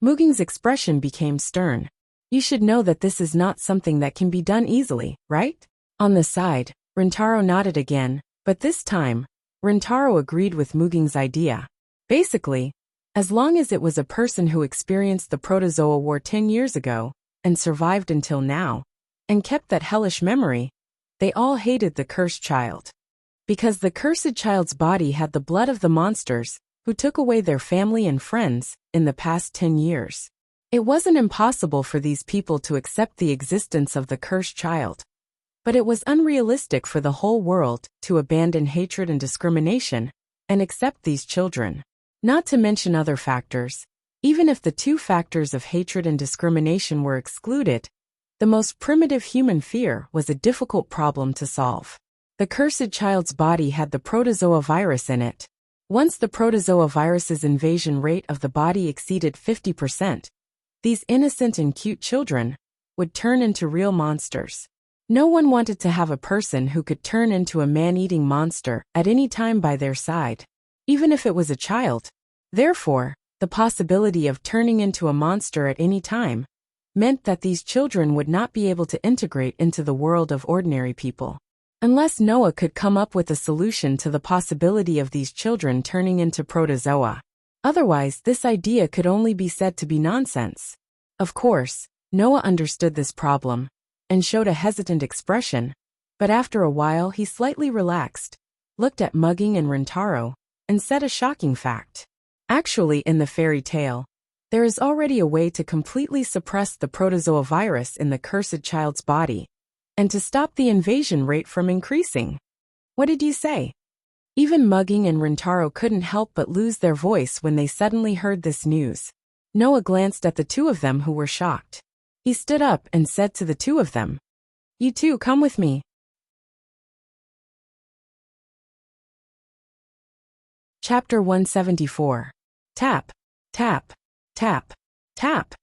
Mugging's expression became stern. You should know that this is not something that can be done easily, right? On the side, Rintaro nodded again, but this time, Rintaro agreed with Mugging's idea. Basically, as long as it was a person who experienced the Protozoa War 10 years ago, and survived until now, and kept that hellish memory, they all hated the cursed child. Because the cursed child's body had the blood of the monsters who took away their family and friends in the past 10 years. It wasn't impossible for these people to accept the existence of the cursed child, but it was unrealistic for the whole world to abandon hatred and discrimination and accept these children. Not to mention other factors, even if the two factors of hatred and discrimination were excluded, the most primitive human fear was a difficult problem to solve. The cursed child's body had the protozoa virus in it. Once the protozoa virus's invasion rate of the body exceeded 50%, these innocent and cute children would turn into real monsters. No one wanted to have a person who could turn into a man-eating monster at any time by their side, even if it was a child. Therefore, the possibility of turning into a monster at any time meant that these children would not be able to integrate into the world of ordinary people. Unless Noah could come up with a solution to the possibility of these children turning into protozoa. Otherwise, this idea could only be said to be nonsense. Of course, Noah understood this problem and showed a hesitant expression, but after a while he slightly relaxed, looked at Mugging and Rintaro, and said a shocking fact. Actually, in the fairy tale, there is already a way to completely suppress the protozoa virus in the cursed child's body, and to stop the invasion rate from increasing. What did you say? Even Mugging and Rintaro couldn't help but lose their voice when they suddenly heard this news. Noah glanced at the two of them who were shocked. He stood up and said to the two of them, "You two come with me." Chapter 174. Tap, tap, tap, tap.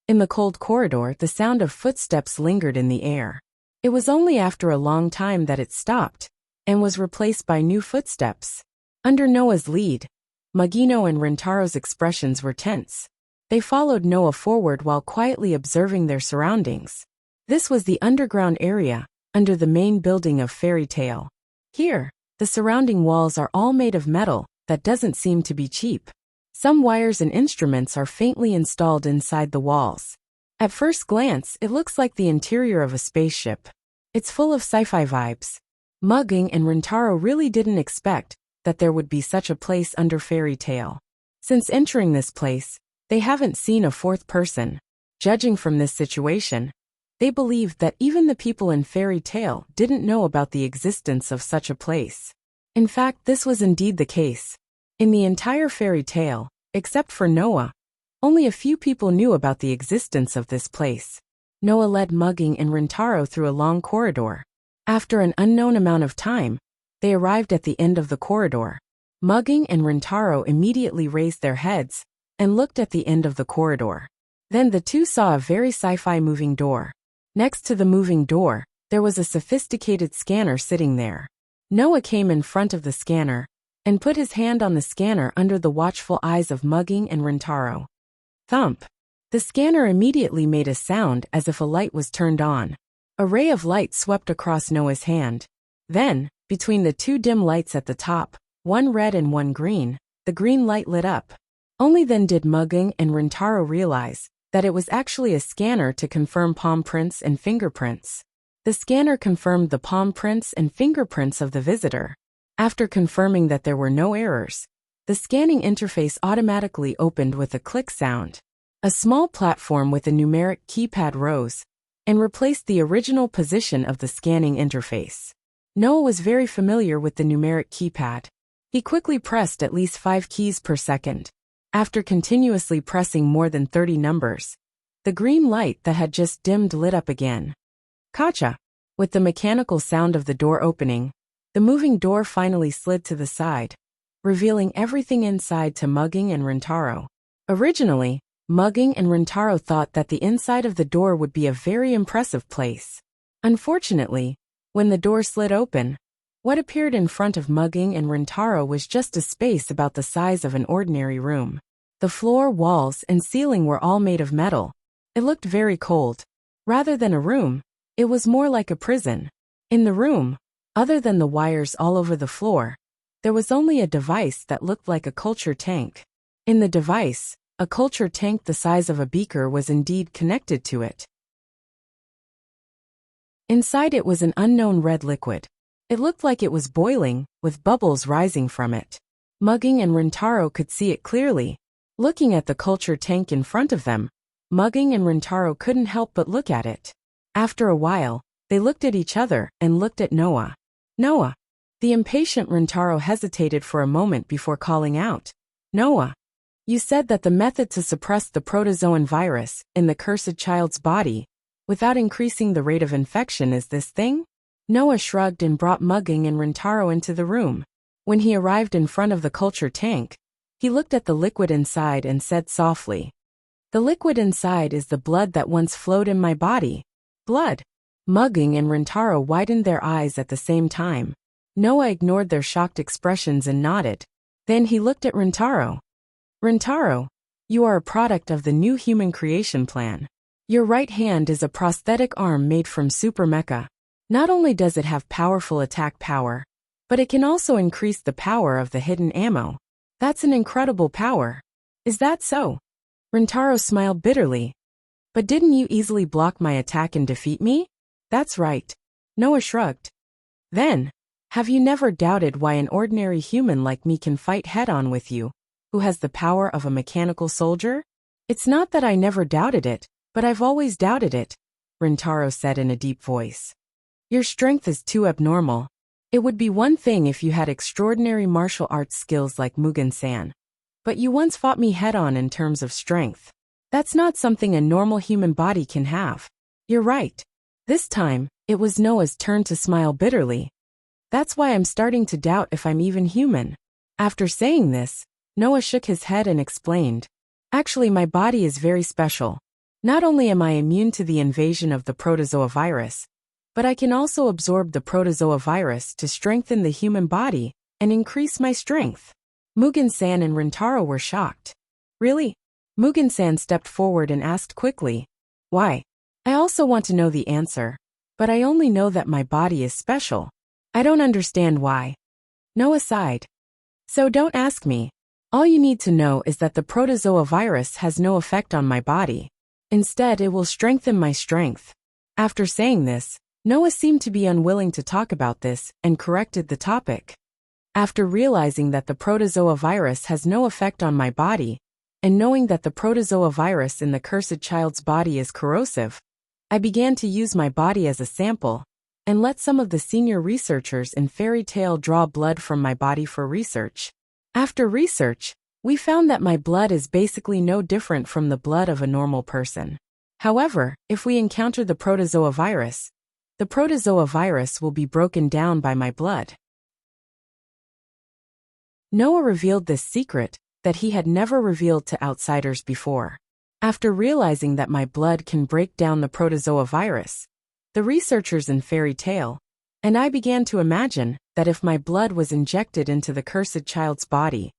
In the cold corridor, the sound of footsteps lingered in the air. It was only after a long time that it stopped, and was replaced by new footsteps. Under Noah's lead, Mugino and Rintaro's expressions were tense. They followed Noah forward while quietly observing their surroundings. This was the underground area, under the main building of Fairy Tale. Here, the surrounding walls are all made of metal that doesn't seem to be cheap. Some wires and instruments are faintly installed inside the walls. At first glance, it looks like the interior of a spaceship. It's full of sci-fi vibes. Mugging and Rintaro really didn't expect that there would be such a place under Fairy Tale. Since entering this place, they haven't seen a fourth person. Judging from this situation, they believed that even the people in fairy tale didn't know about the existence of such a place. In fact, this was indeed the case. In the entire fairy tale, except for Noah, only a few people knew about the existence of this place. Noah led Mugging and Rintaro through a long corridor. After an unknown amount of time, they arrived at the end of the corridor. Mugging and Rintaro immediately raised their heads and looked at the end of the corridor. Then the two saw a very sci-fi moving door. Next to the moving door, there was a sophisticated scanner sitting there. Noah came in front of the scanner and put his hand on the scanner under the watchful eyes of Mugging and Rintaro. Thump! The scanner immediately made a sound as if a light was turned on. A ray of light swept across Noah's hand. Then, between the two dim lights at the top, one red and one green, the green light lit up. Only then did Mugging and Rintaro realize that it was actually a scanner to confirm palm prints and fingerprints. The scanner confirmed the palm prints and fingerprints of the visitor. After confirming that there were no errors, the scanning interface automatically opened with a click sound. A small platform with a numeric keypad rose and replaced the original position of the scanning interface. Noah was very familiar with the numeric keypad. He quickly pressed at least 5 keys per second. After continuously pressing more than 30 numbers, the green light that had just dimmed lit up again. Gotcha! With the mechanical sound of the door opening, the moving door finally slid to the side, revealing everything inside to Mugging and Rintaro. Originally, Mugging and Rintaro thought that the inside of the door would be a very impressive place. Unfortunately, when the door slid open, what appeared in front of Mugging and Rintaro was just a space about the size of an ordinary room. The floor, walls, and ceiling were all made of metal. It looked very cold. Rather than a room, it was more like a prison. In the room, other than the wires all over the floor, there was only a device that looked like a culture tank. In the device, a culture tank the size of a beaker was indeed connected to it. Inside it was an unknown red liquid. It looked like it was boiling, with bubbles rising from it. Mugging and Rintaro could see it clearly. Looking at the culture tank in front of them, Mugging and Rintaro couldn't help but look at it. After a while, they looked at each other and looked at Noah. Noah! The impatient Rintaro hesitated for a moment before calling out. Noah! You said that the method to suppress the protozoan virus in the cursed child's body, without increasing the rate of infection, is this thing? Noah shrugged and brought Mugging and Rintaro into the room. When he arrived in front of the culture tank, he looked at the liquid inside and said softly, "The liquid inside is the blood that once flowed in my body." Blood! Mugging and Rintaro widened their eyes at the same time. Noah ignored their shocked expressions and nodded. Then he looked at Rintaro. Rintaro, you are a product of the new human creation plan. Your right hand is a prosthetic arm made from super mecha. Not only does it have powerful attack power, but it can also increase the power of the hidden ammo. That's an incredible power. Is that so? Rintaro smiled bitterly. But didn't you easily block my attack and defeat me? That's right. Noah shrugged. Then, have you never doubted why an ordinary human like me can fight head-on with you, who has the power of a mechanical soldier? It's not that I never doubted it, but I've always doubted it, Rintaro said in a deep voice. Your strength is too abnormal. It would be one thing if you had extraordinary martial arts skills like Mugen-san. But you once fought me head-on in terms of strength. That's not something a normal human body can have. You're right. This time, it was Noah's turn to smile bitterly. That's why I'm starting to doubt if I'm even human. After saying this, Noah shook his head and explained. Actually, my body is very special. Not only am I immune to the invasion of the protozoa virus, but I can also absorb the protozoa virus to strengthen the human body and increase my strength. Mugen-san and Rintaro were shocked. Really? Mugen-san stepped forward and asked quickly. Why? I also want to know the answer, but I only know that my body is special. I don't understand why. Noah sighed. So don't ask me. All you need to know is that the protozoa virus has no effect on my body. Instead, it will strengthen my strength. After saying this, Noah seemed to be unwilling to talk about this and corrected the topic. After realizing that the protozoa virus has no effect on my body, and knowing that the protozoa virus in the cursed child's body is corrosive, I began to use my body as a sample and let some of the senior researchers in Fairy Tale draw blood from my body for research. After research, we found that my blood is basically no different from the blood of a normal person. However, if we encounter the protozoa virus will be broken down by my blood. Noah revealed this secret that he had never revealed to outsiders before. After realizing that my blood can break down the protozoa virus, the researchers in Fairy Tale and I began to imagine that if my blood was injected into the cursed child's body,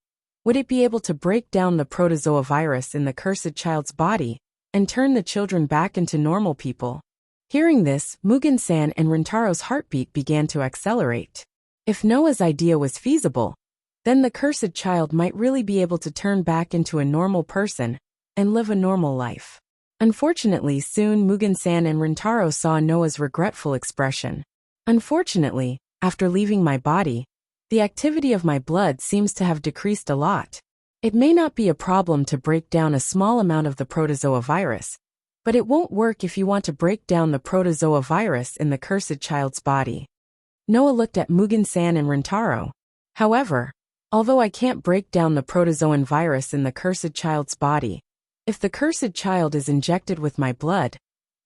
would it be able to break down the protozoa virus in the cursed child's body and turn the children back into normal people? Hearing this, Mugen-san and Rintaro's heartbeat began to accelerate. If Noah's idea was feasible, then the cursed child might really be able to turn back into a normal person and live a normal life. Unfortunately, soon Mugen-san and Rintaro saw Noah's regretful expression. Unfortunately, after leaving my body, the activity of my blood seems to have decreased a lot. It may not be a problem to break down a small amount of the protozoa virus, but it won't work if you want to break down the protozoa virus in the cursed child's body. Noah looked at Mugen-san and Rintaro. However, although I can't break down the protozoan virus in the cursed child's body, if the cursed child is injected with my blood,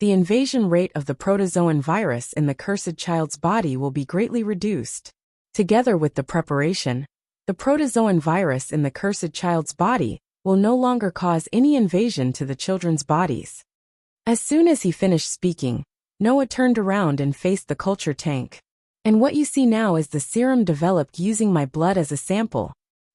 the invasion rate of the protozoan virus in the cursed child's body will be greatly reduced. Together with the preparation, the protozoan virus in the cursed child's body will no longer cause any invasion to the children's bodies. As soon as he finished speaking, Noah turned around and faced the culture tank. And what you see now is the serum developed using my blood as a sample.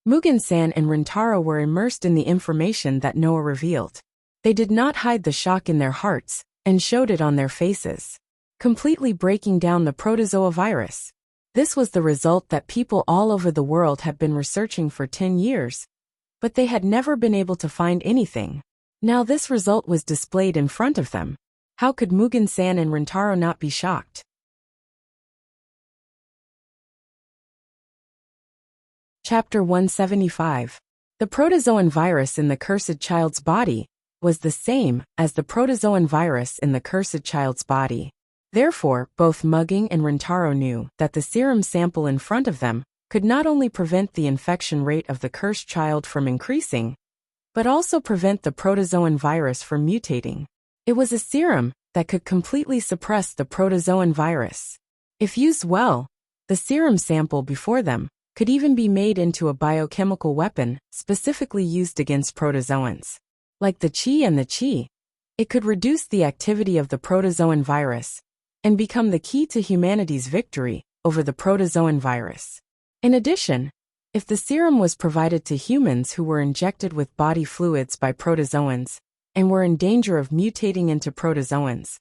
Mugen-san and Rintaro were immersed in the information that Noah revealed. They did not hide the shock in their hearts and showed it on their faces. Completely breaking down the protozoa virus. This was the result that people all over the world had been researching for 10 years, but they had never been able to find anything. Now this result was displayed in front of them. How could Mugen-san and Rintaro not be shocked? Chapter 175. The protozoan virus in the cursed child's body was the same as the protozoan virus in the cursed child's body. Therefore, both Mugging and Rintaro knew that the serum sample in front of them could not only prevent the infection rate of the cursed child from increasing, but also prevent the protozoan virus from mutating. It was a serum that could completely suppress the protozoan virus. If used well, the serum sample before them could even be made into a biochemical weapon specifically used against protozoans. Like the Qi and the Qi, it could reduce the activity of the protozoan virus and become the key to humanity's victory over the protozoan virus. In addition, if the serum was provided to humans who were injected with body fluids by protozoans and were in danger of mutating into protozoans,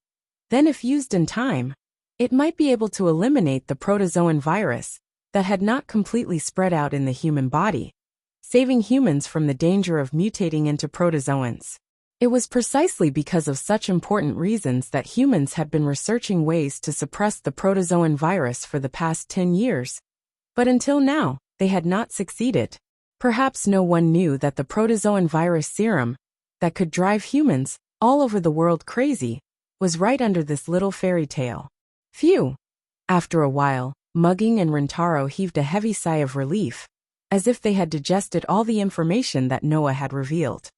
then if used in time, it might be able to eliminate the protozoan virus that had not completely spread out in the human body, saving humans from the danger of mutating into protozoans. It was precisely because of such important reasons that humans had been researching ways to suppress the protozoan virus for the past 10 years. But until now, they had not succeeded. Perhaps no one knew that the protozoan virus serum that could drive humans all over the world crazy was right under this little fairy tale. Phew! After a while, Mugging and Rintaro heaved a heavy sigh of relief, as if they had digested all the information that Noah had revealed.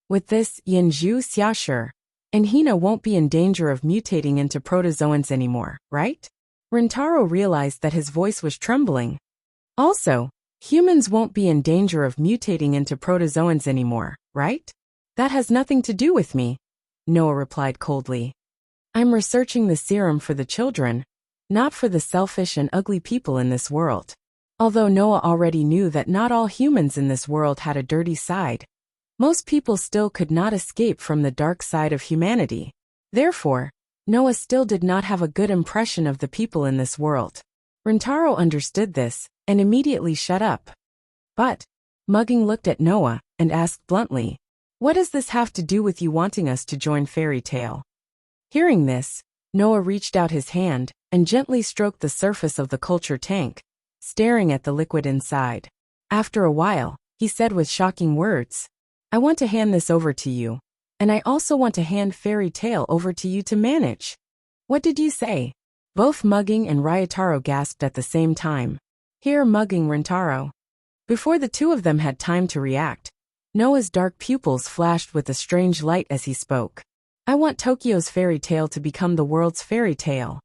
With this, Yinzhu Xiashi and Hina won't be in danger of mutating into protozoans anymore, right? Rintaro realized that his voice was trembling. Also, humans won't be in danger of mutating into protozoans anymore, right? That has nothing to do with me, Noah replied coldly. I'm researching the serum for the children, not for the selfish and ugly people in this world. Although Noah already knew that not all humans in this world had a dirty side, most people still could not escape from the dark side of humanity. Therefore, Noah still did not have a good impression of the people in this world. Rintaro understood this and immediately shut up. But Mugging looked at Noah and asked bluntly, "What does this have to do with you wanting us to join Fairy Tale?" Hearing this, Noah reached out his hand and gently stroked the surface of the culture tank, staring at the liquid inside. After a while, he said with shocking words, I want to hand this over to you. And I also want to hand Fairy Tale over to you to manage. What did you say? Both Mugging and Ryotaro gasped at the same time. Here Mugging Rintaro. Before the two of them had time to react, Noah's dark pupils flashed with a strange light as he spoke. I want Tokyo's fairy tale to become the world's fairy tale.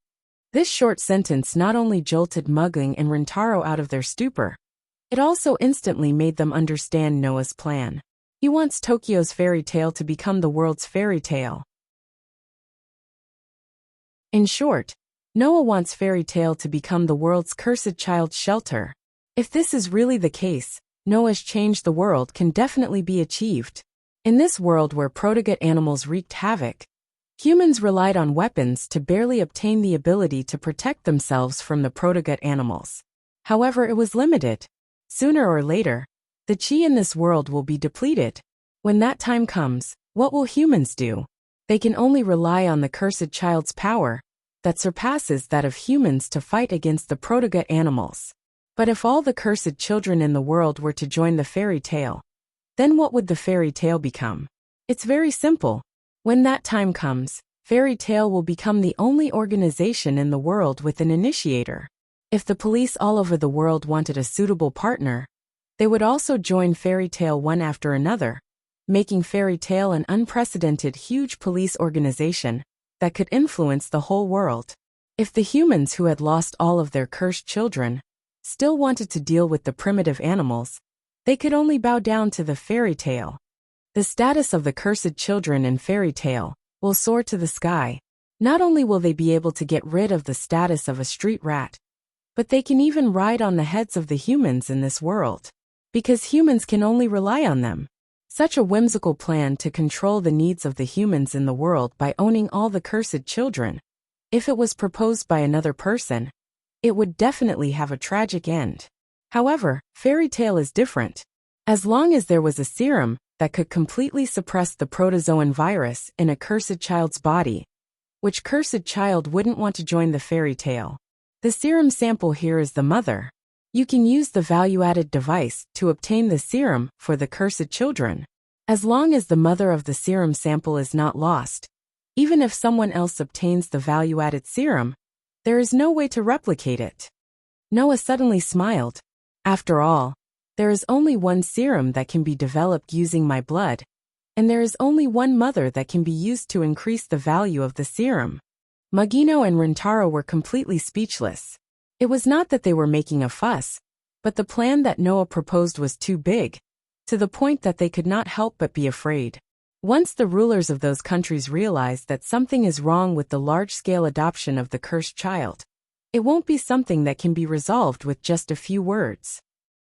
This short sentence not only jolted Mugging and Rintaro out of their stupor, it also instantly made them understand Noah's plan. He wants Tokyo's fairy tale to become the world's fairy tale. In short, Noah wants Fairy Tale to become the world's cursed child's shelter. If this is really the case, Noah's change the world can definitely be achieved. In this world where protoget animals wreaked havoc, humans relied on weapons to barely obtain the ability to protect themselves from the protoget animals. However, it was limited. Sooner or later, the chi in this world will be depleted. When that time comes, what will humans do? They can only rely on the cursed child's power that surpasses that of humans to fight against the protoget animals. But if all the cursed children in the world were to join the fairy tale, then what would the fairy tale become? It's very simple. When that time comes, Fairy Tale will become the only organization in the world with an initiator. If the police all over the world wanted a suitable partner, they would also join Fairy Tale one after another, making Fairy Tale an unprecedented huge police organization that could influence the whole world. If the humans who had lost all of their cursed children still wanted to deal with the primitive animals, they could only bow down to the fairy tale. The status of the cursed children in Fairy Tale will soar to the sky. Not only will they be able to get rid of the status of a street rat, but they can even ride on the heads of the humans in this world. Because humans can only rely on them. Such a whimsical plan to control the needs of the humans in the world by owning all the cursed children. If it was proposed by another person, it would definitely have a tragic end. However, Fairy Tale is different. As long as there was a serum that could completely suppress the protozoan virus in a cursed child's body, which cursed child wouldn't want to join the fairy tale? The serum sample here is the mother. You can use the value-added device to obtain the serum for the cursed children. As long as the mother of the serum sample is not lost, even if someone else obtains the value-added serum, there is no way to replicate it. Noah suddenly smiled. After all, there is only one serum that can be developed using my blood, and there is only one mother that can be used to increase the value of the serum. Magino and Rintaro were completely speechless. It was not that they were making a fuss, but the plan that Noah proposed was too big, to the point that they could not help but be afraid. Once the rulers of those countries realize that something is wrong with the large-scale adoption of the cursed child, it won't be something that can be resolved with just a few words.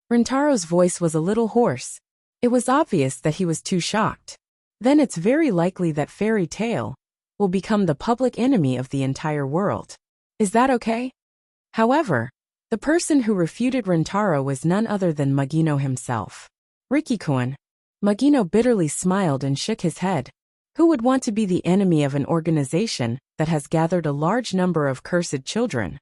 Rintaro's voice was a little hoarse. It was obvious that he was too shocked. Then it's very likely that Fairy Tale will become the public enemy of the entire world. Is that okay? However, the person who refuted Rintaro was none other than Magino himself. Riki-kun. Magino bitterly smiled and shook his head. Who would want to be the enemy of an organization that has gathered a large number of cursed children?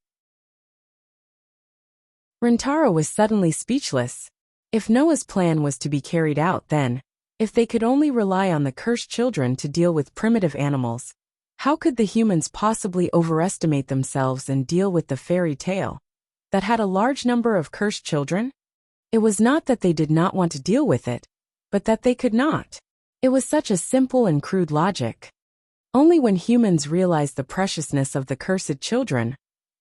Rintaro was suddenly speechless. If Noah's plan was to be carried out, then, if they could only rely on the cursed children to deal with primitive animals, how could the humans possibly overestimate themselves and deal with the fairy tale that had a large number of cursed children? It was not that they did not want to deal with it, but that they could not. It was such a simple and crude logic. Only when humans realize the preciousness of the cursed children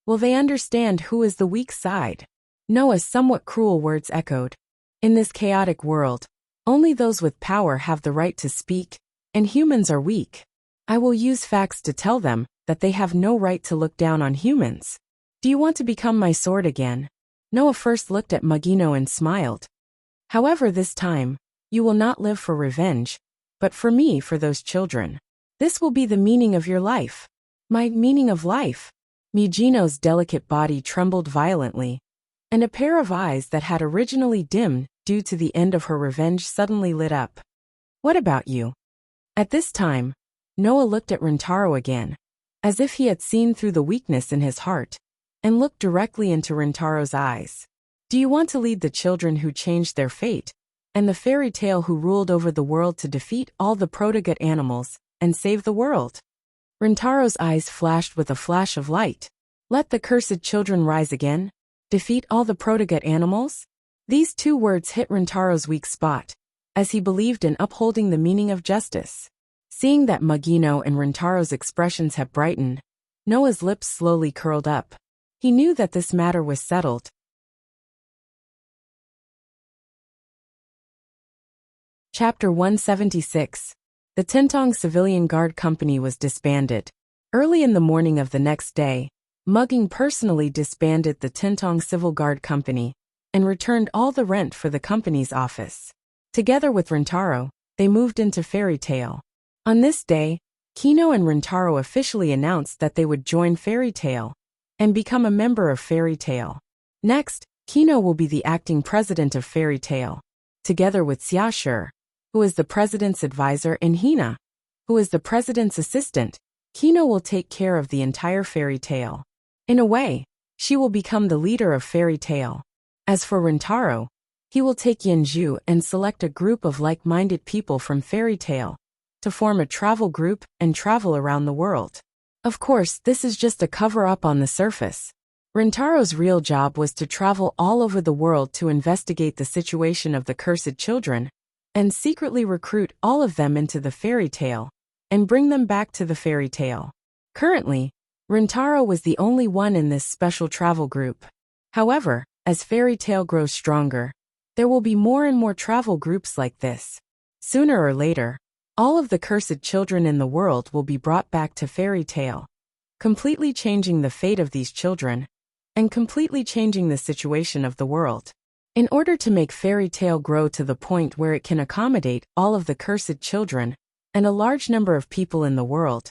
will they understand who is the weak side. Noah's somewhat cruel words echoed. In this chaotic world, only those with power have the right to speak, and humans are weak. I will use facts to tell them that they have no right to look down on humans. Do you want to become my sword again? Noah first looked at Magino and smiled. However, this time, you will not live for revenge, but for me, for those children. This will be the meaning of your life. My meaning of life? Magino's delicate body trembled violently, and a pair of eyes that had originally dimmed due to the end of her revenge suddenly lit up. What about you? At this time, Noah looked at Rintaro again, as if he had seen through the weakness in his heart, and looked directly into Rintaro's eyes. Do you want to lead the children who changed their fate and the fairy tale who ruled over the world to defeat all the proto-good animals and save the world. Rintaro's eyes flashed with a flash of light. Let the cursed children rise again? Defeat all the proto-good animals? These two words hit Rintaro's weak spot, as he believed in upholding the meaning of justice. Seeing that Magino and Rintaro's expressions had brightened, Noah's lips slowly curled up. He knew that this matter was settled. Chapter 176. The Tintong Civilian Guard Company was disbanded. Early in the morning of the next day, Mugging personally disbanded the Tintong Civil Guard Company and returned all the rent for the company's office. Together with Rintaro, they moved into Fairy Tale. On this day, Kino and Rintaro officially announced that they would join Fairy Tale and become a member of Fairy Tale. Next, Kino will be the acting president of Fairy Tale, together with Xiaoshi, who is the president's advisor, and Hina, who is the president's assistant. Kino will take care of the entire Fairy Tale. In a way, she will become the leader of Fairy Tale. As for Rintaro, he will take Yenju and select a group of like-minded people from Fairy Tale to form a travel group and travel around the world. Of course, this is just a cover-up on the surface. Rintaro's real job was to travel all over the world to investigate the situation of the cursed children and secretly recruit all of them into the Fairy Tale and bring them back to the Fairy Tale. Currently, Rintaro was the only one in this special travel group. However, as Fairy Tale grows stronger, there will be more and more travel groups like this. Sooner or later, all of the cursed children in the world will be brought back to Fairy Tale, completely changing the fate of these children and completely changing the situation of the world. In order to make Fairy Tale grow to the point where it can accommodate all of the cursed children and a large number of people in the world,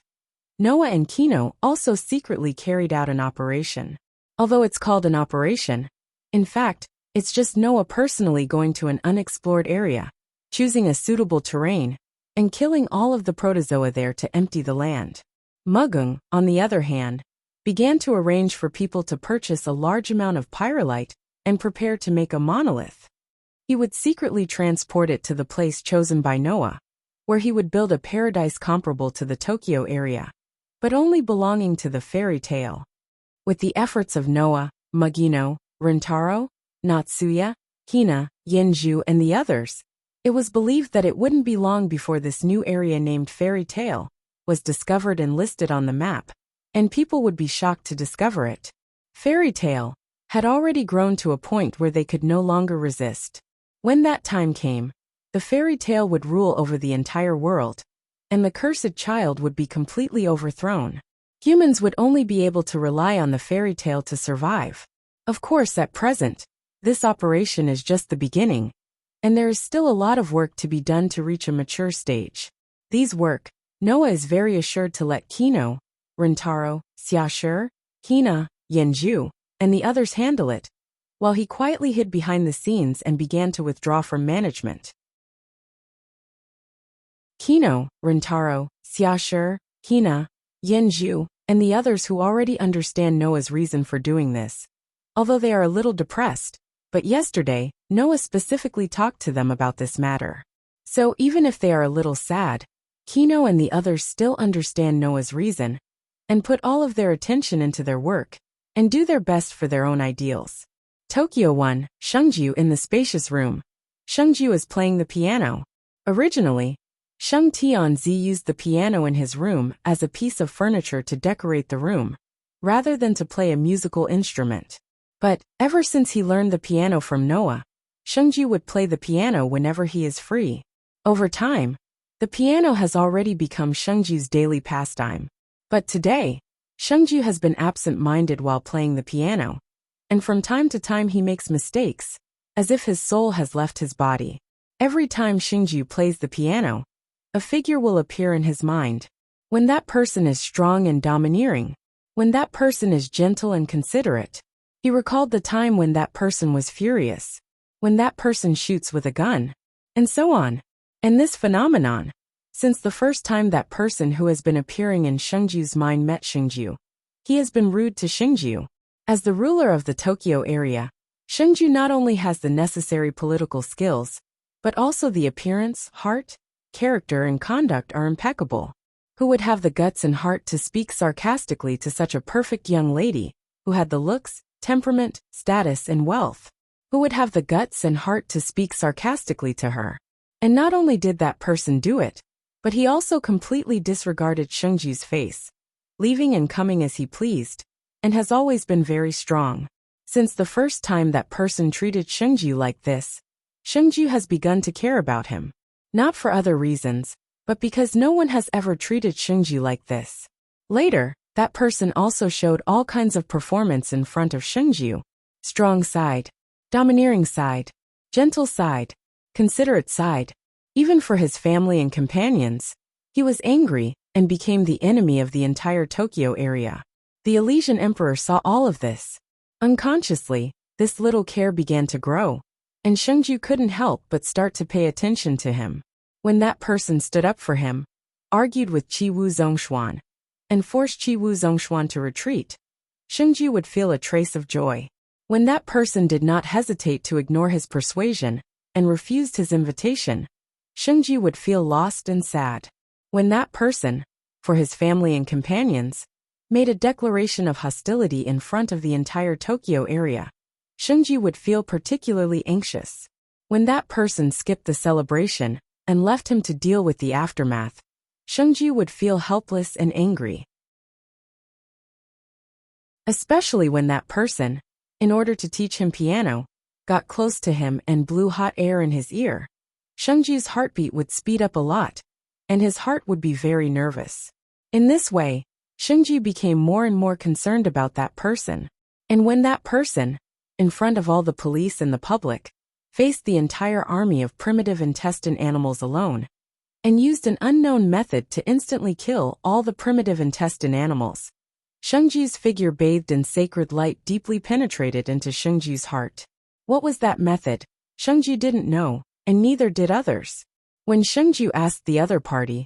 Noah and Kino also secretly carried out an operation. Although it's called an operation, in fact, it's just Noah personally going to an unexplored area, choosing a suitable terrain, and killing all of the protozoa there to empty the land. Mugung, on the other hand, began to arrange for people to purchase a large amount of pyrolite and prepare to make a monolith. He would secretly transport it to the place chosen by Noah, where he would build a paradise comparable to the Tokyo area, but only belonging to the Fairy Tale. With the efforts of Noah, Magino, Rintaro, Natsuya, Hina, Yenju, and the others, it was believed that it wouldn't be long before this new area named Fairy Tale was discovered and listed on the map, and people would be shocked to discover it. Fairy Tale had already grown to a point where they could no longer resist. When that time came, the Fairy Tale would rule over the entire world, and the cursed child would be completely overthrown. Humans would only be able to rely on the Fairy Tale to survive. Of course, at present, this operation is just the beginning, and there is still a lot of work to be done to reach a mature stage. These work, Noah is very assured to let Kino, Rintaro, Xiaoshi, Hina, Yenju, and the others handle it, while he quietly hid behind the scenes and began to withdraw from management. Kino, Rintaro, Xiaoshi, Hina, Yenju, and the others who already understand Noah's reason for doing this, although they are a little depressed, but yesterday, Noah specifically talked to them about this matter. So even if they are a little sad, Kino and the others still understand Noah's reason and put all of their attention into their work and do their best for their own ideals. Tokyo 1, Shungju in the spacious room. Shungju is playing the piano. Originally, Shung Tianzi used the piano in his room as a piece of furniture to decorate the room, rather than to play a musical instrument. But, ever since he learned the piano from Noah, Shungju would play the piano whenever he is free. Over time, the piano has already become Shungju's daily pastime. But today, Shungju has been absent-minded while playing the piano, and from time to time he makes mistakes, as if his soul has left his body. Every time Shungju plays the piano, a figure will appear in his mind. When that person is strong and domineering, when that person is gentle and considerate, he recalled the time when that person was furious, when that person shoots with a gun, and so on. And this phenomenon, since the first time that person who has been appearing in Shungju's mind met Shungju, he has been rude to Shungju. As the ruler of the Tokyo area, Shungju not only has the necessary political skills, but also the appearance, heart, character and conduct are impeccable. Who would have the guts and heart to speak sarcastically to such a perfect young lady, who had the looks, temperament, status and wealth? Who would have the guts and heart to speak sarcastically to her? And not only did that person do it, but he also completely disregarded Shengju's face, leaving and coming as he pleased, and has always been very strong. Since the first time that person treated Shengju like this, Shengju has begun to care about him. Not for other reasons, but because no one has ever treated Shengju like this. Later, that person also showed all kinds of performance in front of Shengju. Strong side, domineering side, gentle side, considerate side. Even for his family and companions, he was angry and became the enemy of the entire Tokyo area. The Elysian Emperor saw all of this. Unconsciously, this little care began to grow, and Shengju couldn't help but start to pay attention to him. When that person stood up for him, argued with Qi Wu Zhongshuan, and forced Qi Wu Zhongshuan to retreat, Shengju would feel a trace of joy. When that person did not hesitate to ignore his persuasion and refused his invitation, Shengju would feel lost and sad. When that person, for his family and companions, made a declaration of hostility in front of the entire Tokyo area, Shengju would feel particularly anxious. When that person skipped the celebration and left him to deal with the aftermath, Shengju would feel helpless and angry. Especially when that person, in order to teach him piano, got close to him and blew hot air in his ear, Shengju's heartbeat would speed up a lot, and his heart would be very nervous. In this way, Shengju became more and more concerned about that person. And when that person, in front of all the police and the public, faced the entire army of primitive intestine animals alone, and used an unknown method to instantly kill all the primitive intestine animals, Shengju's figure bathed in sacred light deeply penetrated into Shengju's heart. What was that method? Shengju didn't know, and neither did others. When Shengju asked the other party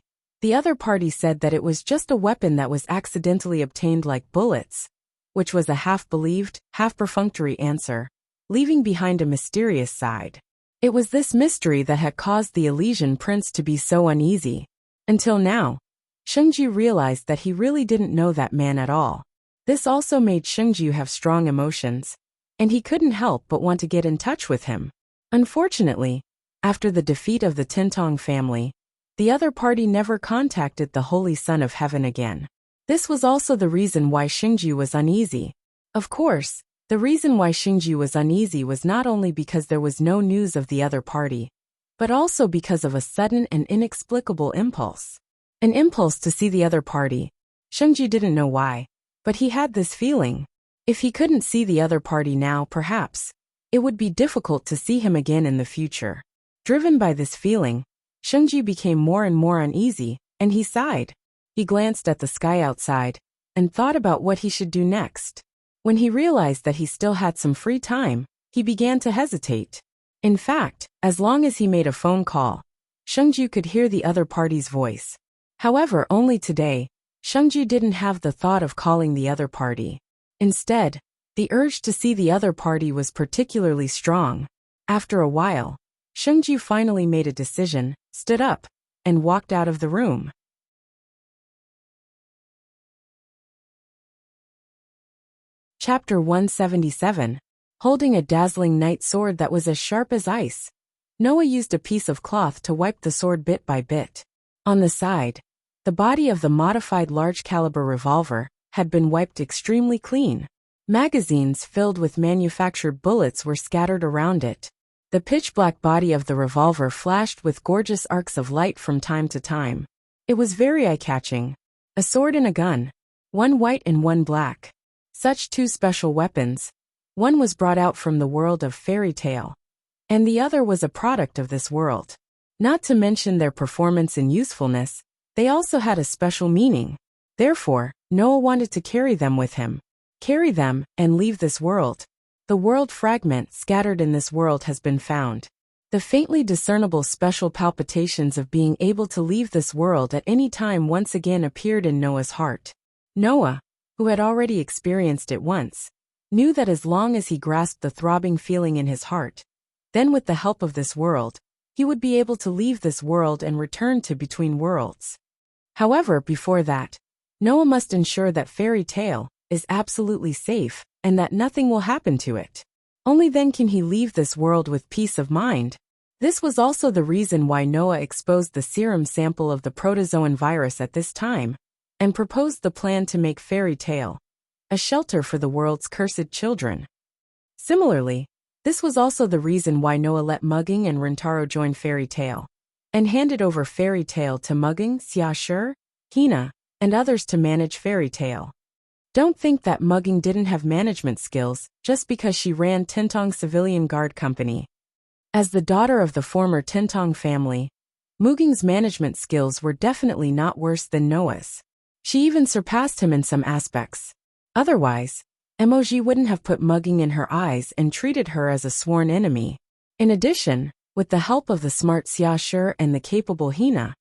said that it was just a weapon that was accidentally obtained like bullets, which was a half-believed, half-perfunctory answer, leaving behind a mysterious side. It was this mystery that had caused the Elysian prince to be so uneasy. Until now, Shengju realized that he really didn't know that man at all. This also made Shengju have strong emotions, and he couldn't help but want to get in touch with him. Unfortunately, after the defeat of the Tintong family, the other party never contacted the Holy Son of Heaven again. This was also the reason why Shengju was uneasy. Of course, the reason why Shengju was uneasy was not only because there was no news of the other party, but also because of a sudden and inexplicable impulse. An impulse to see the other party. Shengju didn't know why, but he had this feeling. If he couldn't see the other party now, perhaps it would be difficult to see him again in the future. Driven by this feeling, Shengju became more and more uneasy, and he sighed. He glanced at the sky outside and thought about what he should do next. When he realized that he still had some free time, he began to hesitate. In fact, as long as he made a phone call, Shengju could hear the other party's voice. However, only today, Shengju didn't have the thought of calling the other party. Instead, the urge to see the other party was particularly strong. After a while, Shengju finally made a decision, stood up, and walked out of the room. Chapter 177. Holding a dazzling night sword that was as sharp as ice, Noah used a piece of cloth to wipe the sword bit by bit. On the side, the body of the modified large-caliber revolver had been wiped extremely clean. Magazines filled with manufactured bullets were scattered around it. The pitch-black body of the revolver flashed with gorgeous arcs of light from time to time. It was very eye-catching. A sword and a gun, one white and one black. Such two special weapons. One was brought out from the world of fairy tale, and the other was a product of this world. Not to mention their performance and usefulness, they also had a special meaning. Therefore, Noah wanted to carry them with him. Carry them and leave this world. The world fragment scattered in this world has been found. The faintly discernible special palpitations of being able to leave this world at any time once again appeared in Noah's heart. Noah, who had already experienced it once, knew that as long as he grasped the throbbing feeling in his heart, then with the help of this world, he would be able to leave this world and return to Between Worlds. However, before that, Noah must ensure that Fairy Tale is absolutely safe and that nothing will happen to it. Only then can he leave this world with peace of mind. This was also the reason why Noah exposed the serum sample of the protozoan virus at this time, and proposed the plan to make Fairy Tale a shelter for the world's cursed children. Similarly, this was also the reason why Noah let Mugging and Rintaro join Fairy Tale, and handed over Fairy Tale to Mugging, Xiashur, Hina, and others to manage Fairy Tale. Don't think that Mugging didn't have management skills just because she ran Tintong Civilian Guard Company. As the daughter of the former Tintong family, Mugging's management skills were definitely not worse than Noah's. She even surpassed him in some aspects. Otherwise, Emoji wouldn't have put Mugging in her eyes and treated her as a sworn enemy. In addition, with the help of the smart Xiashur and the capable Hina,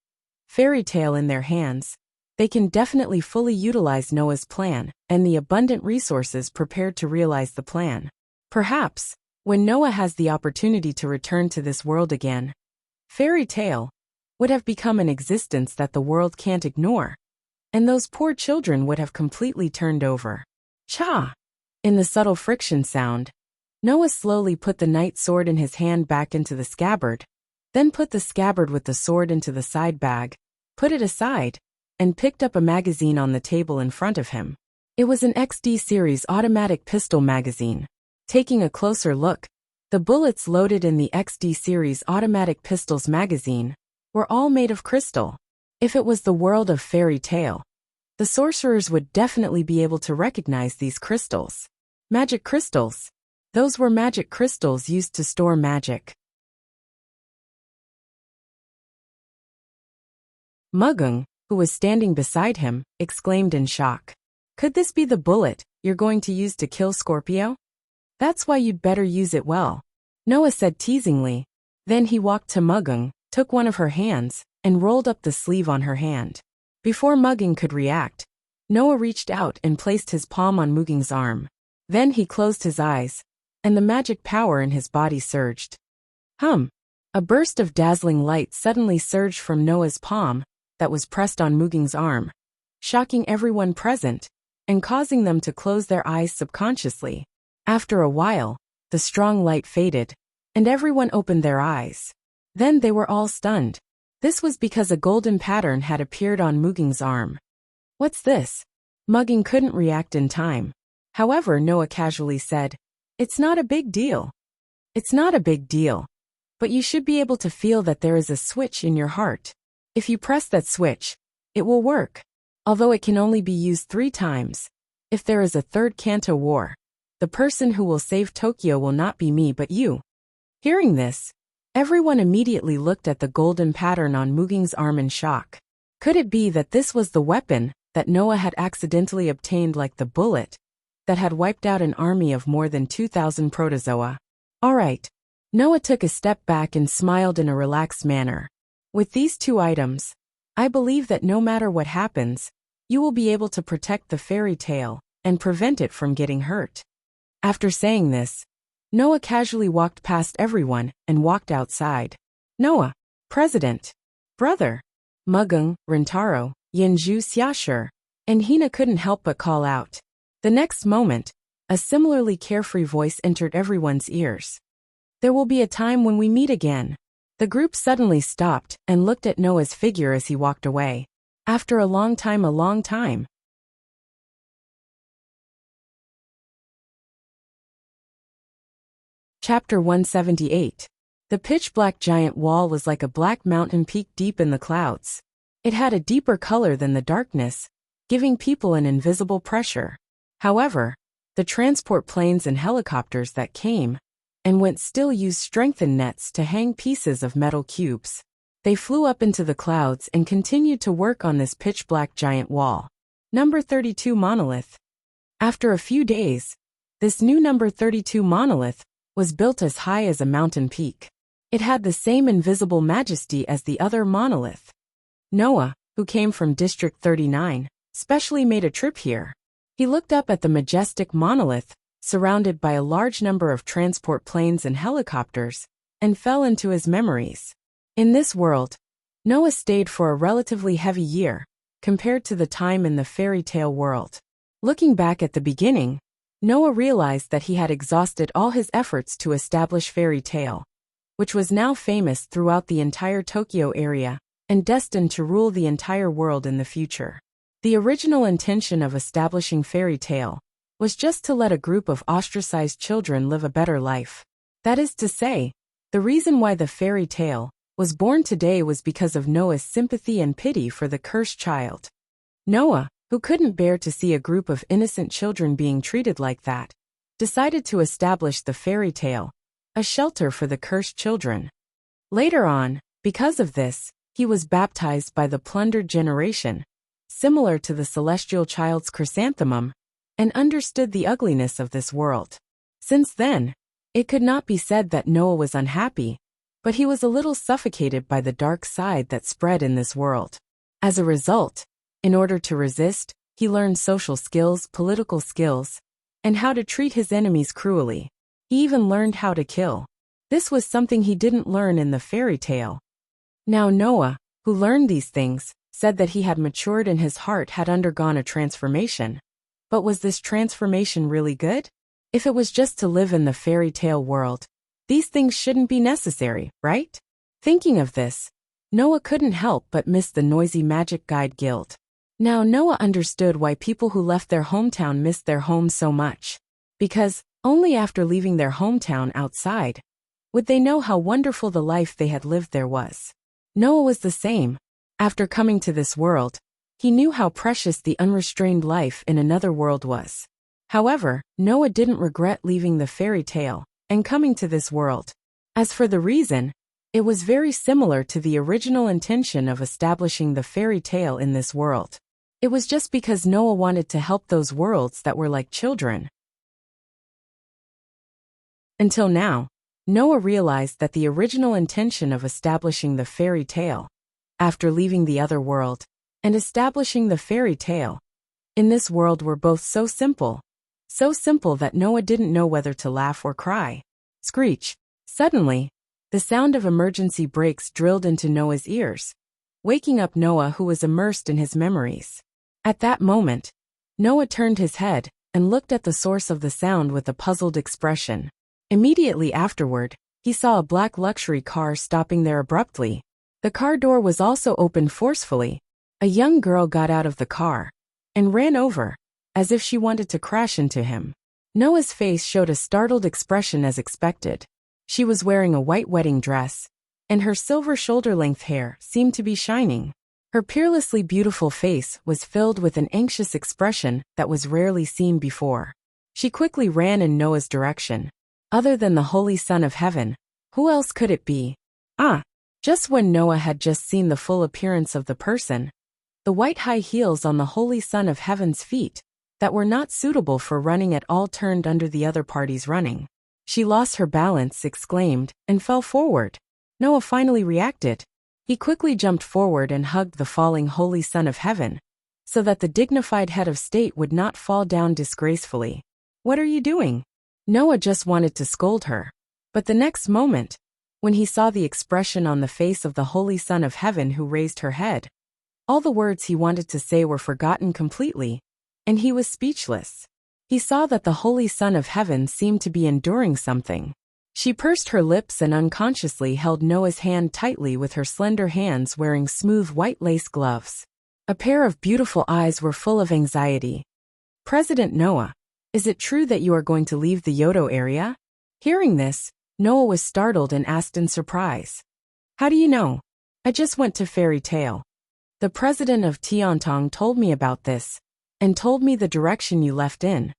Fairy Tale in their hands, they can definitely fully utilize Noah's plan and the abundant resources prepared to realize the plan. Perhaps, when Noah has the opportunity to return to this world again, Fairy Tale would have become an existence that the world can't ignore, and those poor children would have completely turned over. Cha! In the subtle friction sound, Noah slowly put the knight sword in his hand back into the scabbard, then put the scabbard with the sword into the side bag, put it aside, and picked up a magazine on the table in front of him. It was an XD series automatic pistol magazine. Taking a closer look, the bullets loaded in the XD series automatic pistols magazine were all made of crystal. If it was the world of Fairy Tale, the sorcerers would definitely be able to recognize these crystals. Magic crystals. Those were magic crystals used to store magic. Mugung, who was standing beside him, exclaimed in shock. Could this be the bullet you're going to use to kill Scorpio? That's why you'd better use it well, Noah said teasingly. Then he walked to Mugung, took one of her hands, and rolled up the sleeve on her hand. Before Mugung could react, Noah reached out and placed his palm on Muging's arm. Then he closed his eyes, and the magic power in his body surged. A burst of dazzling light suddenly surged from Noah's palm that was pressed on Muging's arm, shocking everyone present, and causing them to close their eyes subconsciously. After a while, the strong light faded, and everyone opened their eyes. Then they were all stunned. This was because a golden pattern had appeared on Muging's arm. What's this? Mugging couldn't react in time. However, Noah casually said, It's not a big deal. It's not a big deal. But you should be able to feel that there is a switch in your heart. If you press that switch, it will work. Although it can only be used 3 times. If there is a third Kanto war, the person who will save Tokyo will not be me but you. Hearing this, everyone immediately looked at the golden pattern on Muging's arm in shock. Could it be that this was the weapon that Noah had accidentally obtained, like the bullet that had wiped out an army of more than 2,000 protozoa? Alright. Noah took a step back and smiled in a relaxed manner. With these 2 items, I believe that no matter what happens, you will be able to protect the Fairy Tale and prevent it from getting hurt. After saying this, Noah casually walked past everyone and walked outside. Noah, President, Brother, Mugung, Rintaro, Yinju, Xiashur, and Hina couldn't help but call out. The next moment, a similarly carefree voice entered everyone's ears. There will be a time when we meet again. The group suddenly stopped and looked at Noah's figure as he walked away. After a long time. Chapter 178. The pitch-black giant wall was like a black mountain peak deep in the clouds. It had a deeper color than the darkness, giving people an invisible pressure. However, the transport planes and helicopters that came and went still used strengthened nets to hang pieces of metal cubes. They flew up into the clouds and continued to work on this pitch-black giant wall. Number 32 Monolith. After a few days, this new number 32 monolith was built as high as a mountain peak. It had the same invisible majesty as the other monolith. Noah, who came from District 39, specially made a trip here. He looked up at the majestic monolith, surrounded by a large number of transport planes and helicopters, and fell into his memories. In this world, Noah stayed for a relatively heavy year, compared to the time in the fairy tale world. Looking back at the beginning, Noah realized that he had exhausted all his efforts to establish fairy tale, which was now famous throughout the entire Tokyo area, and destined to rule the entire world in the future. The original intention of establishing fairy tale was just to let a group of ostracized children live a better life. That is to say, the reason why the fairy tale was born today was because of Noah's sympathy and pity for the cursed child. Noah, who couldn't bear to see a group of innocent children being treated like that, decided to establish the fairy tale, a shelter for the cursed children. Later on, because of this, he was baptized by the plundered generation, similar to the celestial child's chrysanthemum, and understood the ugliness of this world. Since then, it could not be said that Noah was unhappy, but he was a little suffocated by the dark side that spread in this world. As a result, in order to resist, he learned social skills, political skills, and how to treat his enemies cruelly. He even learned how to kill. This was something he didn't learn in the fairy tale. Now Noah, who learned these things, said that he had matured and his heart had undergone a transformation. But was this transformation really good? If it was just to live in the fairy tale world, these things shouldn't be necessary, right? Thinking of this, Noah couldn't help but miss the noisy Magic Guide Guild. Now Noah understood why people who left their hometown missed their home so much. Because, only after leaving their hometown outside, would they know how wonderful the life they had lived there was. Noah was the same. After coming to this world, he knew how precious the unrestrained life in another world was. However, Noah didn't regret leaving the fairy tale and coming to this world. As for the reason, it was very similar to the original intention of establishing the fairy tale in this world. It was just because Noah wanted to help those worlds that were like children. Until now, Noah realized that the original intention of establishing the fairy tale, after leaving the other world, and establishing the fairy tale in this world were both so simple that Noah didn't know whether to laugh or cry. Screech! Suddenly, the sound of emergency brakes drilled into Noah's ears, waking up Noah, who was immersed in his memories. At that moment, Noah turned his head and looked at the source of the sound with a puzzled expression. Immediately afterward, he saw a black luxury car stopping there abruptly. The car door was also opened forcefully. A young girl got out of the car and ran over, as if she wanted to crash into him. Noah's face showed a startled expression as expected. She was wearing a white wedding dress, and her silver shoulder-length hair seemed to be shining. Her peerlessly beautiful face was filled with an anxious expression that was rarely seen before. She quickly ran in Noah's direction. Other than the Holy Son of Heaven, who else could it be? Just when Noah had just seen the full appearance of the person, the white high heels on the Holy Son of Heaven's feet, that were not suitable for running at all, turned under the other party's running. She lost her balance, exclaimed, and fell forward. Noah finally reacted. He quickly jumped forward and hugged the falling Holy Son of Heaven, so that the dignified head of state would not fall down disgracefully. "What are you doing?" Noah just wanted to scold her. But the next moment, when he saw the expression on the face of the Holy Son of Heaven who raised her head, all the words he wanted to say were forgotten completely, and he was speechless. He saw that the Holy Son of Heaven seemed to be enduring something. She pursed her lips and unconsciously held Noah's hand tightly with her slender hands wearing smooth white lace gloves. A pair of beautiful eyes were full of anxiety. "President Noah, is it true that you are going to leave the Yodo area?" Hearing this, Noah was startled and asked in surprise. "How do you know?" "I just went to Fairy Tale. The president of Tiantong told me about this, and told me the direction you left in."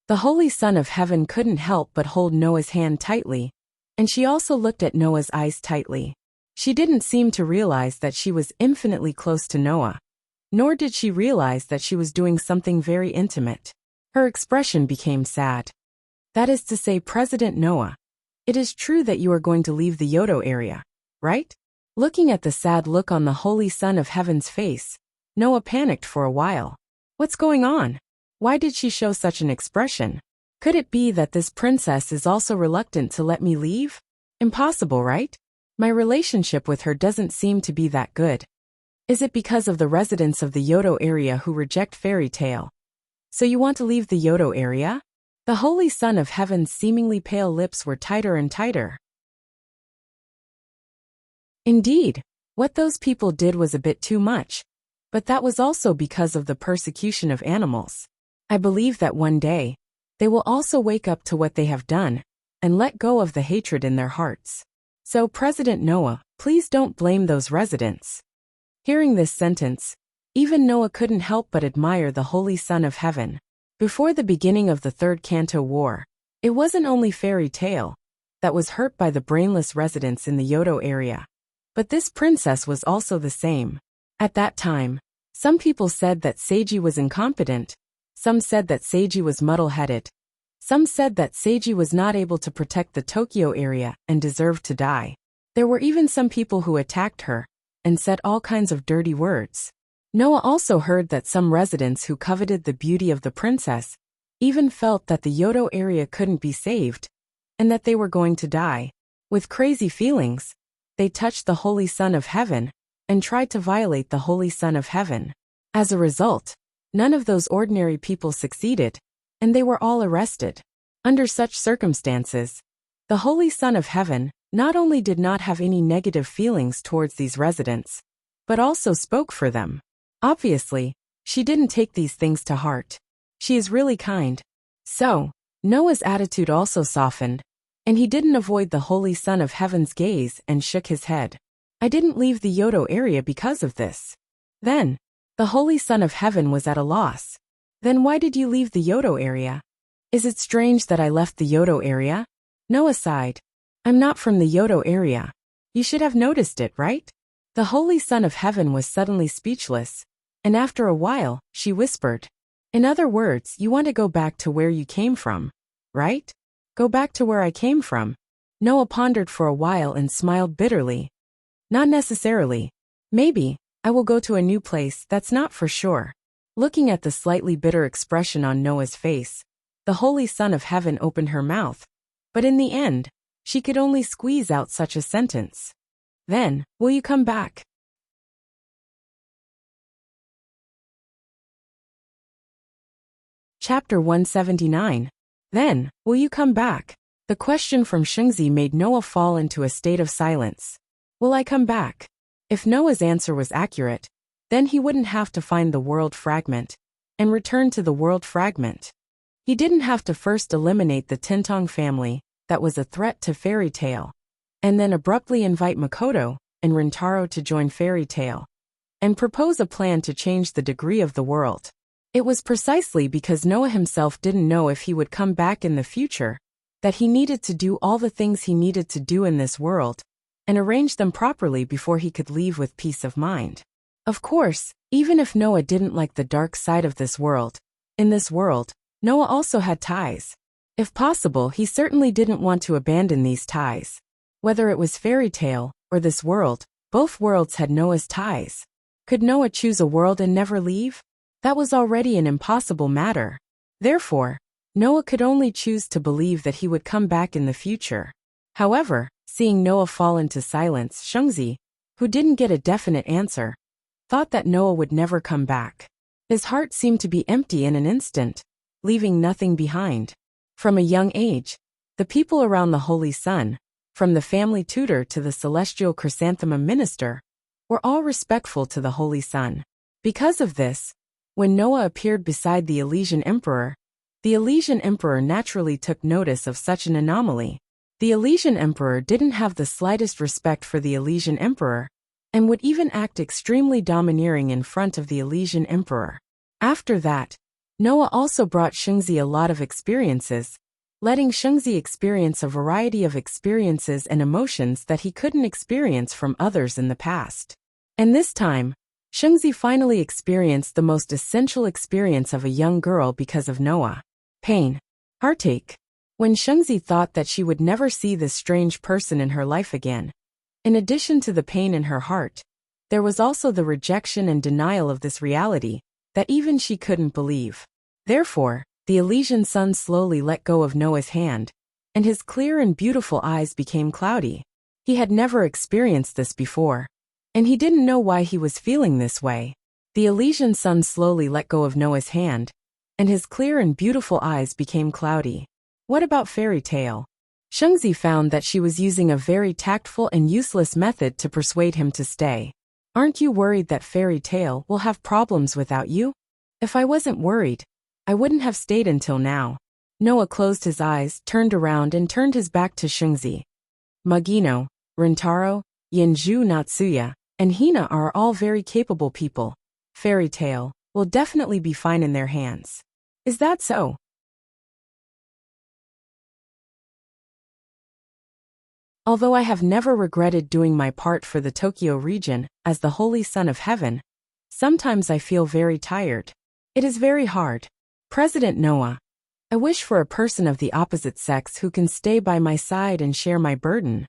The Holy Son of Heaven couldn't help but hold Noah's hand tightly, and she also looked at Noah's eyes tightly. She didn't seem to realize that she was infinitely close to Noah, nor did she realize that she was doing something very intimate. Her expression became sad. "That is to say, President Noah, it is true that you are going to leave the Yodo area, right?" Looking at the sad look on the Holy Son of Heaven's face, Noah panicked for a while. What's going on? Why did she show such an expression? Could it be that this princess is also reluctant to let me leave? Impossible, right? My relationship with her doesn't seem to be that good. Is it because of the residents of the Yodo area who reject fairy tale? So you want to leave the Yodo area? The Holy Son of Heaven's seemingly pale lips were tighter and tighter. Indeed, what those people did was a bit too much, but that was also because of the persecution of animals. I believe that one day, they will also wake up to what they have done, and let go of the hatred in their hearts. So President Noah, please don't blame those residents. Hearing this sentence, even Noah couldn't help but admire the Holy Son of Heaven. Before the beginning of the Third Kanto War, it wasn't only fairy tale that was hurt by the brainless residents in the Yodo area. But this princess was also the same. At that time, some people said that Seiji was incompetent, some said that Seiji was muddle-headed, some said that Seiji was not able to protect the Tokyo area and deserved to die. There were even some people who attacked her and said all kinds of dirty words. Noah also heard that some residents who coveted the beauty of the princess even felt that the Yodo area couldn't be saved, and that they were going to die. With crazy feelings, they touched the Holy Son of Heaven and tried to violate the Holy Son of Heaven. As a result, none of those ordinary people succeeded, and they were all arrested. Under such circumstances, the Holy Son of Heaven not only did not have any negative feelings towards these residents, but also spoke for them. Obviously, she didn't take these things to heart. She is really kind. So, Noah's attitude also softened, and he didn't avoid the Holy Son of Heaven's gaze and shook his head. I didn't leave the Yodo area because of this. Then, the Holy Son of Heaven was at a loss. Then why did you leave the Yodo area? Is it strange that I left the Yodo area? Noah sighed. I'm not from the Yodo area. You should have noticed it, right? The Holy Son of Heaven was suddenly speechless, and after a while, she whispered. In other words, you want to go back to where you came from, right? Go back to where I came from. Noah pondered for a while and smiled bitterly. Not necessarily. Maybe, I will go to a new place, that's not for sure. Looking at the slightly bitter expression on Noah's face, the Holy Son of Heaven opened her mouth, but in the end, she could only squeeze out such a sentence. Then, will you come back? Chapter 179. Then, will you come back? The question from Shengzi made Noah fall into a state of silence. Will I come back? If Noah's answer was accurate, then he wouldn't have to find the world fragment and return to the world fragment. He didn't have to first eliminate the Tintong family that was a threat to fairy tale, and then abruptly invite Makoto and Rintaro to join fairy tale, and propose a plan to change the degree of the world. It was precisely because Noah himself didn't know if he would come back in the future that he needed to do all the things he needed to do in this world and arrange them properly before he could leave with peace of mind. Of course, even if Noah didn't like the dark side of this world, in this world, Noah also had ties. If possible, he certainly didn't want to abandon these ties. Whether it was fairy tale or this world, both worlds had Noah's ties. Could Noah choose a world and never leave? That was already an impossible matter. Therefore, Noah could only choose to believe that he would come back in the future. However, seeing Noah fall into silence, Shengzi, who didn't get a definite answer, thought that Noah would never come back. His heart seemed to be empty in an instant, leaving nothing behind. From a young age, the people around the Holy Sun, from the family tutor to the celestial chrysanthemum minister, were all respectful to the Holy Sun. Because of this, when Noah appeared beside the Elysian Emperor naturally took notice of such an anomaly. The Elysian Emperor didn't have the slightest respect for the Elysian Emperor, and would even act extremely domineering in front of the Elysian Emperor. After that, Noah also brought Shengzi a lot of experiences, letting Shengzi experience a variety of experiences and emotions that he couldn't experience from others in the past. And this time, Shengzi finally experienced the most essential experience of a young girl because of Noah. Pain. Heartache. When Shengzi thought that she would never see this strange person in her life again. In addition to the pain in her heart, there was also the rejection and denial of this reality that even she couldn't believe. Therefore, the Elysian sun slowly let go of Noah's hand, and his clear and beautiful eyes became cloudy. He had never experienced this before, and he didn't know why he was feeling this way. The Elysian sun slowly let go of Noah's hand, and his clear and beautiful eyes became cloudy. What about Fairy Tale? Shengzi found that she was using a very tactful and useless method to persuade him to stay. Aren't you worried that Fairy Tale will have problems without you? If I wasn't worried, I wouldn't have stayed until now. Noah closed his eyes, turned around and turned his back to Shengzi. Magino, Rintaro, Yinju Natsuya, and Hina are all very capable people. Fairy Tale will definitely be fine in their hands. Is that so? Although I have never regretted doing my part for the Tokyo region as the Holy Son of Heaven, sometimes I feel very tired. It is very hard. President Noah, I wish for a person of the opposite sex who can stay by my side and share my burden.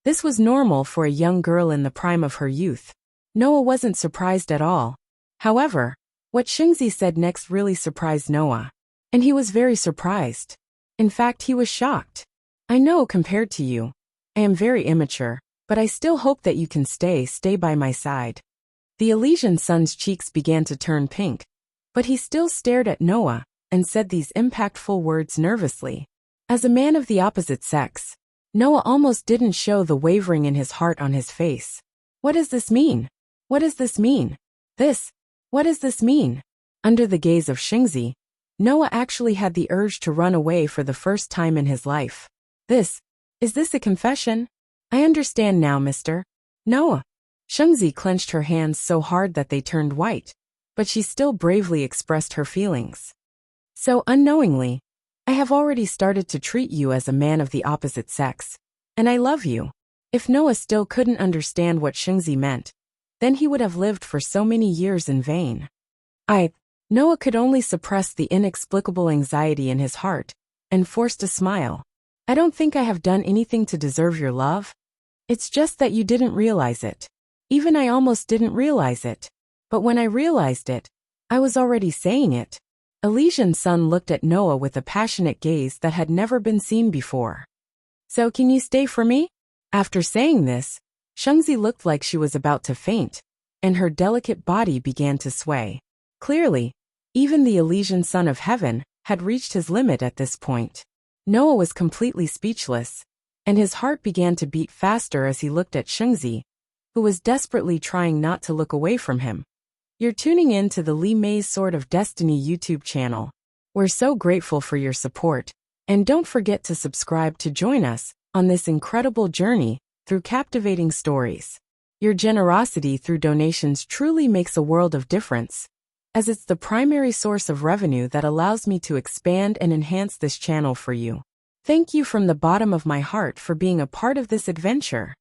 This was normal for a young girl in the prime of her youth. Noah wasn't surprised at all. However, what Shengzi said next really surprised Noah. And he was very surprised. In fact, he was shocked. I know compared to you, I am very immature, but I still hope that you can stay by my side. The Elysian sun's cheeks began to turn pink, but he still stared at Noah and said these impactful words nervously. As a man of the opposite sex, Noah almost didn't show the wavering in his heart on his face. What does this mean? What does this mean? What does this mean? Under the gaze of Shengzi, Noah actually had the urge to run away for the first time in his life. Is this a confession? I understand now, Mr. Noah. Shengzi clenched her hands so hard that they turned white, but she still bravely expressed her feelings. So unknowingly, I have already started to treat you as a man of the opposite sex, and I love you. If Noah still couldn't understand what Shengzi meant, then he would have lived for so many years in vain. Noah could only suppress the inexplicable anxiety in his heart and forced a smile. I don't think I have done anything to deserve your love. It's just that you didn't realize it. Even I almost didn't realize it. But when I realized it, I was already saying it. Elysian Sun looked at Noah with a passionate gaze that had never been seen before. So can you stay for me? After saying this, Shengzi looked like she was about to faint, and her delicate body began to sway. Clearly, even the Elysian Son of Heaven had reached his limit at this point. Noah was completely speechless, and his heart began to beat faster as he looked at Shengzi, who was desperately trying not to look away from him. You're tuning in to the Li Mei's Sword of Destiny YouTube channel. We're so grateful for your support, and don't forget to subscribe to join us on this incredible journey through captivating stories. Your generosity through donations truly makes a world of difference, as it's the primary source of revenue that allows me to expand and enhance this channel for you. Thank you from the bottom of my heart for being a part of this adventure.